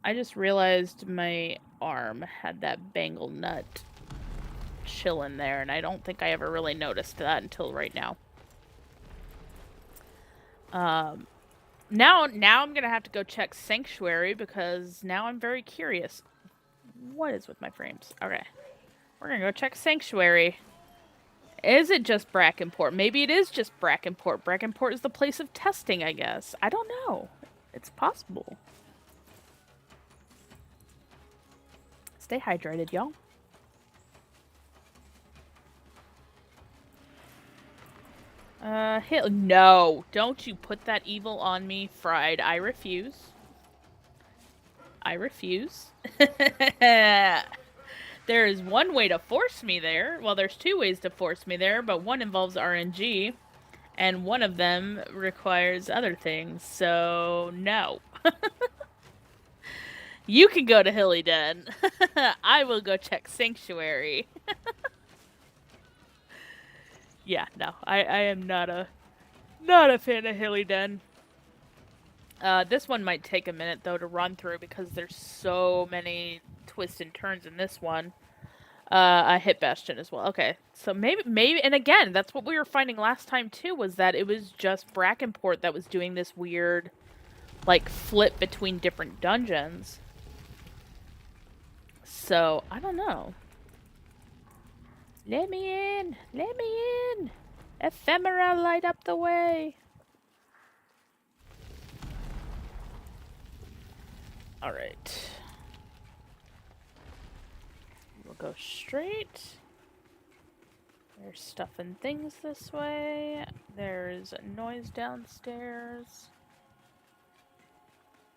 I just realized my arm had that bangle nut chilling there, and I don't think I ever really noticed that until right now. Now I'm gonna have to go check Sanctuary because now I'm very curious. What is with my frames? Okay. We're gonna go check Sanctuary. Is it just Brackenport? Maybe it is just Brackenport. Brackenport is the place of testing, I guess. I don't know. It's possible. Stay hydrated, y'all. No. Don't you put that evil on me, Fried. I refuse. I refuse. There is one way to force me there. Well, there's two ways to force me there, but one involves RNG, and one of them requires other things, so no. You can go to Hilly Den. I will go check Sanctuary. Yeah, no. I am not a fan of Hilly Den. This one might take a minute though to run through because there's so many twists and turns in this one. I hit Bastion as well. Okay, so maybe, and again, that's what we were finding last time too, was that it was just Brackenport that was doing this weird, like, flip between different dungeons. So, I don't know. Let me in! Let me in! Ephemera, light up the way! Alright. We'll go straight. There's stuff and things this way. There's noise downstairs.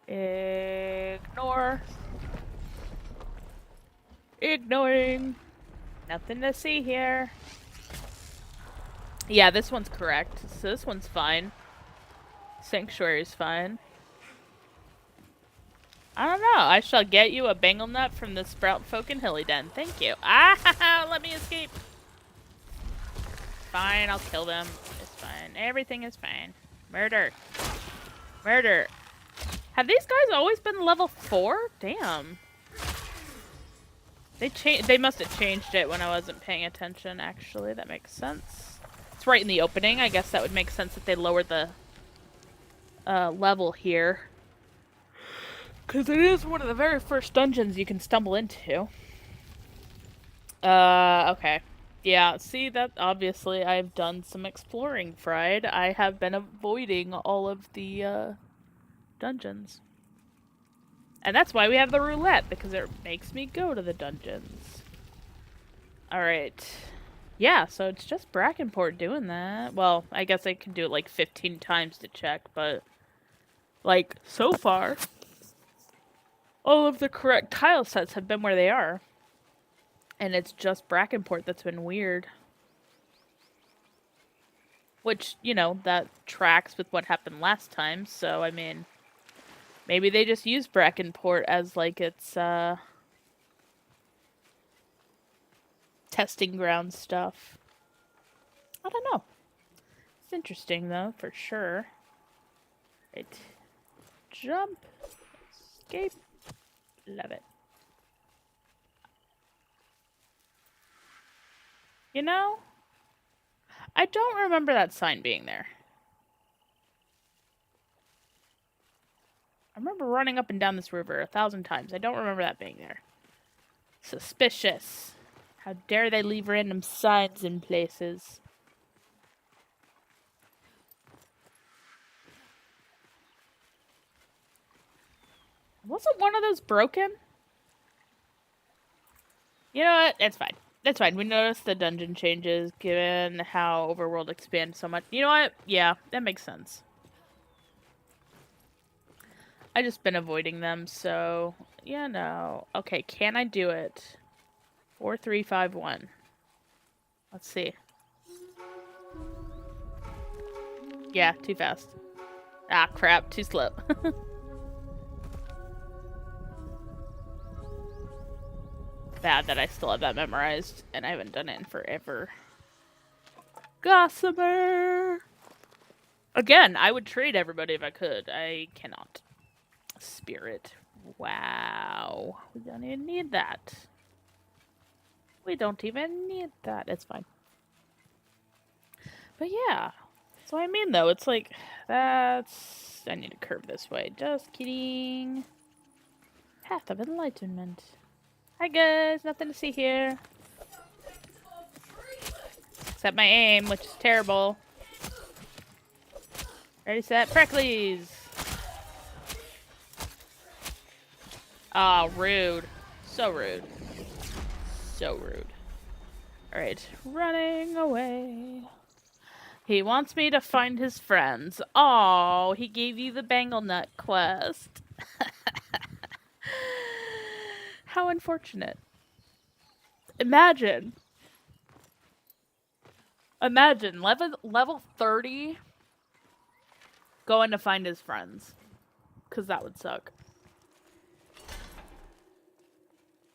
Ignore. Ignoring. Nothing to see here. Yeah, this one's correct. So this one's fine. Sanctuary's fine. I don't know. I shall get you a bangle nut from the sprout folk in Hilly Den. Thank you. Ah, let me escape. Fine, I'll kill them. It's fine. Everything is fine. Murder. Murder. Have these guys always been level 4? Damn. They must have changed it when I wasn't paying attention, actually. That makes sense. It's right in the opening. I guess that would make sense that they lowered the level here. Because it is one of the very first dungeons you can stumble into. Okay. Yeah, see, that obviously I've done some exploring, Fried. I have been avoiding all of the dungeons. And that's why we have the roulette, because it makes me go to the dungeons. Alright. Yeah, so it's just Brackenport doing that. Well, I guess I can do it like 15 times to check, but like, so far, all of the correct tile sets have been where they are. And it's just Brackenport that's been weird. Which, you know, that tracks with what happened last time, so, I mean, maybe they just use Brackenport as, like, its, testing ground stuff. I don't know. It's interesting, though, for sure. Right. Jump. Escape. Love it. You know, I don't remember that sign being there. I remember running up and down this river 1,000 times. I don't remember that being there. Suspicious. How dare they leave random signs in places? Wasn't one of those broken? You know what? It's fine. That's fine. We noticed the dungeon changes given how Overworld expands so much. You know what? Yeah, that makes sense. I just been avoiding them, so yeah, no. Okay, can I do it? 4, 3, 5, 1. Let's see. Yeah, too fast. Ah, crap, too slow. Bad that I still have that memorized, and I haven't done it in forever. Gossamer! Again, I would trade everybody if I could. I cannot. Spirit. Wow. We don't even need that. We don't even need that. It's fine. But yeah. So I mean, though, it's like, that's... I need to curve this way. Just kidding. Path of Enlightenment. Hi, guys. Nothing to see here. Except my aim, which is terrible. Ready, set, Frecklies! Oh, rude. So rude. So rude. Alright, running away. He wants me to find his friends. Oh, he gave you the Bangle Nut quest. How unfortunate. Imagine. Imagine, level 30 going to find his friends. Because that would suck.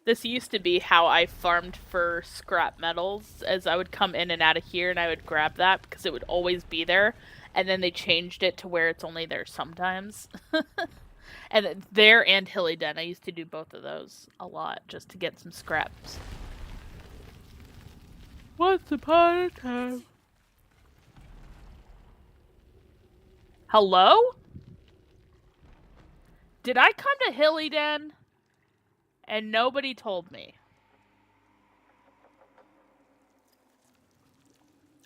This used to be how I farmed for scrap metals, as I would come in and out of here and I would grab that because it would always be there. And then they changed it to where it's only there sometimes. And there and Hilly Den, I used to do both of those a lot just to get some scraps. Once upon a time. Hello? Did I come to Hilly Den? And nobody told me.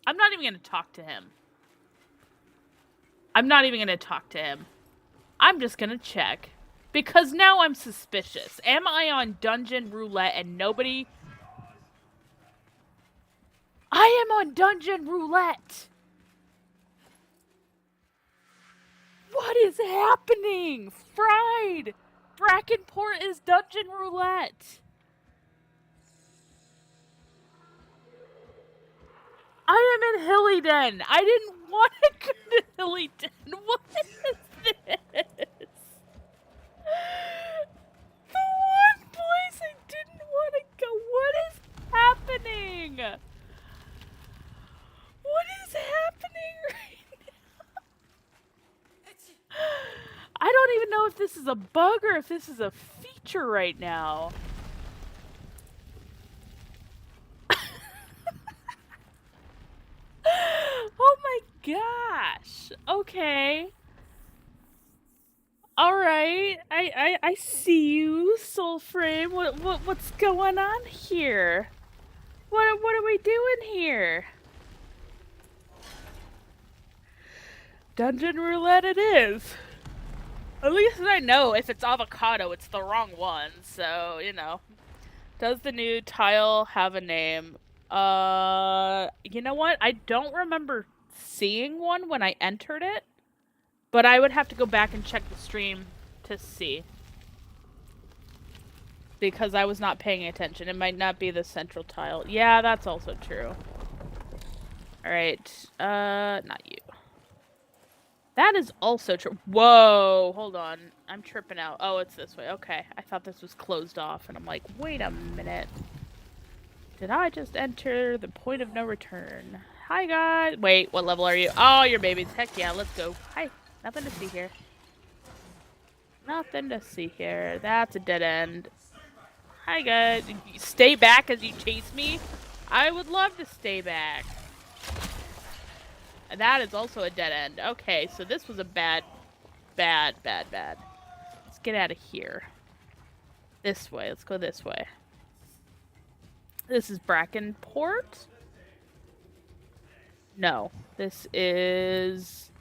I'm not even going to talk to him. I'm not even going to talk to him. I'm just going to check. Because now I'm suspicious. Am I on Dungeon Roulette and nobody... I am on Dungeon Roulette! What is happening? Fried! Brackenport is Dungeon Roulette! I am in Hilly Den! I didn't want to go to Hilly Den! What is this? The one place I didn't want to go! What is happening? What is happening right now? I don't even know if this is a bug or if this is a feature right now. Oh my gosh. Okay. Alright. I see you, Soulframe. What's going on here? What are we doing here? Dungeon Roulette it is. At least I know if it's avocado, it's the wrong one. So, you know. Does the new tile have a name? You know what? I don't remember seeing one when I entered it. But I would have to go back and check the stream to see. Because I was not paying attention. It might not be the central tile. Yeah, that's also true. Alright. Not you. That is also true. Whoa! Hold on. I'm tripping out. Oh, it's this way. Okay. I thought this was closed off. And I'm like, wait a minute. Did I just enter the point of no return? Hi, guys. Wait, what level are you? Oh, you're babies. Heck yeah, let's go. Hi. Nothing to see here. Nothing to see here. That's a dead end. Hi, guys. Stay back as you chase me? I would love to stay back. And that is also a dead end. Okay, so this was a bad. Let's get out of here. This way. Let's go this way. This is Brackenport? No. This is...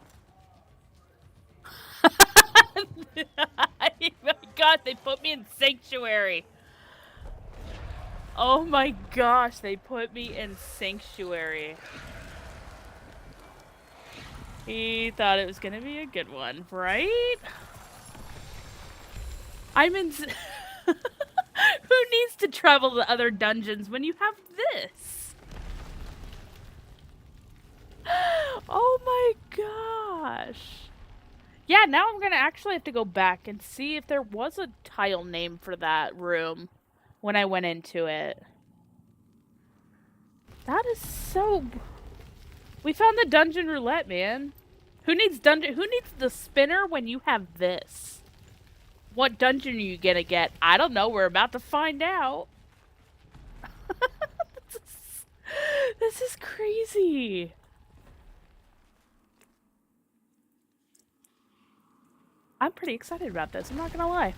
My god, they put me in Sanctuary. Oh my gosh, they put me in Sanctuary. He thought it was gonna be a good one, right? I'm in... Who needs to travel to other dungeons when you have this? Oh my gosh. Yeah, now I'm gonna actually have to go back and see if there was a tile name for that room when I went into it. That is so... We found the Dungeon Roulette, man. Who needs the spinner when you have this? What dungeon are you gonna get? I don't know. We're about to find out. This is crazy. I'm pretty excited about this, I'm not gonna lie.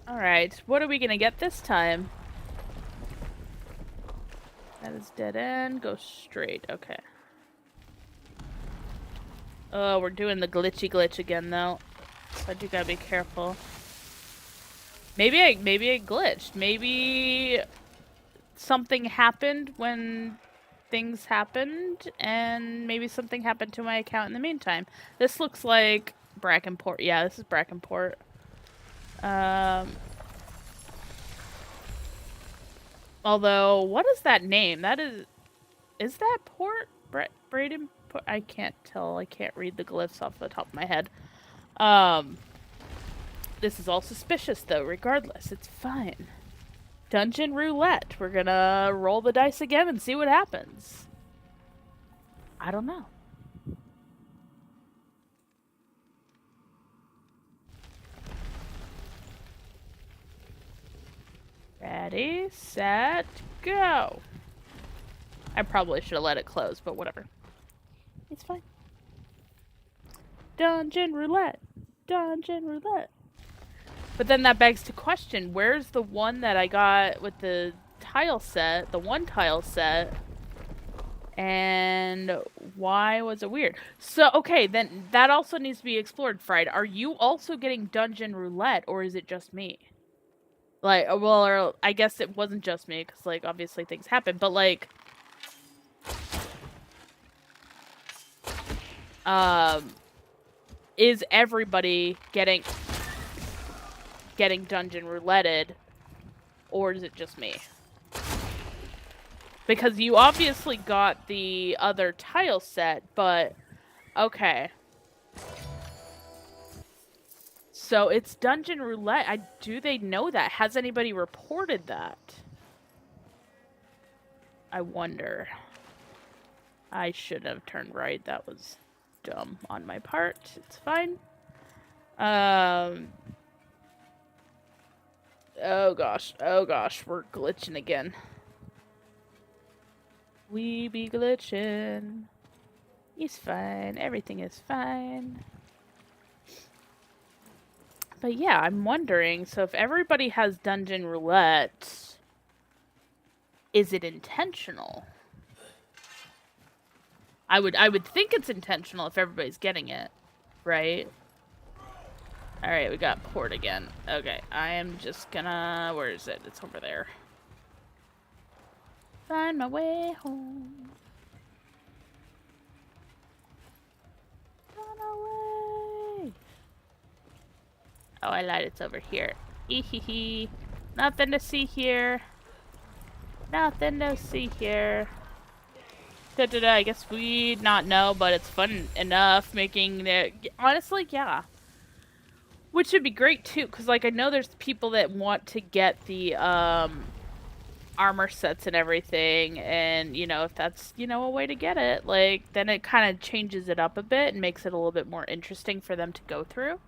Alright, what are we gonna get this time? That is dead end. Go straight. Okay. Oh, we're doing the glitchy glitch again, though. So I do gotta be careful. Maybe I glitched. Maybe something happened when things happened, and maybe something happened to my account in the meantime. This looks like Brackenport. Yeah, this is Brackenport. Although, what is that name? That is that Port? Braden? I can't tell. I can't read the glyphs off the top of my head. This is all suspicious, though, regardless. It's fine. Dungeon roulette. We're gonna roll the dice again and see what happens. I don't know. Ready, set, go. I probably should have let it close, but whatever. It's fine. Dungeon roulette. Dungeon roulette. But then that begs to question, where's the one that I got with the tile set, the one tile set, and why was it weird? So, okay, then that also needs to be explored, Fried. Are you also getting dungeon roulette, or is it just me? Like, well, or I guess it wasn't just me, because, like, obviously things happen, but, like, is everybody getting dungeon rouletted, or is it just me? Because you obviously got the other tile set, but okay. So it's dungeon roulette. Do they know that? Has anybody reported that? I wonder. I should have turned right. That was dumb on my part. It's fine. Oh gosh. Oh gosh. We're glitching again. We be glitching. He's fine. Everything is fine. But yeah, I'm wondering, so if everybody has dungeon roulette, is it intentional? I would think it's intentional if everybody's getting it, right? Alright, we got port again. Okay, I am just gonna... Where is it? It's over there. Find my way home. Run away. Oh, I lied. It's over here. Ehehe. Nothing to see here. Nothing to see here. Da-da-da. I guess we not know, but it's fun enough making the... Honestly, yeah. Which would be great, too, because, like, I know there's people that want to get the, armor sets and everything, and, you know, if that's, you know, a way to get it, like, then it kind of changes it up a bit and makes it a little bit more interesting for them to go through.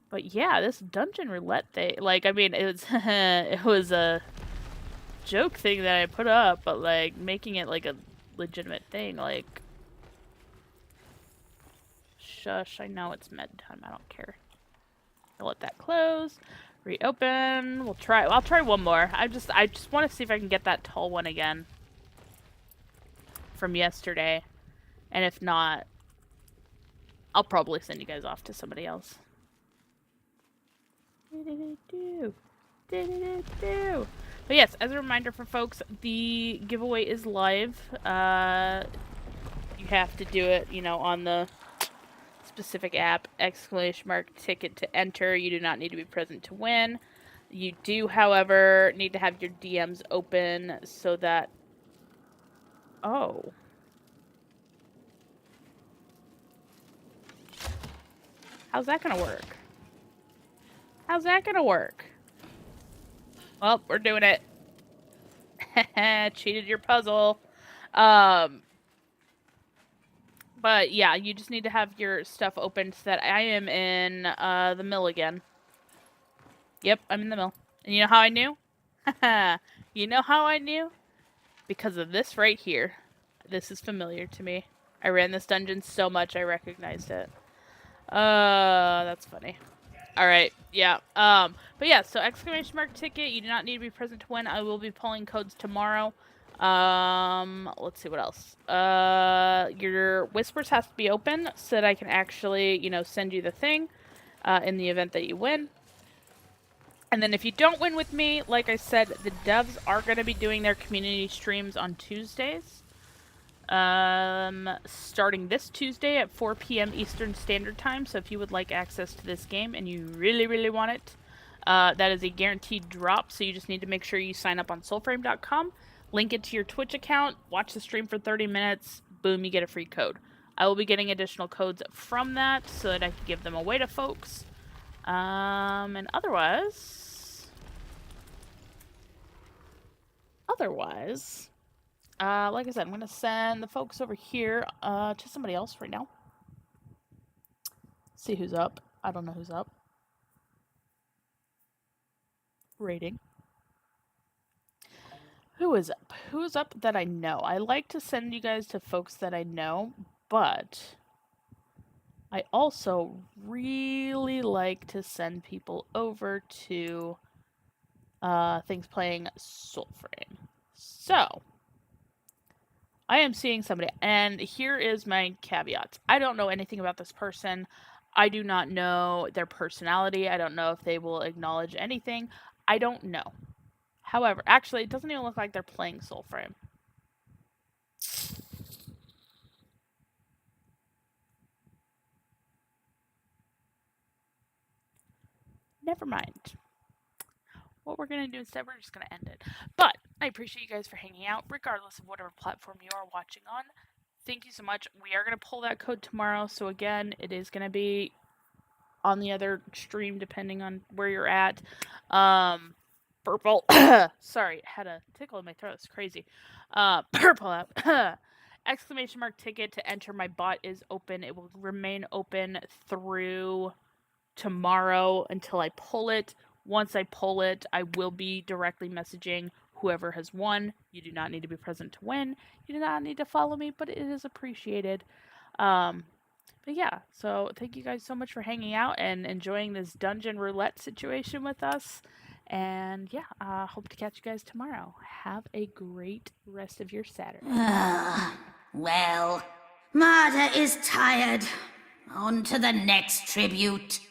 But yeah, this dungeon roulette thing, like, I mean, it was, it was a joke thing that I put up, but, like, making it, like, a legitimate thing, like, shush, I know it's med time, I don't care. I'll let that close. Reopen. I'll try one more. I just want to see if I can get that tall one again from yesterday. And if not, I'll probably send you guys off to somebody else. But yes, as a reminder for folks, the giveaway is live. You have to do it, you know, on the specific app, !ticket to enter. You do not need to be present to win. You do, however, need to have your DMs open so that... Oh. How's that gonna work? How's that gonna work? Well, we're doing it. Cheated your puzzle. But yeah, you just need to have your stuff open so that I am in the mill again. Yep, I'm in the mill. And you know how I knew? You know how I knew? Because of this right here. This is familiar to me. I ran this dungeon so much I recognized it. That's funny. All right, yeah. But yeah, so exclamation mark ticket. You do not need to be present to win. I will be pulling codes tomorrow. Let's see what else. Your whispers has to be open so that I can actually, send you the thing, in the event that you win. And then if you don't win with me, like I said, the devs are going to be doing their community streams on Tuesdays. Starting this Tuesday at 4 p.m. Eastern Standard Time. So if you would like access to this game and you really, really want it, that is a guaranteed drop. So you just need to make sure you sign up on Soulframe.com, link it to your Twitch account, watch the stream for 30 minutes, boom, you get a free code. I will be getting additional codes from that so that I can give them away to folks. And otherwise, like I said, I'm going to send the folks over here to somebody else right now. See who's up. I don't know who's up. Rating. Who is up? Who's up that I know? I like to send you guys to folks that I know, but I also really like to send people over to things playing Soulframe. So, I am seeing somebody, and here is my caveat. I don't know anything about this person. I do not know their personality. I don't know if they will acknowledge anything. I don't know. However, actually, it doesn't even look like they're playing Soulframe. Never mind. What we're going to do instead, we're just going to end it. But I appreciate you guys for hanging out, regardless of whatever platform you are watching on. Thank you so much. We are going to pull that code tomorrow. So, again, it is going to be on the other stream, depending on where you're at. Purple. Sorry, had a tickle in my throat. It's crazy. Purple app. Exclamation mark ticket to enter my bot is open. It will remain open through tomorrow until I pull it. Once I pull it, I will be directly messaging whoever has won. You do not need to be present to win. You do not need to follow me, but it is appreciated. But yeah, so thank you guys so much for hanging out and enjoying this dungeon roulette situation with us. And yeah, hope to catch you guys tomorrow. Have a great rest of your Saturday. Well, Marta is tired. On to the next tribute.